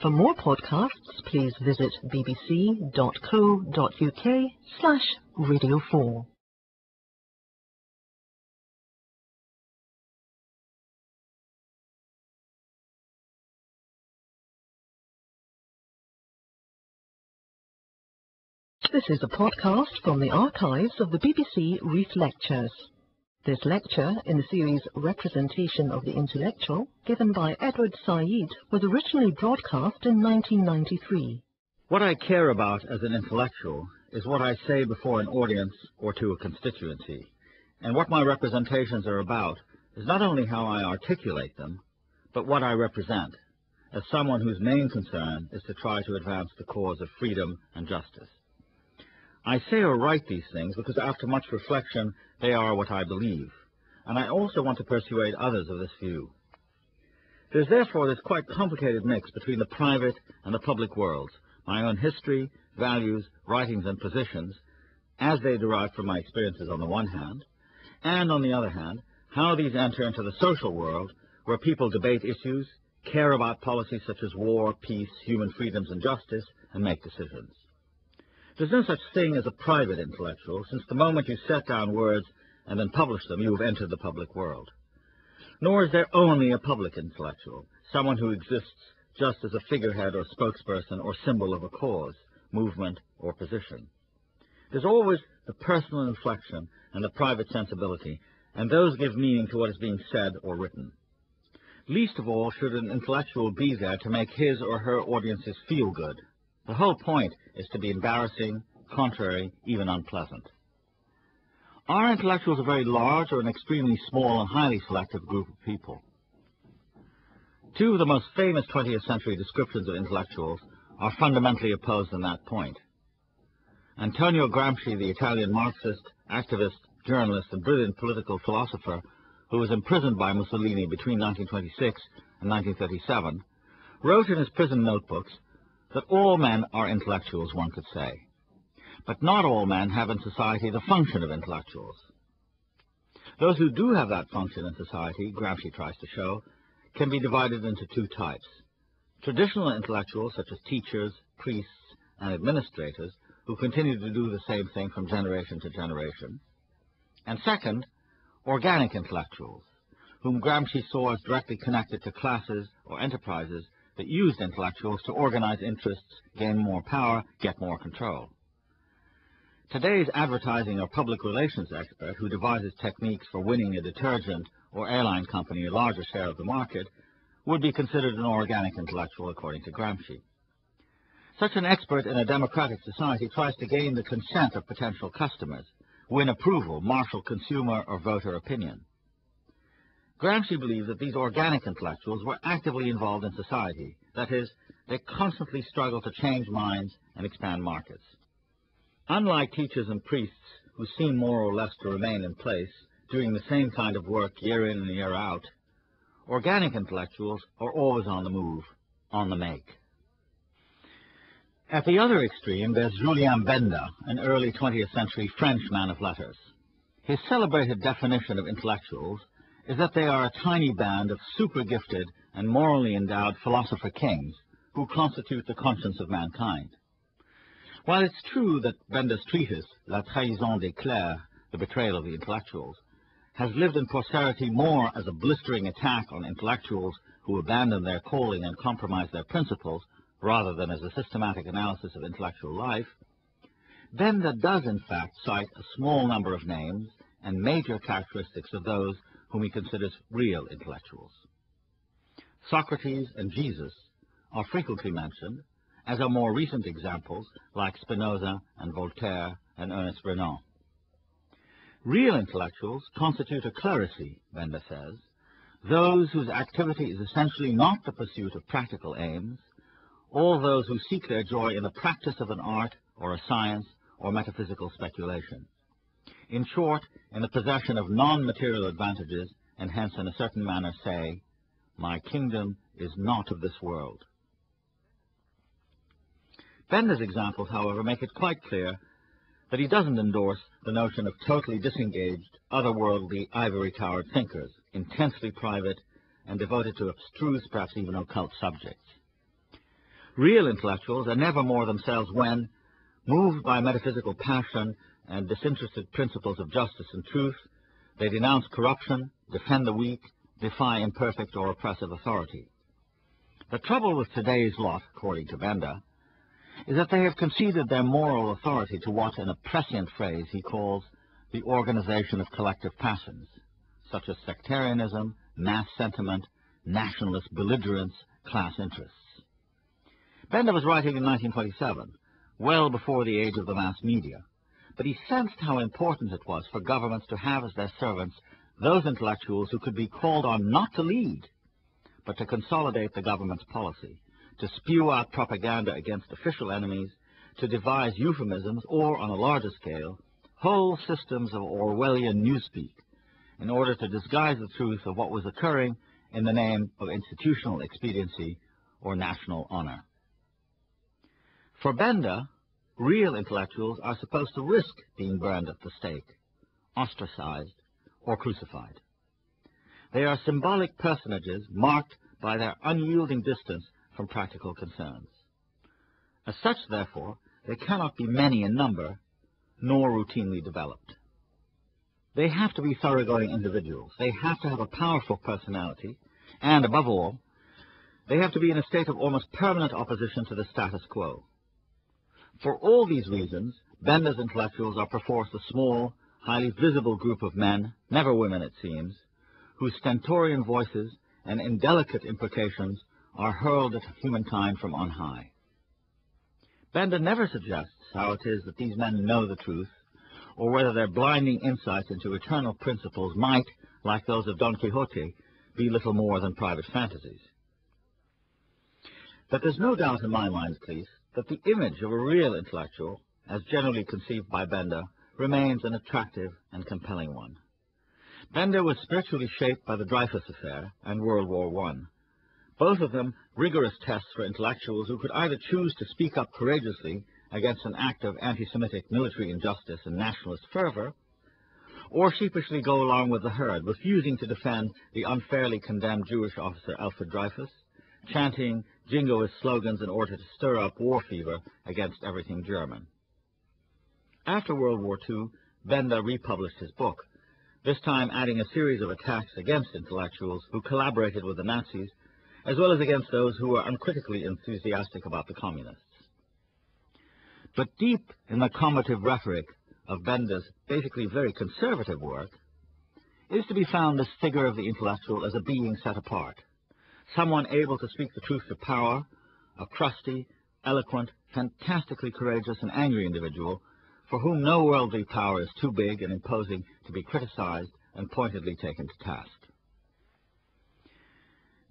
For more podcasts, please visit bbc.co.uk/Radio4. This is a podcast from the archives of the BBC Reith Lectures. This lecture in the series Representation of the Intellectual, given by Idwārd Saʿīd, was originally broadcast in 1993. What I care about as an intellectual is what I say before an audience or to a constituency, and what my representations are about is not only how I articulate them, but what I represent, as someone whose main concern is to try to advance the cause of freedom and justice. I say or write these things because after much reflection, they are what I believe, and I also want to persuade others of this view. There's therefore this quite complicated mix between the private and the public worlds, my own history, values, writings, and positions, as they derive from my experiences on the one hand, and on the other hand, how these enter into the social world, where people debate issues, care about policies such as war, peace, human freedoms, and justice, and make decisions. There's no such thing as a private intellectual, since the moment you set down words and then publish them, you have entered the public world. Nor is there only a public intellectual, someone who exists just as a figurehead or spokesperson or symbol of a cause, movement, or position. There's always the personal inflection and the private sensibility, and those give meaning to what is being said or written. Least of all should an intellectual be there to make his or her audiences feel good. The whole point is to be embarrassing, contrary, even unpleasant. Are intellectuals a very large or an extremely small and highly selective group of people? Two of the most famous 20th century descriptions of intellectuals are fundamentally opposed on that point. Antonio Gramsci, the Italian Marxist, activist, journalist, and brilliant political philosopher, who was imprisoned by Mussolini between 1926 and 1937, wrote in his prison notebooks that all men are intellectuals, one could say. But not all men have in society the function of intellectuals. Those who do have that function in society, Gramsci tries to show, can be divided into two types. Traditional intellectuals, such as teachers, priests, and administrators, who continue to do the same thing from generation to generation. And second, organic intellectuals, whom Gramsci saw as directly connected to classes or enterprises that used intellectuals to organize interests, gain more power, get more control. Today's advertising or public relations expert who devises techniques for winning a detergent or airline company a larger share of the market would be considered an organic intellectual, according to Gramsci. Such an expert in a democratic society tries to gain the consent of potential customers, win approval, marshal consumer or voter opinion. Gramsci believed that these organic intellectuals were actively involved in society. That is, they constantly struggle to change minds and expand markets. Unlike teachers and priests who seem more or less to remain in place, doing the same kind of work year in and year out, organic intellectuals are always on the move, on the make. At the other extreme, there's Julien Benda, an early 20th century French man of letters. His celebrated definition of intellectuals is that they are a tiny band of super-gifted and morally endowed philosopher kings who constitute the conscience of mankind. While it's true that Benda's treatise, La Trahison des Clercs, the Betrayal of the Intellectuals, has lived in posterity more as a blistering attack on intellectuals who abandon their calling and compromise their principles, rather than as a systematic analysis of intellectual life, Benda does in fact cite a small number of names and major characteristics of those whom he considers real intellectuals. Socrates and Jesus are frequently mentioned, as are more recent examples like Spinoza and Voltaire and Ernest Renan. Real intellectuals constitute a clerisy, Benda says, those whose activity is essentially not the pursuit of practical aims, all those who seek their joy in the practice of an art or a science or metaphysical speculation. In short, in the possession of non-material advantages, and hence in a certain manner say, "My kingdom is not of this world." Benda's examples, however, make it quite clear that he doesn't endorse the notion of totally disengaged, otherworldly, ivory-towered thinkers, intensely private and devoted to abstruse, perhaps even occult subjects. Real intellectuals are never more themselves when, moved by metaphysical passion and disinterested principles of justice and truth, they denounce corruption, defend the weak, defy imperfect or oppressive authority. The trouble with today's lot, according to Benda, is that they have conceded their moral authority to what, in a prescient phrase, he calls the organization of collective passions, such as sectarianism, mass sentiment, nationalist belligerence, class interests. Benda was writing in 1927, well before the age of the mass media, but he sensed how important it was for governments to have as their servants those intellectuals who could be called on not to lead, but to consolidate the government's policy, to spew out propaganda against official enemies, to devise euphemisms, or, on a larger scale, whole systems of Orwellian newspeak, in order to disguise the truth of what was occurring in the name of institutional expediency or national honor. For Benda, real intellectuals are supposed to risk being burned at the stake, ostracized, or crucified. They are symbolic personages marked by their unyielding distance from practical concerns. As such, therefore, they cannot be many in number, nor routinely developed. They have to be thoroughgoing individuals. They have to have a powerful personality, and, above all, they have to be in a state of almost permanent opposition to the status quo. For all these reasons, Benda's intellectuals are perforce a small, highly visible group of men, never women it seems, whose stentorian voices and indelicate imprecations are hurled at humankind from on high. Benda never suggests how it is that these men know the truth, or whether their blinding insights into eternal principles might, like those of Don Quixote, be little more than private fantasies. But there's no doubt in my mind, at least, that the image of a real intellectual, as generally conceived by Benda, remains an attractive and compelling one. Benda was spiritually shaped by the Dreyfus Affair and World War I, both of them rigorous tests for intellectuals who could either choose to speak up courageously against an act of anti-Semitic military injustice and nationalist fervor, or sheepishly go along with the herd, refusing to defend the unfairly condemned Jewish officer Alfred Dreyfus, chanting jingoist slogans in order to stir up war fever against everything German. After World War II, Benda republished his book, this time adding a series of attacks against intellectuals who collaborated with the Nazis, as well as against those who were uncritically enthusiastic about the communists. But deep in the combative rhetoric of Benda's basically very conservative work is to be found this figure of the intellectual as a being set apart, someone able to speak the truth to power, a crusty, eloquent, fantastically courageous and angry individual for whom no worldly power is too big and imposing to be criticized and pointedly taken to task.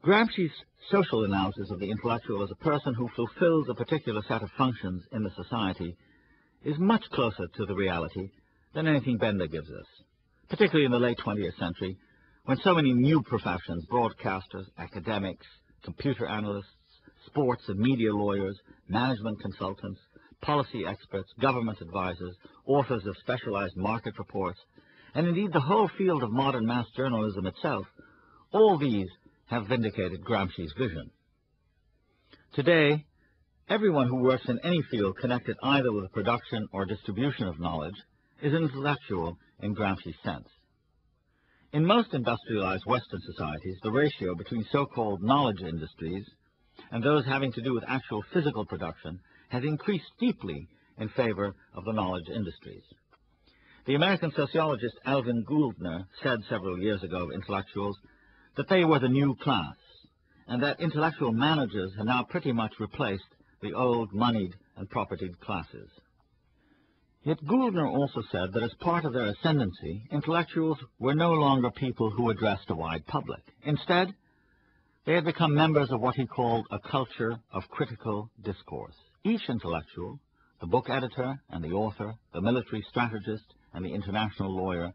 Gramsci's social analysis of the intellectual as a person who fulfills a particular set of functions in the society is much closer to the reality than anything Benda gives us, particularly in the late 20th century, when so many new professions, broadcasters, academics, computer analysts, sports and media lawyers, management consultants, policy experts, government advisors, authors of specialized market reports, and indeed the whole field of modern mass journalism itself, all these have vindicated Gramsci's vision. Today, everyone who works in any field connected either with the production or distribution of knowledge is an intellectual in Gramsci's sense. In most industrialized Western societies, the ratio between so-called knowledge industries and those having to do with actual physical production has increased deeply in favor of the knowledge industries. The American sociologist Alvin Gouldner said several years ago of intellectuals that they were the new class, and that intellectual managers had now pretty much replaced the old moneyed and propertied classes. Yet Gouldner also said that as part of their ascendancy, intellectuals were no longer people who addressed a wide public. Instead, they had become members of what he called a culture of critical discourse. Each intellectual, the book editor and the author, the military strategist and the international lawyer,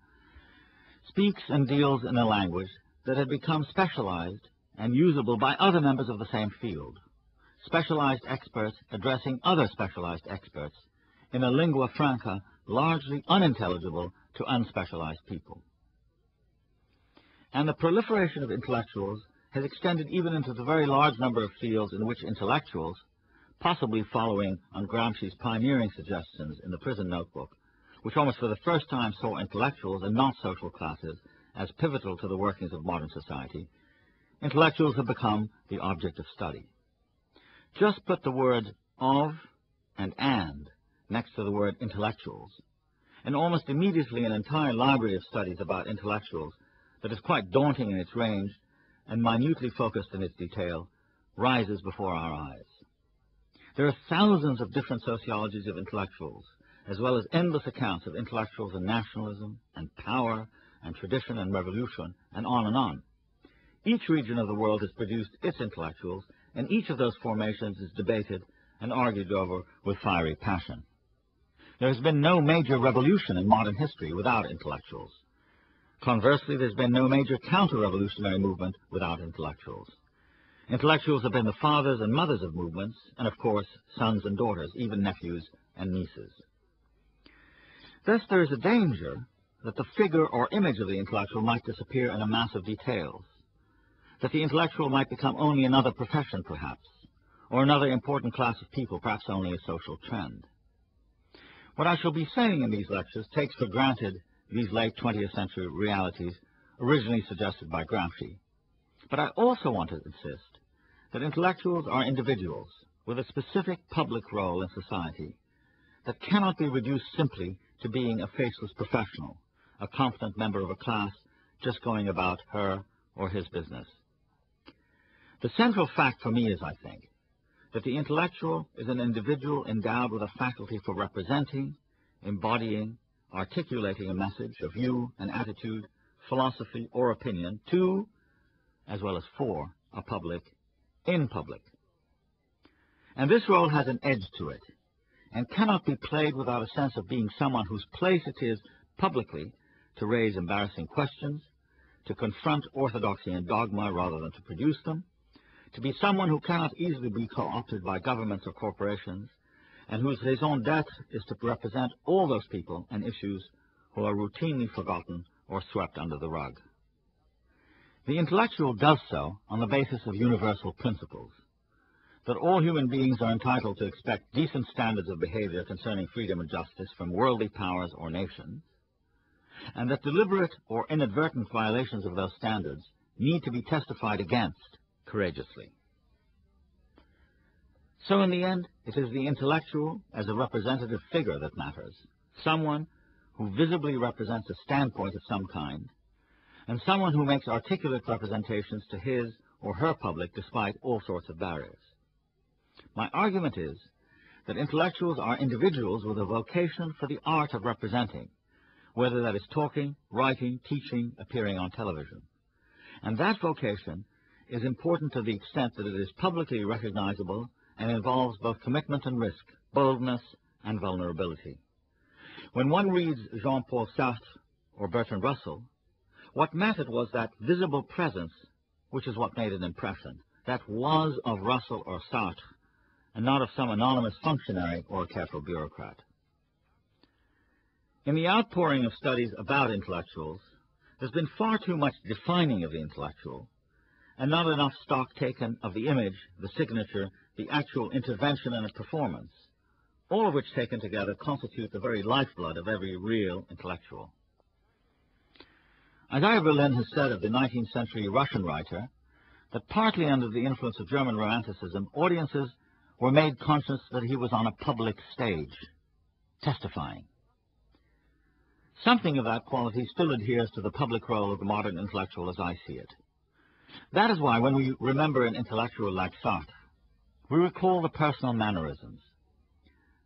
speaks and deals in a language that had become specialized and usable by other members of the same field, specialized experts addressing other specialized experts in a lingua franca largely unintelligible to unspecialized people. And the proliferation of intellectuals has extended even into the very large number of fields in which intellectuals, possibly following on Gramsci's pioneering suggestions in the Prison Notebook, which almost for the first time saw intellectuals and not social classes as pivotal to the workings of modern society, intellectuals have become the object of study. Just put the words of and next to the word intellectuals, and almost immediately an entire library of studies about intellectuals that is quite daunting in its range and minutely focused in its detail rises before our eyes. There are thousands of different sociologies of intellectuals, as well as endless accounts of intellectuals and nationalism and power and tradition and revolution, and on and on. Each region of the world has produced its intellectuals, and each of those formations is debated and argued over with fiery passion. There has been no major revolution in modern history without intellectuals. Conversely, there's been no major counter-revolutionary movement without intellectuals. Intellectuals have been the fathers and mothers of movements, and of course, sons and daughters, even nephews and nieces. Thus, there is a danger that the figure or image of the intellectual might disappear in a mass of details, that the intellectual might become only another profession, perhaps, or another important class of people, perhaps only a social trend. What I shall be saying in these lectures takes for granted these late 20th century realities originally suggested by Gramsci. But I also want to insist that intellectuals are individuals with a specific public role in society that cannot be reduced simply to being a faceless professional, a competent member of a class just going about her or his business. The central fact for me is, I think, that the intellectual is an individual endowed with a faculty for representing, embodying, articulating a message, a view, an attitude, philosophy, or opinion to, as well as for, a public, in public. And this role has an edge to it, and cannot be played without a sense of being someone whose place it is publicly to raise embarrassing questions, to confront orthodoxy and dogma rather than to produce them, to be someone who cannot easily be co-opted by governments or corporations, and whose raison d'etre is to represent all those people and issues who are routinely forgotten or swept under the rug. The intellectual does so on the basis of universal principles, that all human beings are entitled to expect decent standards of behavior concerning freedom and justice from worldly powers or nations, and that deliberate or inadvertent violations of those standards need to be testified against courageously. So in the end, it is the intellectual as a representative figure that matters, someone who visibly represents a standpoint of some kind, and someone who makes articulate representations to his or her public despite all sorts of barriers. My argument is that intellectuals are individuals with a vocation for the art of representing, whether that is talking, writing, teaching, appearing on television. And that vocation is important to the extent that it is publicly recognizable and involves both commitment and risk, boldness and vulnerability. When one reads Jean-Paul Sartre or Bertrand Russell, what mattered was that visible presence, which is what made an impression, that was of Russell or Sartre, and not of some anonymous functionary or a careful bureaucrat. In the outpouring of studies about intellectuals, there's been far too much defining of the intellectual, and not enough stock taken of the image, the signature, the actual intervention and a performance, all of which taken together constitute the very lifeblood of every real intellectual. Isaiah Berlin has said of the 19th century Russian writer that partly under the influence of German Romanticism, audiences were made conscious that he was on a public stage, testifying. Something of that quality still adheres to the public role of the modern intellectual as I see it. That is why when we remember an intellectual like Sartre, we recall the personal mannerisms,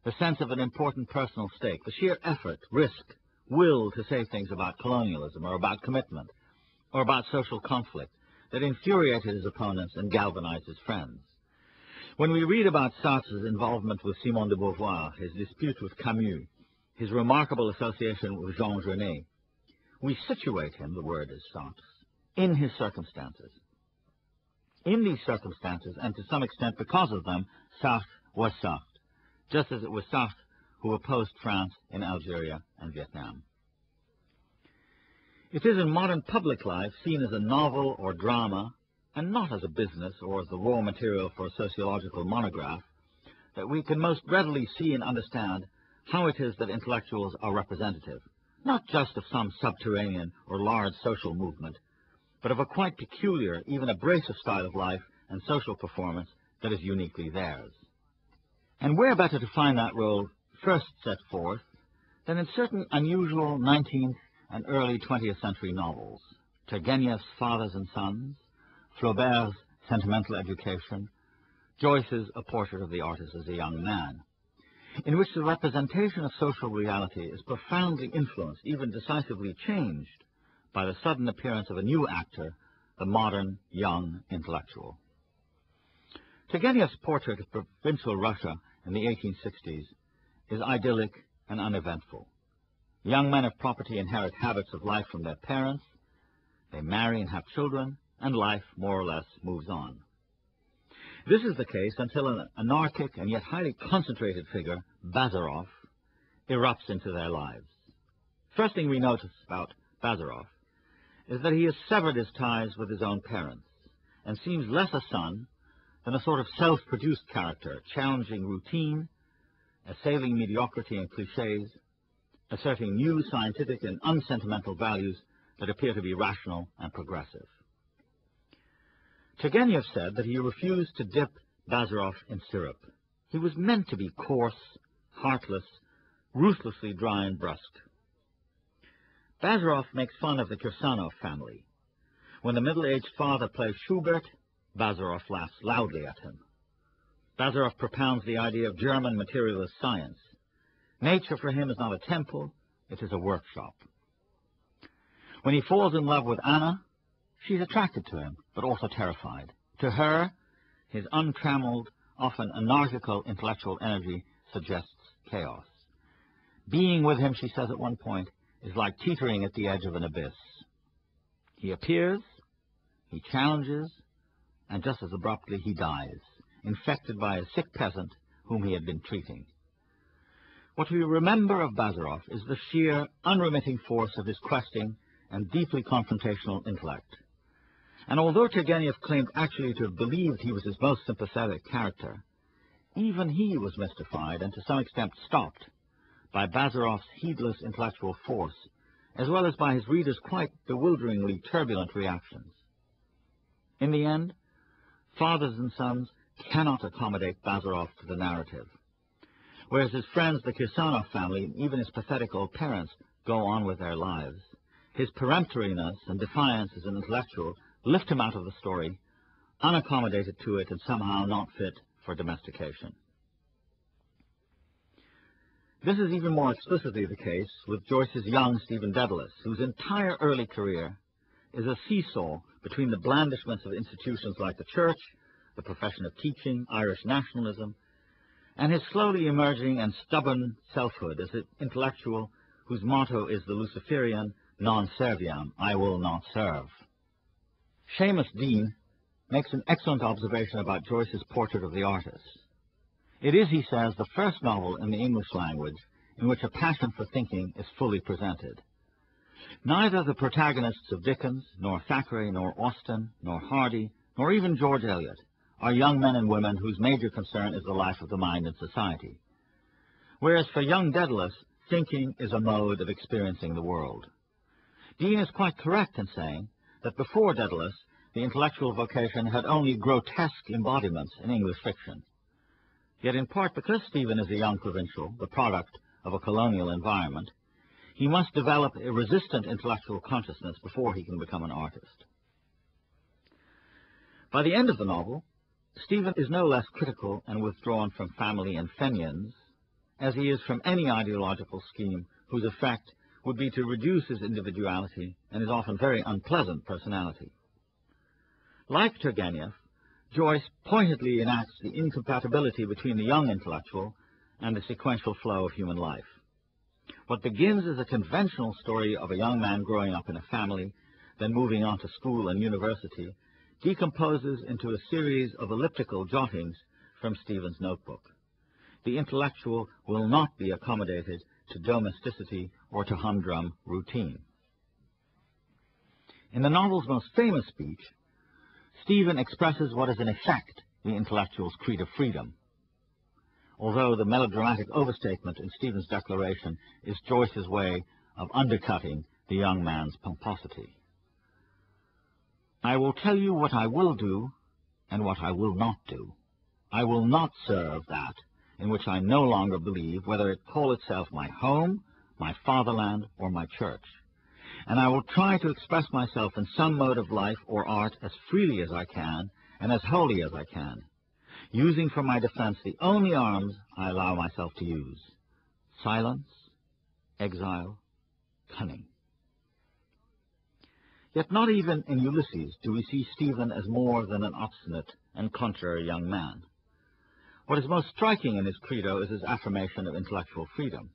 the sense of an important personal stake, the sheer effort, risk, will to say things about colonialism or about commitment or about social conflict that infuriated his opponents and galvanized his friends. When we read about Sartre's involvement with Simone de Beauvoir, his dispute with Camus, his remarkable association with Jean Genet, we situate him, the word is Sartre, in his circumstances. In these circumstances, and to some extent because of them, Sartre was Sartre, just as it was Sartre who opposed France in Algeria and Vietnam. It is in modern public life seen as a novel or drama, and not as a business or as the raw material for a sociological monograph, that we can most readily see and understand how it is that intellectuals are representative, not just of some subterranean or large social movement, but of a quite peculiar, even abrasive style of life and social performance that is uniquely theirs. And where better to find that role first set forth than in certain unusual 19th and early 20th century novels, Turgenev's Fathers and Sons, Flaubert's Sentimental Education, Joyce's A Portrait of the Artist as a Young Man, in which the representation of social reality is profoundly influenced, even decisively changed, by the sudden appearance of a new actor, the modern young intellectual. Turgenev's portrait of provincial Russia in the 1860s is idyllic and uneventful. Young men of property inherit habits of life from their parents, they marry and have children, and life more or less moves on. This is the case until an anarchic and yet highly concentrated figure, Bazarov, erupts into their lives. First thing we notice about Bazarov is that he has severed his ties with his own parents and seems less a son than a sort of self-produced character, challenging routine, assailing mediocrity and cliches, asserting new scientific and unsentimental values that appear to be rational and progressive. Turgenev said that he refused to dip Bazarov in syrup. He was meant to be coarse, heartless, ruthlessly dry and brusque. Bazarov makes fun of the Kirsanov family. When the middle-aged father plays Schubert, Bazarov laughs loudly at him. Bazarov propounds the idea of German materialist science. Nature for him is not a temple, it is a workshop. When he falls in love with Anna, she's attracted to him, but also terrified. To her, his untrammeled, often anarchical intellectual energy suggests chaos. Being with him, she says at one point, is like teetering at the edge of an abyss. He appears, he challenges, and just as abruptly he dies, infected by a sick peasant whom he had been treating. What we remember of Bazarov is the sheer, unremitting force of his questing and deeply confrontational intellect. And although Turgenev claimed actually to have believed he was his most sympathetic character, even he was mystified and to some extent stopped by Bazarov's heedless intellectual force, as well as by his readers' quite bewilderingly turbulent reactions. In the end, fathers and sons cannot accommodate Bazarov to the narrative, whereas his friends, the Kirsanov family, and even his pathetic old parents, go on with their lives. His peremptoriness and defiance as an intellectual lift him out of the story, unaccommodated to it and somehow not fit for domestication. This is even more explicitly the case with Joyce's young Stephen Dedalus, whose entire early career is a seesaw between the blandishments of institutions like the church, the profession of teaching, Irish nationalism, and his slowly emerging and stubborn selfhood as an intellectual whose motto is the Luciferian non serviam, I will not serve. Seamus Dean makes an excellent observation about Joyce's portrait of the artist. It is, he says, the first novel in the English language in which a passion for thinking is fully presented. Neither the protagonists of Dickens, nor Thackeray, nor Austen, nor Hardy, nor even George Eliot are young men and women whose major concern is the life of the mind and society. Whereas for young Dedalus, thinking is a mode of experiencing the world. Dean is quite correct in saying that before Dedalus, the intellectual vocation had only grotesque embodiments in English fiction. Yet in part because Stephen is a young provincial, the product of a colonial environment, he must develop a resistant intellectual consciousness before he can become an artist. By the end of the novel, Stephen is no less critical and withdrawn from family and Fenians as he is from any ideological scheme whose effect would be to reduce his individuality and his often very unpleasant personality. Like Turgenev, Joyce pointedly enacts the incompatibility between the young intellectual and the sequential flow of human life. What begins as a conventional story of a young man growing up in a family, then moving on to school and university, decomposes into a series of elliptical jottings from Stephen's notebook. The intellectual will not be accommodated to domesticity or to humdrum routine. In the novel's most famous speech, Stephen expresses what is in effect the intellectual's creed of freedom, although the melodramatic overstatement in Stephen's declaration is Joyce's way of undercutting the young man's pomposity. I will tell you what I will do and what I will not do. I will not serve that in which I no longer believe, whether it call itself my home, my fatherland, or my church. And I will try to express myself in some mode of life or art as freely as I can and as wholly as I can, using for my defense the only arms I allow myself to use: silence, exile, cunning. Yet not even in Ulysses do we see Stephen as more than an obstinate and contrary young man. What is most striking in his credo is his affirmation of intellectual freedom.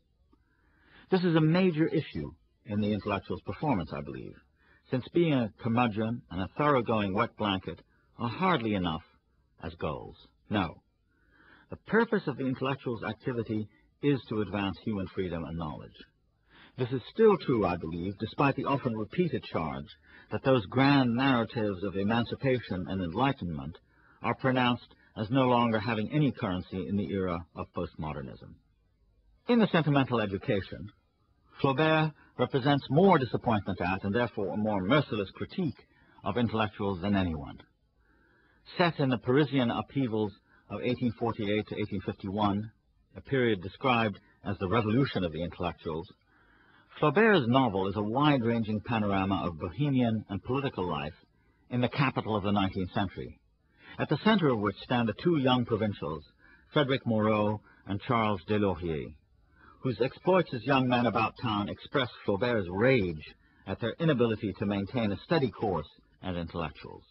This is a major issue in the intellectual's performance, I believe, since being a curmudgeon and a thoroughgoing wet blanket are hardly enough as goals. No. The purpose of the intellectual's activity is to advance human freedom and knowledge. This is still true, I believe, despite the often repeated charge that those grand narratives of emancipation and enlightenment are pronounced as no longer having any currency in the era of postmodernism. In the sentimental education, Flaubert represents more disappointment at, and therefore a more merciless critique of intellectuals than anyone. Set in the Parisian upheavals of 1848 to 1851, a period described as the revolution of the intellectuals, Flaubert's novel is a wide-ranging panorama of bohemian and political life in the capital of the 19th century, at the center of which stand the two young provincials, Frederick Moreau and Charles Deslauriers, whose exploits as young men about town express Flaubert's rage at their inability to maintain a steady course as intellectuals.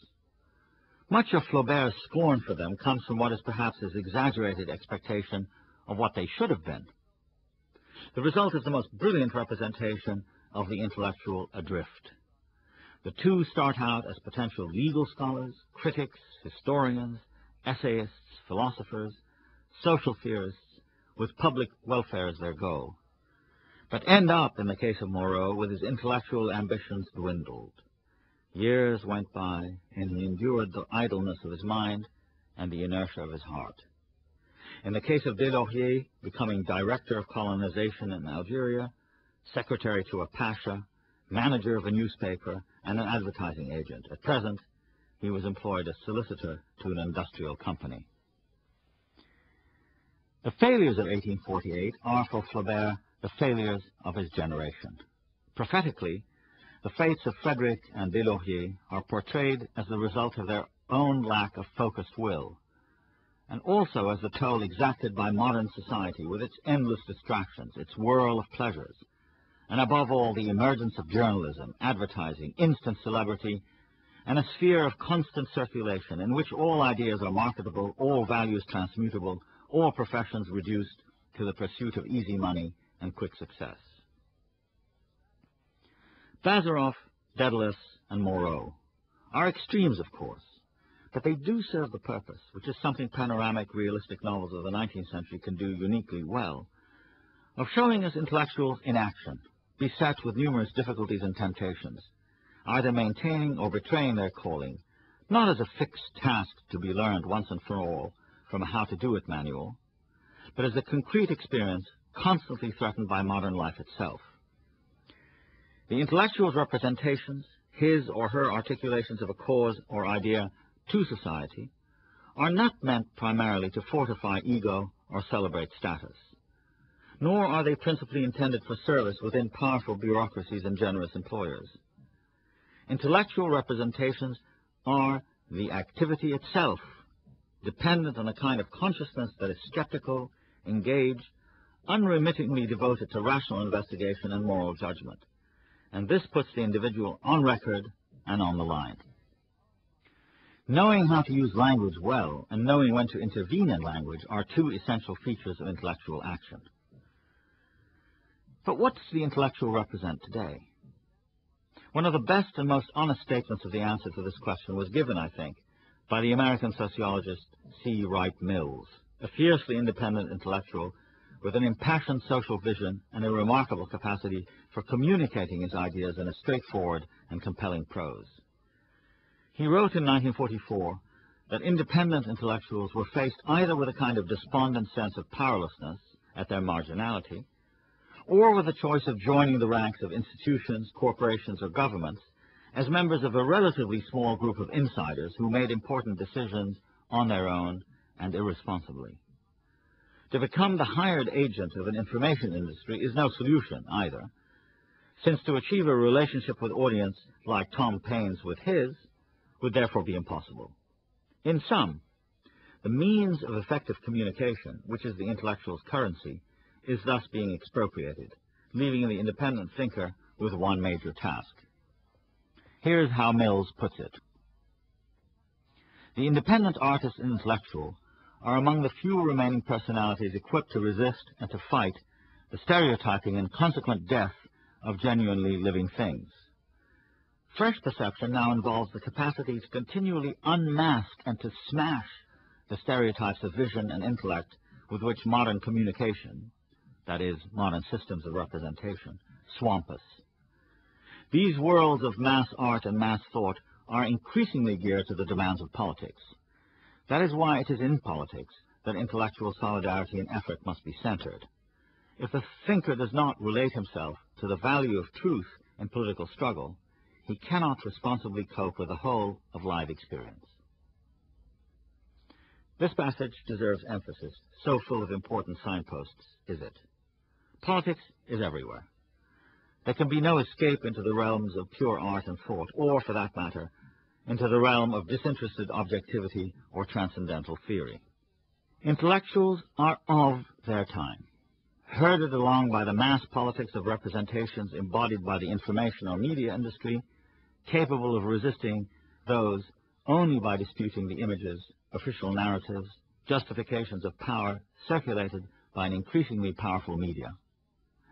Much of Flaubert's scorn for them comes from what is perhaps his exaggerated expectation of what they should have been. The result is the most brilliant representation of the intellectual adrift. The two start out as potential legal scholars, critics, historians, essayists, philosophers, social theorists, with public welfare as their goal, but end up, in the case of Moreau, with his intellectual ambitions dwindled. Years went by, and he endured the idleness of his mind and the inertia of his heart. In the case of Deslauriers, becoming director of colonization in Algeria, secretary to a pasha, manager of a newspaper, and an advertising agent. At present, he was employed as solicitor to an industrial company. The failures of 1848 are for Flaubert the failures of his generation. Prophetically, the fates of Frederick and Deslauriers are portrayed as the result of their own lack of focused will, and also as the toll exacted by modern society with its endless distractions, its whirl of pleasures, and above all the emergence of journalism, advertising, instant celebrity, and a sphere of constant circulation in which all ideas are marketable, all values transmutable, all professions reduced to the pursuit of easy money and quick success. Bazarov, Daedalus, and Moreau are extremes, of course, but they do serve the purpose, which is something panoramic, realistic novels of the 19th century can do uniquely well, of showing us intellectuals in action, beset with numerous difficulties and temptations, either maintaining or betraying their calling, not as a fixed task to be learned once and for all from a how-to-do-it manual, but as a concrete experience constantly threatened by modern life itself. The intellectual's representations, his or her articulations of a cause or idea to society, are not meant primarily to fortify ego or celebrate status, nor are they principally intended for service within powerful bureaucracies and generous employers. Intellectual representations are the activity itself, dependent on a kind of consciousness that is skeptical, engaged, unremittingly devoted to rational investigation and moral judgment. And this puts the individual on record and on the line. Knowing how to use language well and knowing when to intervene in language are two essential features of intellectual action. But what does the intellectual represent today? One of the best and most honest statements of the answer to this question was given, I think, by the American sociologist C. Wright Mills, a fiercely independent intellectual with an impassioned social vision and a remarkable capacity for communicating his ideas in a straightforward and compelling prose. He wrote in 1944 that independent intellectuals were faced either with a kind of despondent sense of powerlessness at their marginality, or with the choice of joining the ranks of institutions, corporations, or governments as members of a relatively small group of insiders who made important decisions on their own and irresponsibly. To become the hired agent of an information industry is no solution either, since to achieve a relationship with audience like Tom Paine's with his would therefore be impossible. In sum, the means of effective communication, which is the intellectual's currency, is thus being expropriated, leaving the independent thinker with one major task. Here's how Mills puts it. The independent artist and intellectual are among the few remaining personalities equipped to resist and to fight the stereotyping and consequent death of genuinely living things. Fresh perception now involves the capacity to continually unmask and to smash the stereotypes of vision and intellect with which modern communication, that is, modern systems of representation, swamp us. These worlds of mass art and mass thought are increasingly geared to the demands of politics. That is why it is in politics that intellectual solidarity and effort must be centered. If the thinker does not relate himself to the value of truth in political struggle, he cannot responsibly cope with the whole of live experience. This passage deserves emphasis, so full of important signposts is it. Politics is everywhere. There can be no escape into the realms of pure art and thought, or, for that matter, into the realm of disinterested objectivity or transcendental theory. Intellectuals are of their time, herded along by the mass politics of representations embodied by the information or media industry, capable of resisting those only by disputing the images, official narratives, justifications of power circulated by an increasingly powerful media.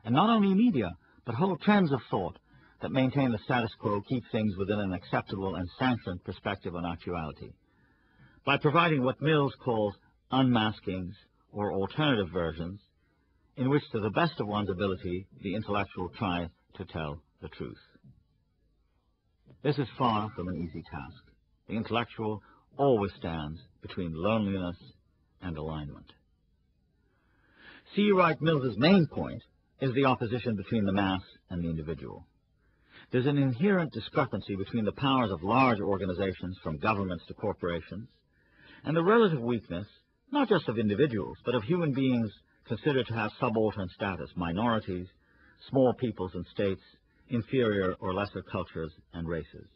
And not only media, but whole trends of thought that maintain the status quo, keep things within an acceptable and sanctioned perspective on actuality. By providing what Mills calls unmaskings or alternative versions, in which to the best of one's ability the intellectual tries to tell the truth. This is far from an easy task. The intellectual always stands between loneliness and alignment. C. Wright Mills's main point is the opposition between the mass and the individual. There's an inherent discrepancy between the powers of large organizations, from governments to corporations, and the relative weakness, not just of individuals, but of human beings considered to have subaltern status, minorities, small peoples and states, inferior or lesser cultures and races.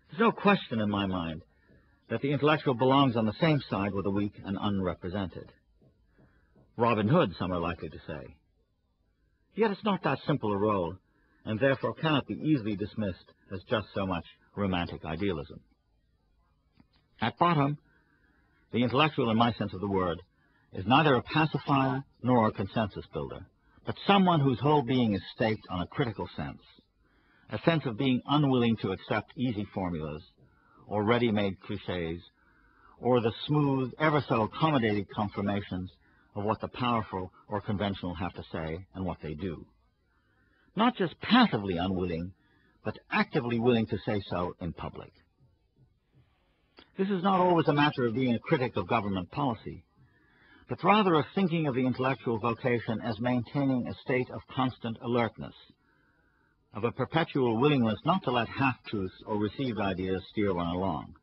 There's no question in my mind that the intellectual belongs on the same side with the weak and unrepresented. Robin Hood, some are likely to say. Yet it's not that simple a role, and therefore cannot be easily dismissed as just so much romantic idealism. At bottom, the intellectual, in my sense of the word, is neither a pacifier nor a consensus builder, but someone whose whole being is staked on a critical sense, a sense of being unwilling to accept easy formulas, or ready-made cliches, or the smooth, ever so accommodating confirmations of what the powerful or conventional have to say and what they do. Not just passively unwilling, but actively willing to say so in public. This is not always a matter of being a critic of government policy, but rather of thinking of the intellectual vocation as maintaining a state of constant alertness, of a perpetual willingness not to let half-truths or received ideas steer one along.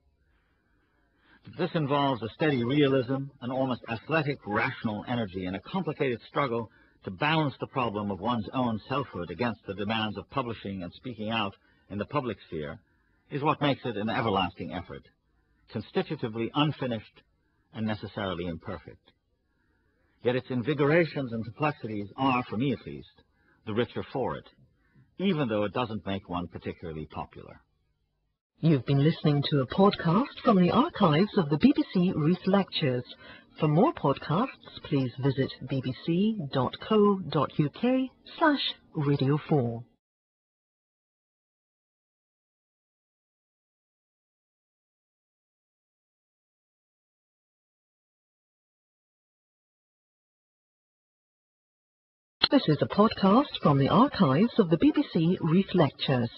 This involves a steady realism, an almost athletic, rational energy, and a complicated struggle to balance the problem of one's own selfhood against the demands of publishing and speaking out in the public sphere, is what makes it an everlasting effort, constitutively unfinished and necessarily imperfect. Yet its invigorations and complexities are, for me at least, the richer for it, even though it doesn't make one particularly popular. You've been listening to a podcast from the archives of the BBC Reith Lectures. For more podcasts, please visit bbc.co.uk/Radio4. This is a podcast from the archives of the BBC Reith Lectures.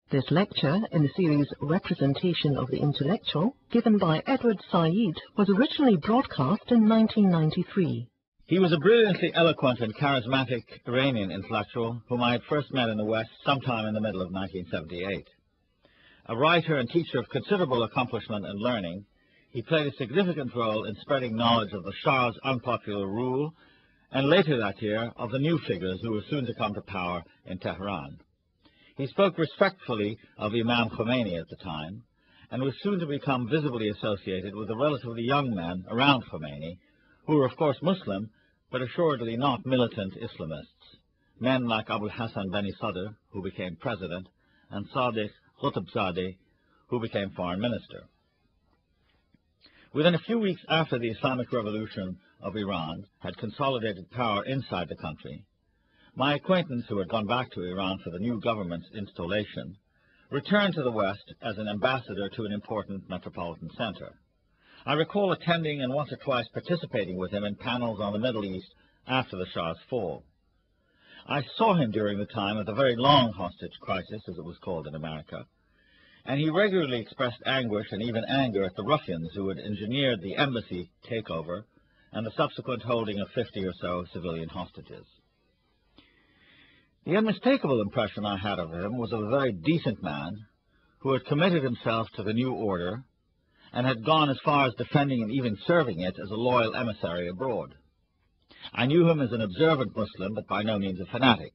This lecture in the series Representation of the Intellectual, given by Idwārd Saʿīd, was originally broadcast in 1993. He was a brilliantly eloquent and charismatic Iranian intellectual whom I had first met in the West sometime in the middle of 1978. A writer and teacher of considerable accomplishment and learning, he played a significant role in spreading knowledge of the Shah's unpopular rule, and later that year of the new figures who were soon to come to power in Tehran. He spoke respectfully of Imam Khomeini at the time, and was soon to become visibly associated with the relatively young men around Khomeini, who were of course Muslim, but assuredly not militant Islamists. Men like Abul Hassan Beni Sadr, who became president, and Sadiq Qutbzadeh, who became foreign minister. Within a few weeks after the Islamic Revolution of Iran had consolidated power inside the country, my acquaintance, who had gone back to Iran for the new government's installation, returned to the West as an ambassador to an important metropolitan center. I recall attending and once or twice participating with him in panels on the Middle East after the Shah's fall. I saw him during the time of the very long hostage crisis, as it was called in America, and he regularly expressed anguish and even anger at the ruffians who had engineered the embassy takeover and the subsequent holding of 50 or so civilian hostages. The unmistakable impression I had of him was of a very decent man who had committed himself to the new order and had gone as far as defending and even serving it as a loyal emissary abroad. I knew him as an observant Muslim, but by no means a fanatic.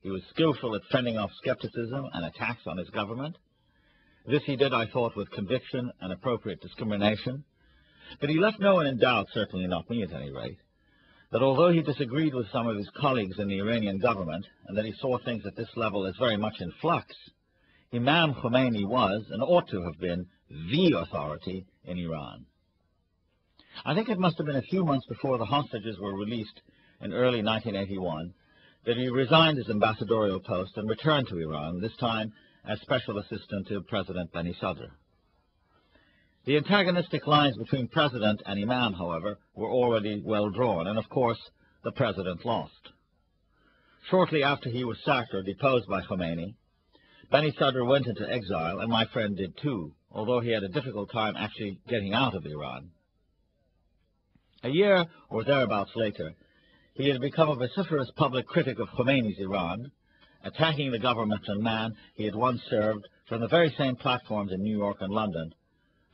He was skillful at fending off skepticism and attacks on his government. This he did, I thought, with conviction and appropriate discrimination. But he left no one in doubt, certainly not me at any rate, that although he disagreed with some of his colleagues in the Iranian government, and that he saw things at this level as very much in flux, Imam Khomeini was, and ought to have been, the authority in Iran. I think it must have been a few months before the hostages were released in early 1981 that he resigned his ambassadorial post and returned to Iran, this time as special assistant to President Bani Sadr. The antagonistic lines between President and Imam, however, were already well drawn, and of course the President lost. Shortly after he was sacked or deposed by Khomeini, Bani Sadr went into exile, and my friend did too, although he had a difficult time actually getting out of Iran. A year or thereabouts later, he had become a vociferous public critic of Khomeini's Iran, attacking the government and man he had once served from the very same platforms in New York and London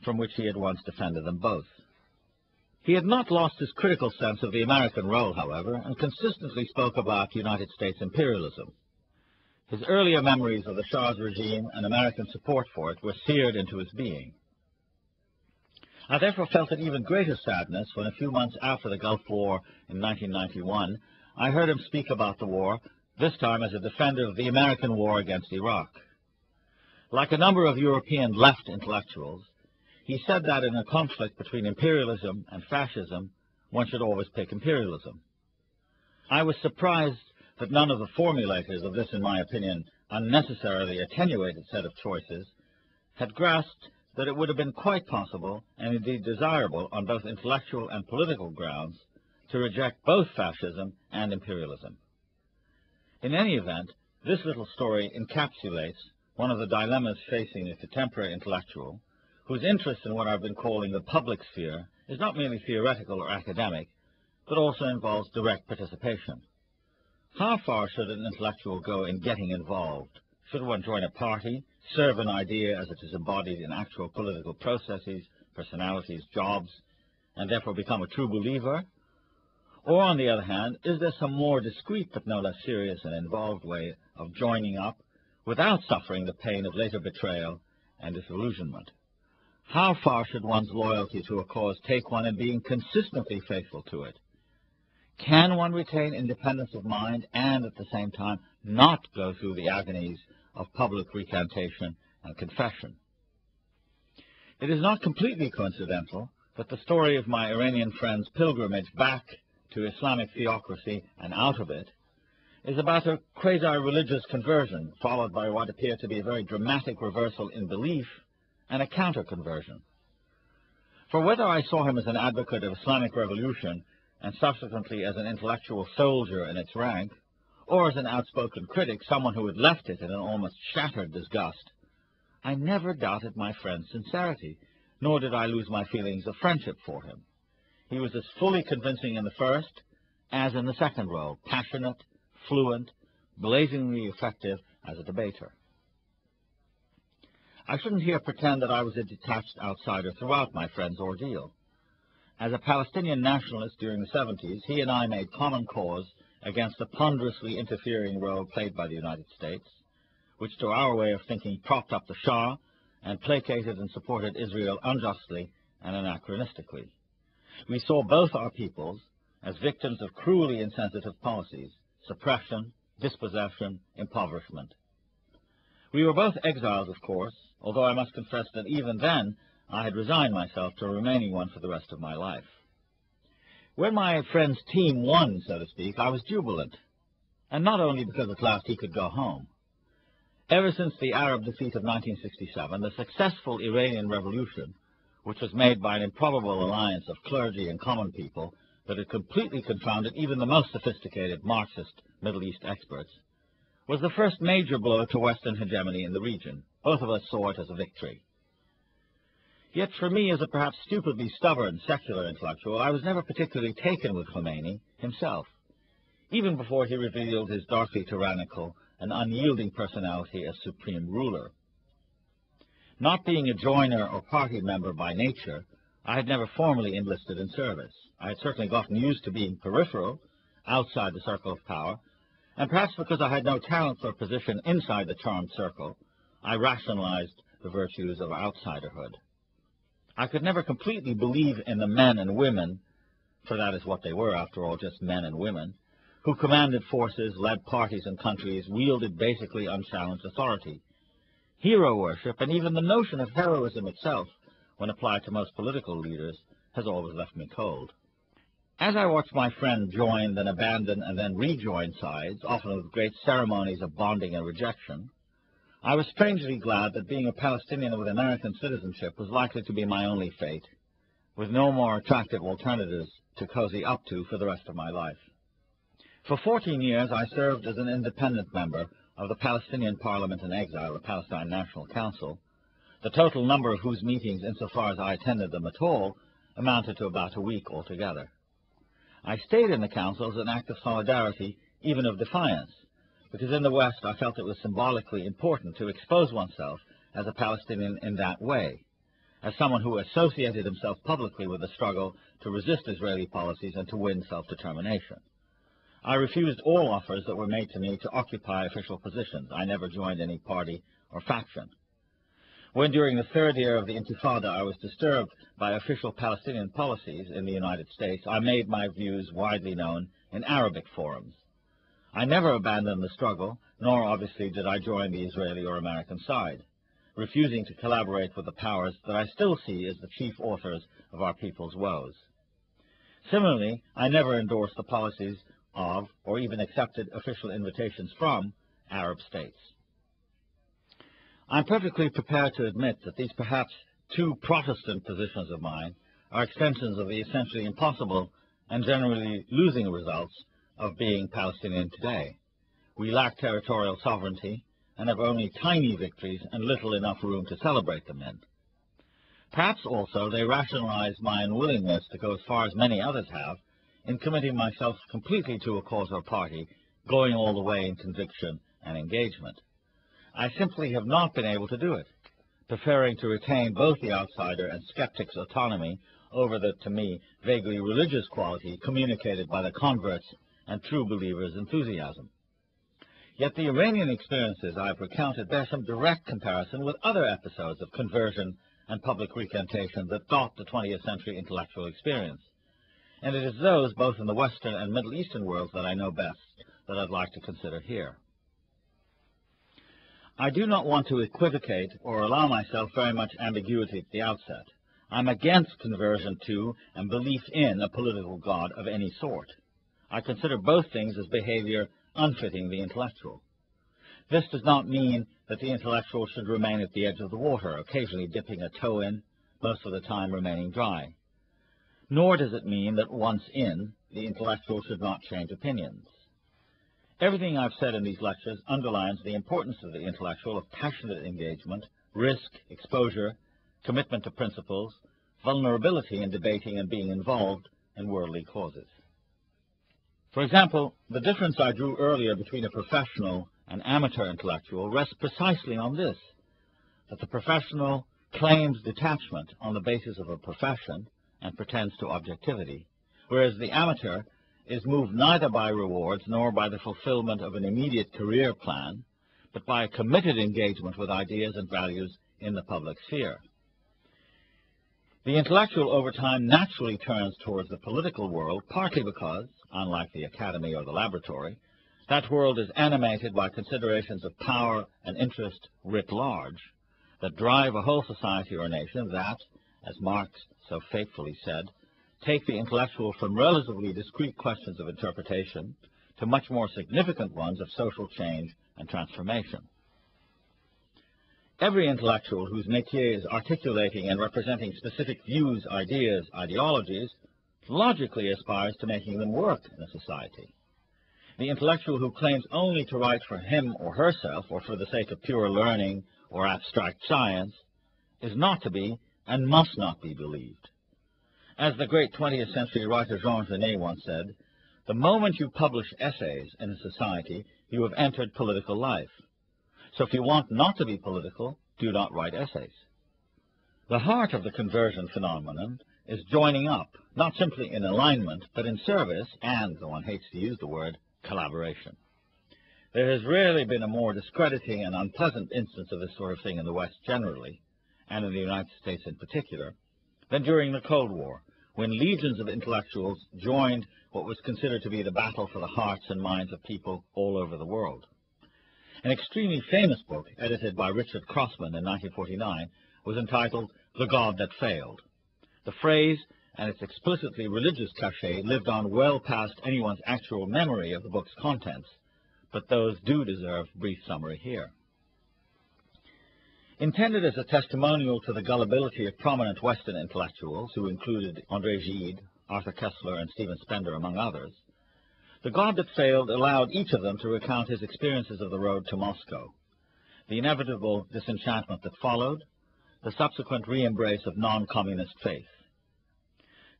from which he had once defended them both. He had not lost his critical sense of the American role, however, and consistently spoke about United States imperialism. His earlier memories of the Shah's regime and American support for it were seared into his being. I therefore felt an even greater sadness when a few months after the Gulf War in 1991, I heard him speak about the war, this time as a defender of the American war against Iraq. Like a number of European left intellectuals, he said that in a conflict between imperialism and fascism, one should always pick imperialism. I was surprised that none of the formulators of this, in my opinion, unnecessarily attenuated set of choices had grasped that it would have been quite possible, and indeed desirable on both intellectual and political grounds, to reject both fascism and imperialism. In any event, this little story encapsulates one of the dilemmas facing a contemporary intellectual, whose interest in what I've been calling the public sphere is not merely theoretical or academic, but also involves direct participation. How far should an intellectual go in getting involved? Should one join a party, serve an idea as it is embodied in actual political processes, personalities, jobs, and therefore become a true believer? Or, on the other hand, is there some more discreet but no less serious and involved way of joining up without suffering the pain of later betrayal and disillusionment? How far should one's loyalty to a cause take one in being consistently faithful to it? Can one retain independence of mind and at the same time not go through the agonies of public recantation and confession? It is not completely coincidental that the story of my Iranian friend's pilgrimage back to Islamic theocracy and out of it is about a quasi-religious conversion, followed by what appear to be a very dramatic reversal in belief and a counter-conversion. For whether I saw him as an advocate of Islamic revolution and subsequently as an intellectual soldier in its rank, or as an outspoken critic, someone who had left it in an almost shattered disgust, I never doubted my friend's sincerity, nor did I lose my feelings of friendship for him. He was as fully convincing in the first as in the second role, passionate, fluent, blazingly effective as a debater. I shouldn't here pretend that I was a detached outsider throughout my friend's ordeal. As a Palestinian nationalist during the 70s, he and I made common cause against the ponderously interfering role played by the United States, which to our way of thinking propped up the Shah and placated and supported Israel unjustly and anachronistically. We saw both our peoples as victims of cruelly insensitive policies, suppression, dispossession, impoverishment. We were both exiles, of course, although I must confess that even then I had resigned myself to remaining one for the rest of my life. When my friend's team won, so to speak, I was jubilant, and not only because at last he could go home. Ever since the Arab defeat of 1967, the successful Iranian Revolution, which was made by an improbable alliance of clergy and common people that had completely confounded even the most sophisticated Marxist Middle East experts, was the first major blow to Western hegemony in the region. Both of us saw it as a victory. Yet for me, as a perhaps stupidly stubborn secular intellectual, I was never particularly taken with Khomeini himself, even before he revealed his darkly tyrannical and unyielding personality as supreme ruler. Not being a joiner or party member by nature, I had never formally enlisted in service. I had certainly gotten used to being peripheral, outside the circle of power, and perhaps because I had no talent for a position inside the charmed circle, I rationalized the virtues of outsiderhood. I could never completely believe in the men and women, for that is what they were, after all, just men and women, who commanded forces, led parties and countries, wielded basically unchallenged authority. Hero worship, and even the notion of heroism itself, when applied to most political leaders, has always left me cold. As I watched my friend join, then abandon, and then rejoin sides, often with great ceremonies of bonding and rejection, I was strangely glad that being a Palestinian with American citizenship was likely to be my only fate, with no more attractive alternatives to cozy up to for the rest of my life. For 14 years, I served as an independent member of the Palestinian Parliament in Exile, the Palestine National Council, the total number of whose meetings, insofar as I attended them at all, amounted to about a week altogether. I stayed in the council as an act of solidarity, even of defiance, because in the West I felt it was symbolically important to expose oneself as a Palestinian in that way, as someone who associated himself publicly with the struggle to resist Israeli policies and to win self-determination. I refused all offers that were made to me to occupy official positions. I never joined any party or faction. When during the third year of the Intifada I was disturbed by official Palestinian policies in the United States, I made my views widely known in Arabic forums. I never abandoned the struggle, nor obviously did I join the Israeli or American side, refusing to collaborate with the powers that I still see as the chief authors of our people's woes. Similarly, I never endorsed the policies of, or even accepted official invitations from, Arab states. I'm perfectly prepared to admit that these perhaps two Protestant positions of mine are extensions of the essentially impossible and generally losing results of being Palestinian today. We lack territorial sovereignty and have only tiny victories and little enough room to celebrate them in. Perhaps also they rationalize my unwillingness to go as far as many others have in committing myself completely to a cause or party, going all the way in conviction and engagement. I simply have not been able to do it, preferring to retain both the outsider and skeptic's autonomy over the, to me, vaguely religious quality communicated by the converts and true believers' enthusiasm. Yet the Iranian experiences I have recounted bear some direct comparison with other episodes of conversion and public recantation that dot the 20th century intellectual experience. And it is those, both in the Western and Middle Eastern worlds, that I know best, that I'd like to consider here. I do not want to equivocate or allow myself very much ambiguity at the outset. I'm against conversion to and belief in a political God of any sort. I consider both things as behavior unfitting the intellectual. This does not mean that the intellectual should remain at the edge of the water, occasionally dipping a toe in, most of the time remaining dry. Nor does it mean that once in, the intellectual should not change opinions. Everything I've said in these lectures underlines the importance of the intellectual of passionate engagement, risk, exposure, commitment to principles, vulnerability in debating and being involved in worldly causes. For example, the difference I drew earlier between a professional and amateur intellectual rests precisely on this, that the professional claims detachment on the basis of a profession and pretends to objectivity, whereas the amateur is moved neither by rewards nor by the fulfillment of an immediate career plan, but by a committed engagement with ideas and values in the public sphere. The intellectual over time naturally turns towards the political world, partly because, unlike the academy or the laboratory, That world is animated by considerations of power and interest writ large that drive a whole society or nation that, as Marx so faithfully said, take the intellectual from relatively discrete questions of interpretation to much more significant ones of social change and transformation. Every intellectual whose métier is articulating and representing specific views, ideas, ideologies, logically aspires to making them work in a society. The intellectual who claims only to write for him or herself, or for the sake of pure learning or abstract science, is not to be and must not be believed. As the great 20th century writer Jean Genet once said, the moment you publish essays in a society, you have entered political life. So if you want not to be political, do not write essays. The heart of the conversion phenomenon is joining up, not simply in alignment, but in service and, though one hates to use the word, collaboration. There has rarely been a more discrediting and unpleasant instance of this sort of thing in the West generally, and in the United States in particular, than during the Cold War, when legions of intellectuals joined what was considered to be the battle for the hearts and minds of people all over the world. An extremely famous book, edited by Richard Crossman in 1949, was entitled The God That Failed. The phrase and its explicitly religious cachet lived on well past anyone's actual memory of the book's contents, but those do deserve brief summary here. Intended as a testimonial to the gullibility of prominent Western intellectuals, who included André Gide, Arthur Koestler, and Stephen Spender, among others, The God That Failed allowed each of them to recount his experiences of the road to Moscow, the inevitable disenchantment that followed, the subsequent re-embrace of non-communist faith.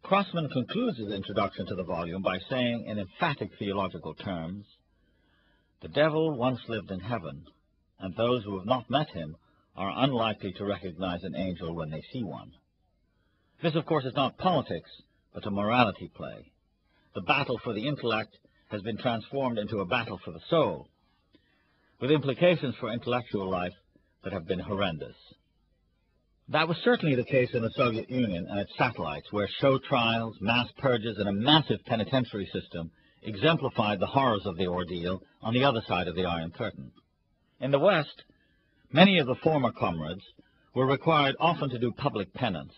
Crossman concludes his introduction to the volume by saying in emphatic theological terms, "The devil once lived in heaven, and those who have not met him are unlikely to recognize an angel when they see one." This, of course, is not politics, but a morality play. The battle for the intellect has been transformed into a battle for the soul, with implications for intellectual life that have been horrendous. That was certainly the case in the Soviet Union and its satellites, where show trials, mass purges, and a massive penitentiary system exemplified the horrors of the ordeal on the other side of the Iron Curtain. In the West, many of the former comrades were required often to do public penance,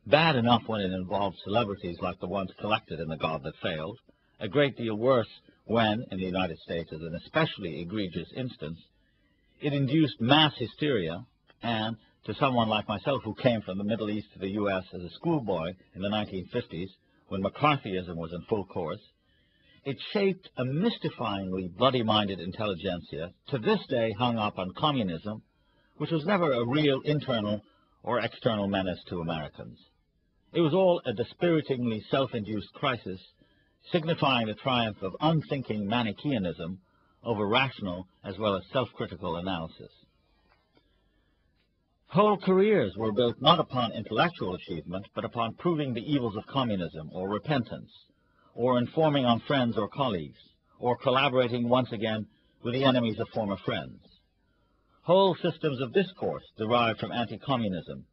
bad enough when it involved celebrities like the ones collected in The God That Failed, a great deal worse when, in the United States as an especially egregious instance, it induced mass hysteria and, to someone like myself who came from the Middle East to the U.S. as a schoolboy in the 1950s, when McCarthyism was in full course, it shaped a mystifyingly bloody-minded intelligentsia, to this day hung up on communism, which was never a real internal or external menace to Americans. It was all a dispiritingly self-induced crisis, signifying the triumph of unthinking Manichaeanism over rational as well as self-critical analysis. Whole careers were built not upon intellectual achievement, but upon proving the evils of communism, or repentance, or informing on friends or colleagues, or collaborating once again with the enemies of former friends. Whole systems of discourse derived from anti-communism,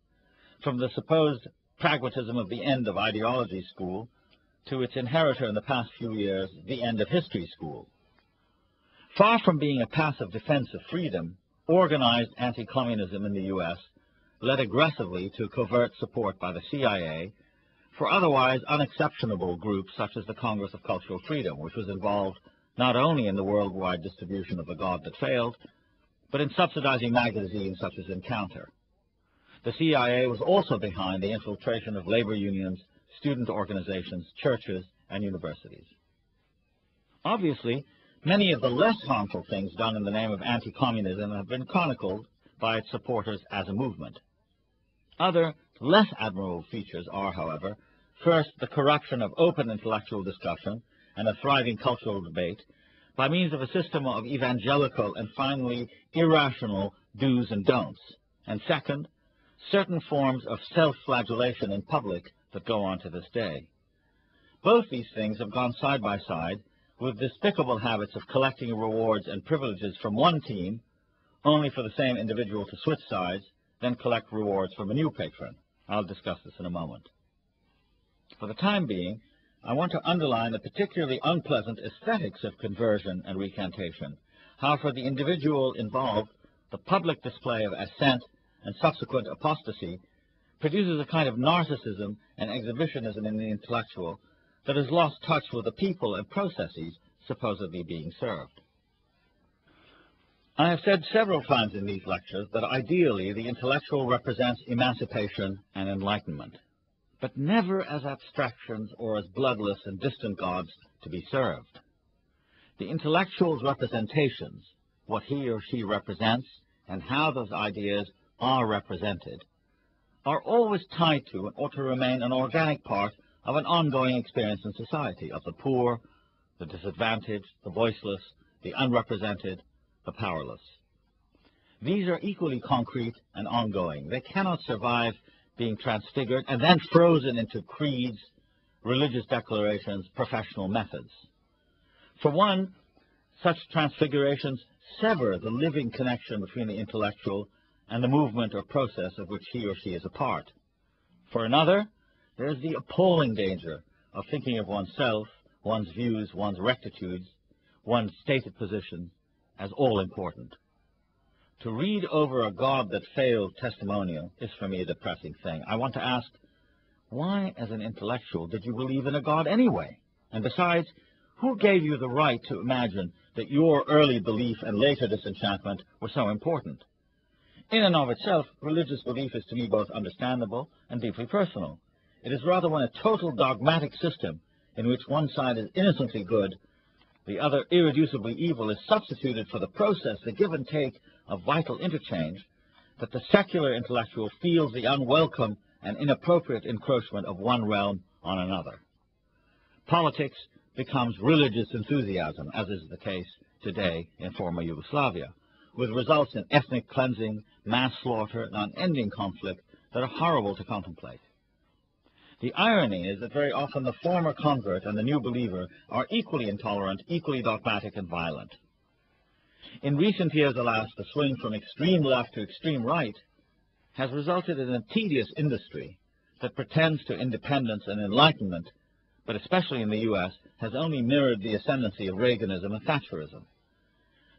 from the supposed pragmatism of the end of ideology school to its inheritor in the past few years, the end of history school. Far from being a passive defense of freedom, organized anti-communism in the U.S. led aggressively to covert support by the CIA for otherwise unexceptionable groups such as the Congress of Cultural Freedom, which was involved not only in the worldwide distribution of The God That Failed, but in subsidizing magazines such as Encounter. The CIA was also behind the infiltration of labor unions, student organizations, churches, and universities. Obviously, many of the less harmful things done in the name of anti-communism have been chronicled by its supporters as a movement. Other, less admirable features are, however, first, the corruption of open intellectual discussion and a thriving cultural debate by means of a system of evangelical and finally irrational do's and don'ts, and second, certain forms of self-flagellation in public that go on to this day. Both these things have gone side by side with despicable habits of collecting rewards and privileges from one team, only for the same individual to switch sides, then collect rewards from a new patron. I'll discuss this in a moment. For the time being, I want to underline the particularly unpleasant aesthetics of conversion and recantation, how for the individual involved, the public display of assent and subsequent apostasy produces a kind of narcissism and exhibitionism in the intellectual that has lost touch with the people and processes supposedly being served. I have said several times in these lectures that ideally the intellectual represents emancipation and enlightenment, but never as abstractions or as bloodless and distant gods to be served. The intellectual's representations, what he or she represents, and how those ideas are represented, are always tied to and ought to remain an organic part of an ongoing experience in society of the poor, the disadvantaged, the voiceless, the unrepresented, the powerless. These are equally concrete and ongoing. They cannot survive being transfigured and then frozen into creeds, religious declarations, professional methods. For one, such transfigurations sever the living connection between the intellectual and the movement or process of which he or she is a part. For another, there is the appalling danger of thinking of oneself, one's views, one's rectitudes, one's stated position as all important. To read over a God that failed testimonial is for me a depressing thing. I want to ask, why as an intellectual did you believe in a God anyway? And besides, who gave you the right to imagine that your early belief and later disenchantment were so important? In and of itself, religious belief is to me both understandable and deeply personal. It is rather when a total dogmatic system in which one side is innocently good, the other irreducibly evil, is substituted for the process, the give and take of vital interchange, that the secular intellectual feels the unwelcome and inappropriate encroachment of one realm on another. Politics becomes religious enthusiasm, as is the case today in former Yugoslavia, with results in ethnic cleansing, mass slaughter, and unending conflict that are horrible to contemplate. The irony is that very often the former convert and the new believer are equally intolerant, equally dogmatic and violent. In recent years, alas, the swing from extreme left to extreme right has resulted in a tedious industry that pretends to independence and enlightenment, but especially in the U.S., has only mirrored the ascendancy of Reaganism and Thatcherism.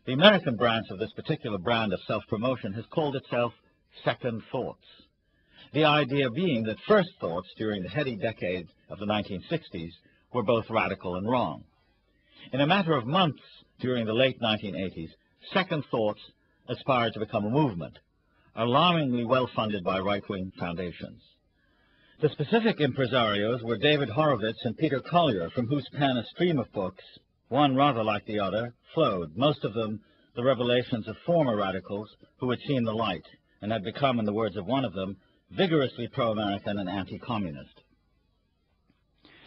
The American branch of this particular brand of self-promotion has called itself second thoughts, the idea being that first thoughts during the heady decades of the 1960s were both radical and wrong. In a matter of months during the late 1980s, second thoughts aspired to become a movement, alarmingly well-funded by right-wing foundations. The specific impresarios were David Horowitz and Peter Collier, from whose pen a stream of books, one rather like the other, flowed, most of them the revelations of former radicals who had seen the light and had become, in the words of one of them, vigorously pro-American and anti-communist.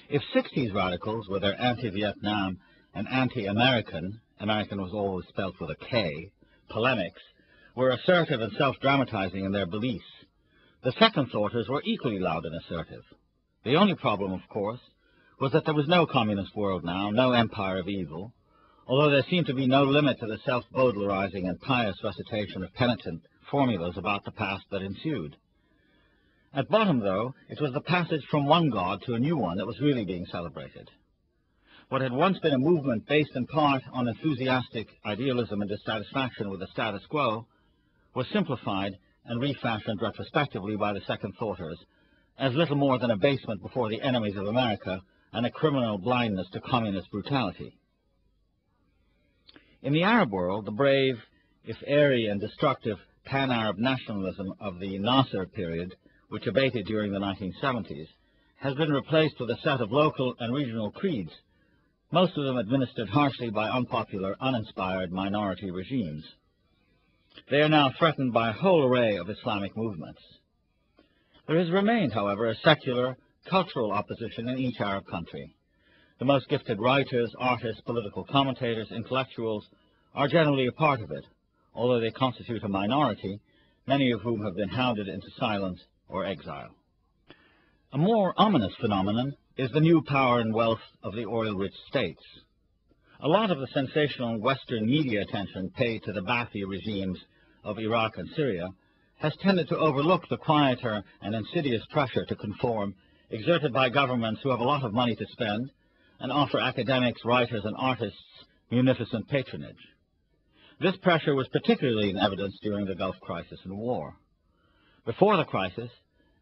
If 60s radicals, with their anti-Vietnam and anti-American, American was always spelled with a K, polemics, were assertive and self-dramatizing in their beliefs, the second thoughters were equally loud and assertive. The only problem, of course, was that there was no communist world now, no empire of evil, although there seemed to be no limit to the self-Baudelarizing and pious recitation of penitent formulas about the past that ensued. At bottom, though, it was the passage from one God to a new one that was really being celebrated. What had once been a movement based in part on enthusiastic idealism and dissatisfaction with the status quo was simplified and refashioned retrospectively by the second thoughters as little more than abasement before the enemies of America and a criminal blindness to communist brutality. In the Arab world, the brave, if airy and destructive, pan-Arab nationalism of the Nasser period, which abated during the 1970s, has been replaced with a set of local and regional creeds, most of them administered harshly by unpopular, uninspired minority regimes. They are now threatened by a whole array of Islamic movements. There has remained, however, a secular, cultural opposition in each Arab country. The most gifted writers, artists, political commentators, intellectuals are generally a part of it, although they constitute a minority, many of whom have been hounded into silence or exile. A more ominous phenomenon is the new power and wealth of the oil-rich states. A lot of the sensational Western media attention paid to the Ba'athi regimes of Iraq and Syria has tended to overlook the quieter and insidious pressure to conform exerted by governments who have a lot of money to spend and offer academics, writers, and artists munificent patronage. This pressure was particularly in evidence during the Gulf crisis and war. Before the crisis,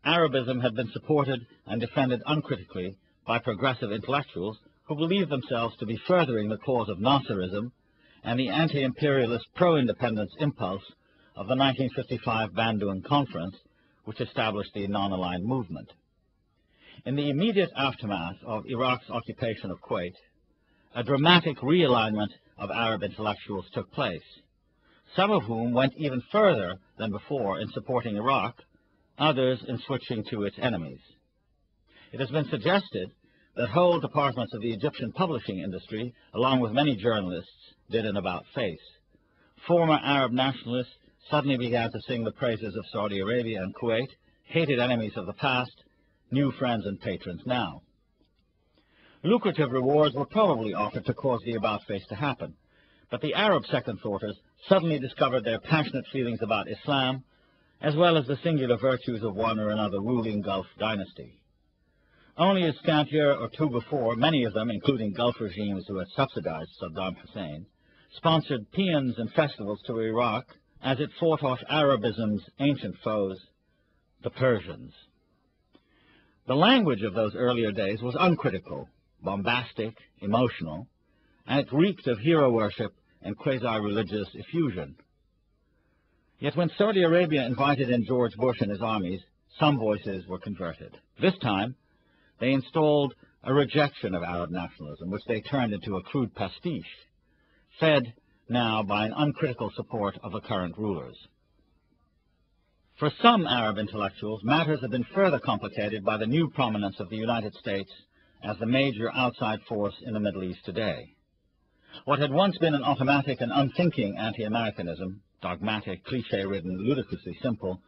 Arabism had been supported and defended uncritically by progressive intellectuals who believed themselves to be furthering the cause of Nasserism and the anti-imperialist pro-independence impulse of the 1955 Bandung Conference, which established the non-aligned movement. In the immediate aftermath of Iraq's occupation of Kuwait, a dramatic realignment of Arab intellectuals took place, some of whom went even further than before in supporting Iraq, others in switching to its enemies. It has been suggested that whole departments of the Egyptian publishing industry, along with many journalists, did an about-face. Former Arab nationalists suddenly began to sing the praises of Saudi Arabia and Kuwait, hated enemies of the past, new friends and patrons now. Lucrative rewards were probably offered to cause the about-face to happen, but the Arab second-thoughters suddenly discovered their passionate feelings about Islam, as well as the singular virtues of one or another ruling Gulf dynasty. Only a scant year or two before, many of them, including Gulf regimes who had subsidized Saddam Hussein, sponsored paeans and festivals to Iraq as it fought off Arabism's ancient foes, the Persians. The language of those earlier days was uncritical, bombastic, emotional, and it reeked of hero worship and quasi-religious effusion. Yet when Saudi Arabia invited in George Bush and his armies, some voices were converted. This time, they installed a rejection of Arab nationalism, which they turned into a crude pastiche, fed now by an uncritical support of the current rulers. For some Arab intellectuals, matters have been further complicated by the new prominence of the United States as the major outside force in the Middle East today. What had once been an automatic and unthinking anti-Americanism, dogmatic, cliché-ridden, ludicrously simple,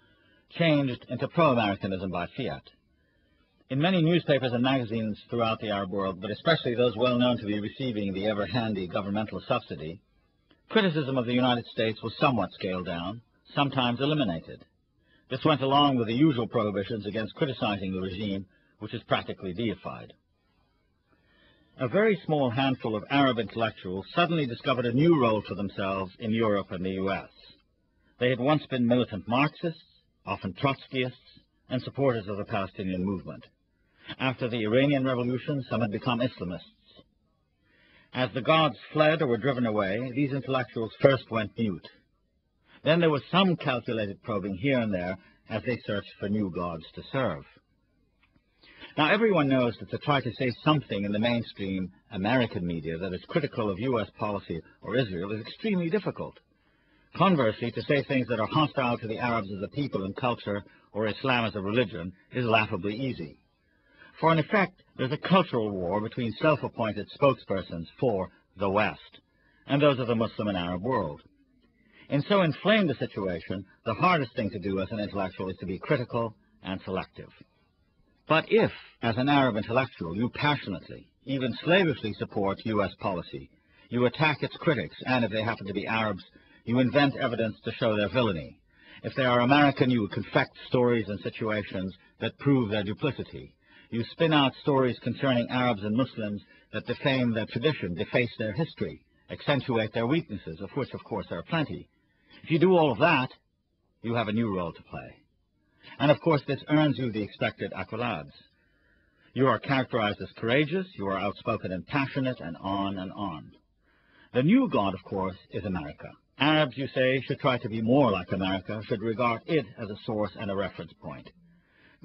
changed into pro-Americanism by fiat. In many newspapers and magazines throughout the Arab world, but especially those well known to be receiving the ever-handy governmental subsidy, criticism of the United States was somewhat scaled down, sometimes eliminated. This went along with the usual prohibitions against criticizing the regime, which is practically deified. A very small handful of Arab intellectuals suddenly discovered a new role for themselves in Europe and the U.S. They had once been militant Marxists, often Trotskyists, and supporters of the Palestinian movement. After the Iranian Revolution, some had become Islamists. As the gods fled or were driven away, these intellectuals first went mute. Then there was some calculated probing here and there as they searched for new gods to serve. Now, everyone knows that to try to say something in the mainstream American media that is critical of U.S. policy or Israel is extremely difficult. Conversely, to say things that are hostile to the Arabs as a people and culture or Islam as a religion is laughably easy. For in effect, there's a cultural war between self-appointed spokespersons for the West and those of the Muslim and Arab world. In so inflamed a situation, the hardest thing to do as an intellectual is to be critical and selective. But if, as an Arab intellectual, you passionately, even slavishly support U.S. policy, you attack its critics, and if they happen to be Arabs, you invent evidence to show their villainy. If they are American, you confect stories and situations that prove their duplicity. You spin out stories concerning Arabs and Muslims that defame their tradition, deface their history, accentuate their weaknesses, of which, of course, there are plenty. If you do all of that, you have a new role to play. And, of course, this earns you the expected accolades. You are characterized as courageous, you are outspoken and passionate, and on and on. The new god, of course, is America. Arabs, you say, should try to be more like America, should regard it as a source and a reference point.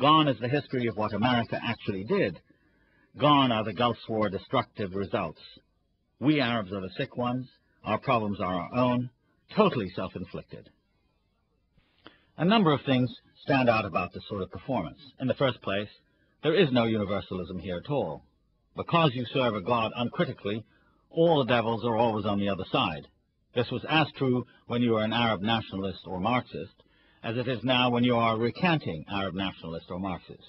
Gone is the history of what America actually did. Gone are the Gulf War destructive results. We Arabs are the sick ones. Our problems are our own, totally self-inflicted. A number of things stand out about this sort of performance. In the first place, there is no universalism here at all. Because you serve a god uncritically, all the devils are always on the other side. This was as true when you were an Arab nationalist or Marxist as it is now when you are recanting Arab nationalist or Marxist.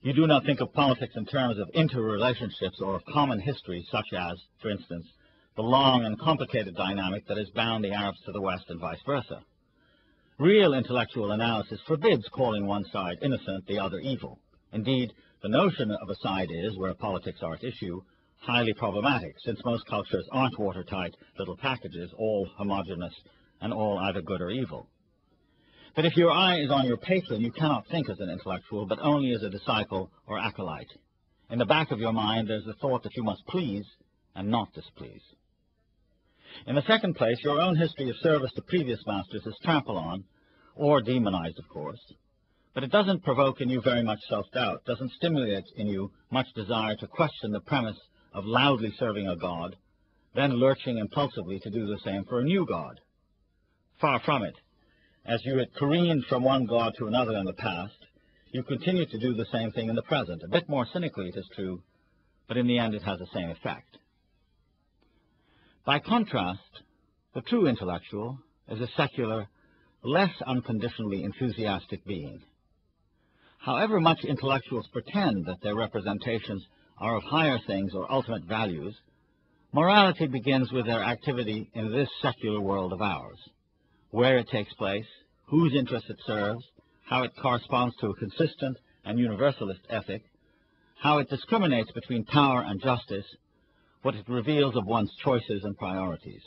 You do not think of politics in terms of interrelationships or of common history, such as, for instance, the long and complicated dynamic that has bound the Arabs to the West and vice versa. Real intellectual analysis forbids calling one side innocent, the other evil. Indeed, the notion of a side is, where politics are at issue, highly problematic, since most cultures aren't watertight little packages, all homogeneous and all either good or evil. But if your eye is on your patron, you cannot think as an intellectual, but only as a disciple or acolyte. In the back of your mind, there's the thought that you must please and not displease. In the second place, your own history of service to previous masters is trampled on, or demonized, of course, but it doesn't provoke in you very much self-doubt, doesn't stimulate in you much desire to question the premise of loudly serving a god, then lurching impulsively to do the same for a new god. Far from it. As you had careened from one god to another in the past, you continue to do the same thing in the present, a bit more cynically, it is true, but in the end it has the same effect. By contrast, the true intellectual is a secular, less unconditionally enthusiastic being. However much intellectuals pretend that their representations are of higher things or ultimate values, morality begins with their activity in this secular world of ours, where it takes place, whose interests it serves, how it corresponds to a consistent and universalist ethic, how it discriminates between power and justice, what it reveals of one's choices and priorities.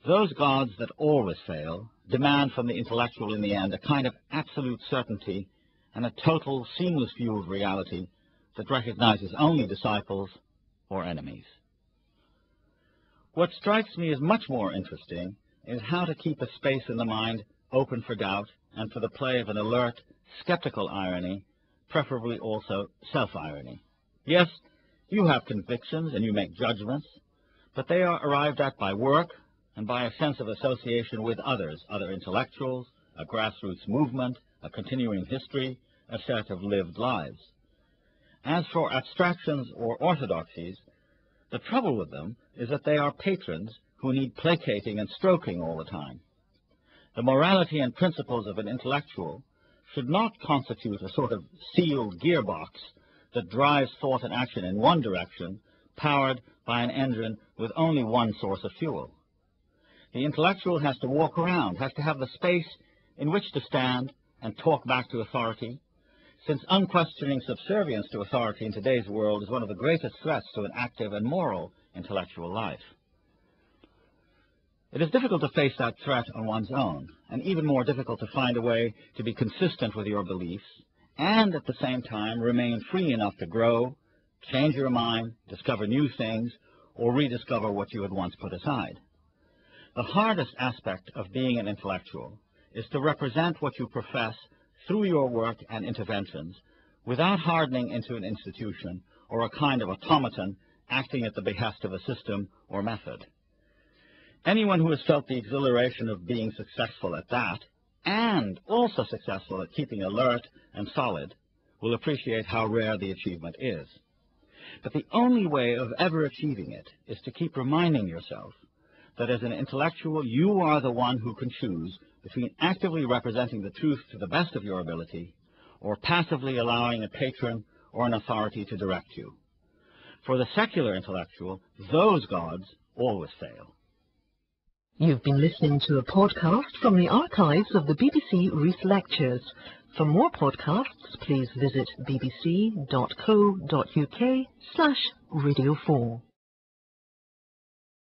Those gods that always fail demand from the intellectual in the end a kind of absolute certainty and a total, seamless view of reality that recognizes only disciples or enemies. What strikes me as much more interesting is how to keep a space in the mind open for doubt and for the play of an alert, skeptical irony, preferably also self-irony. Yes, you have convictions and you make judgments, but they are arrived at by work and by a sense of association with others, other intellectuals, a grassroots movement, a continuing history, a set of lived lives. As for abstractions or orthodoxies, the trouble with them is that they are patrons who need placating and stroking all the time. The morality and principles of an intellectual should not constitute a sort of sealed gearbox that drives thought and action in one direction, powered by an engine with only one source of fuel. The intellectual has to walk around, has to have the space in which to stand and talk back to authority, since unquestioning subservience to authority in today's world is one of the greatest threats to an active and moral intellectual life. It is difficult to face that threat on one's own, and even more difficult to find a way to be consistent with your beliefs and at the same time remain free enough to grow, change your mind, discover new things, or rediscover what you had once put aside. The hardest aspect of being an intellectual is to represent what you profess through your work and interventions without hardening into an institution or a kind of automaton acting at the behest of a system or method. Anyone who has felt the exhilaration of being successful at that, and also successful at keeping alert and solid, will appreciate how rare the achievement is. But the only way of ever achieving it is to keep reminding yourself that as an intellectual you are the one who can choose between actively representing the truth to the best of your ability or passively allowing a patron or an authority to direct you. For the secular intellectual, those gods always fail. You've been listening to a podcast from the archives of the BBC Reith Lectures. For more podcasts, please visit bbc.co.uk/radio4.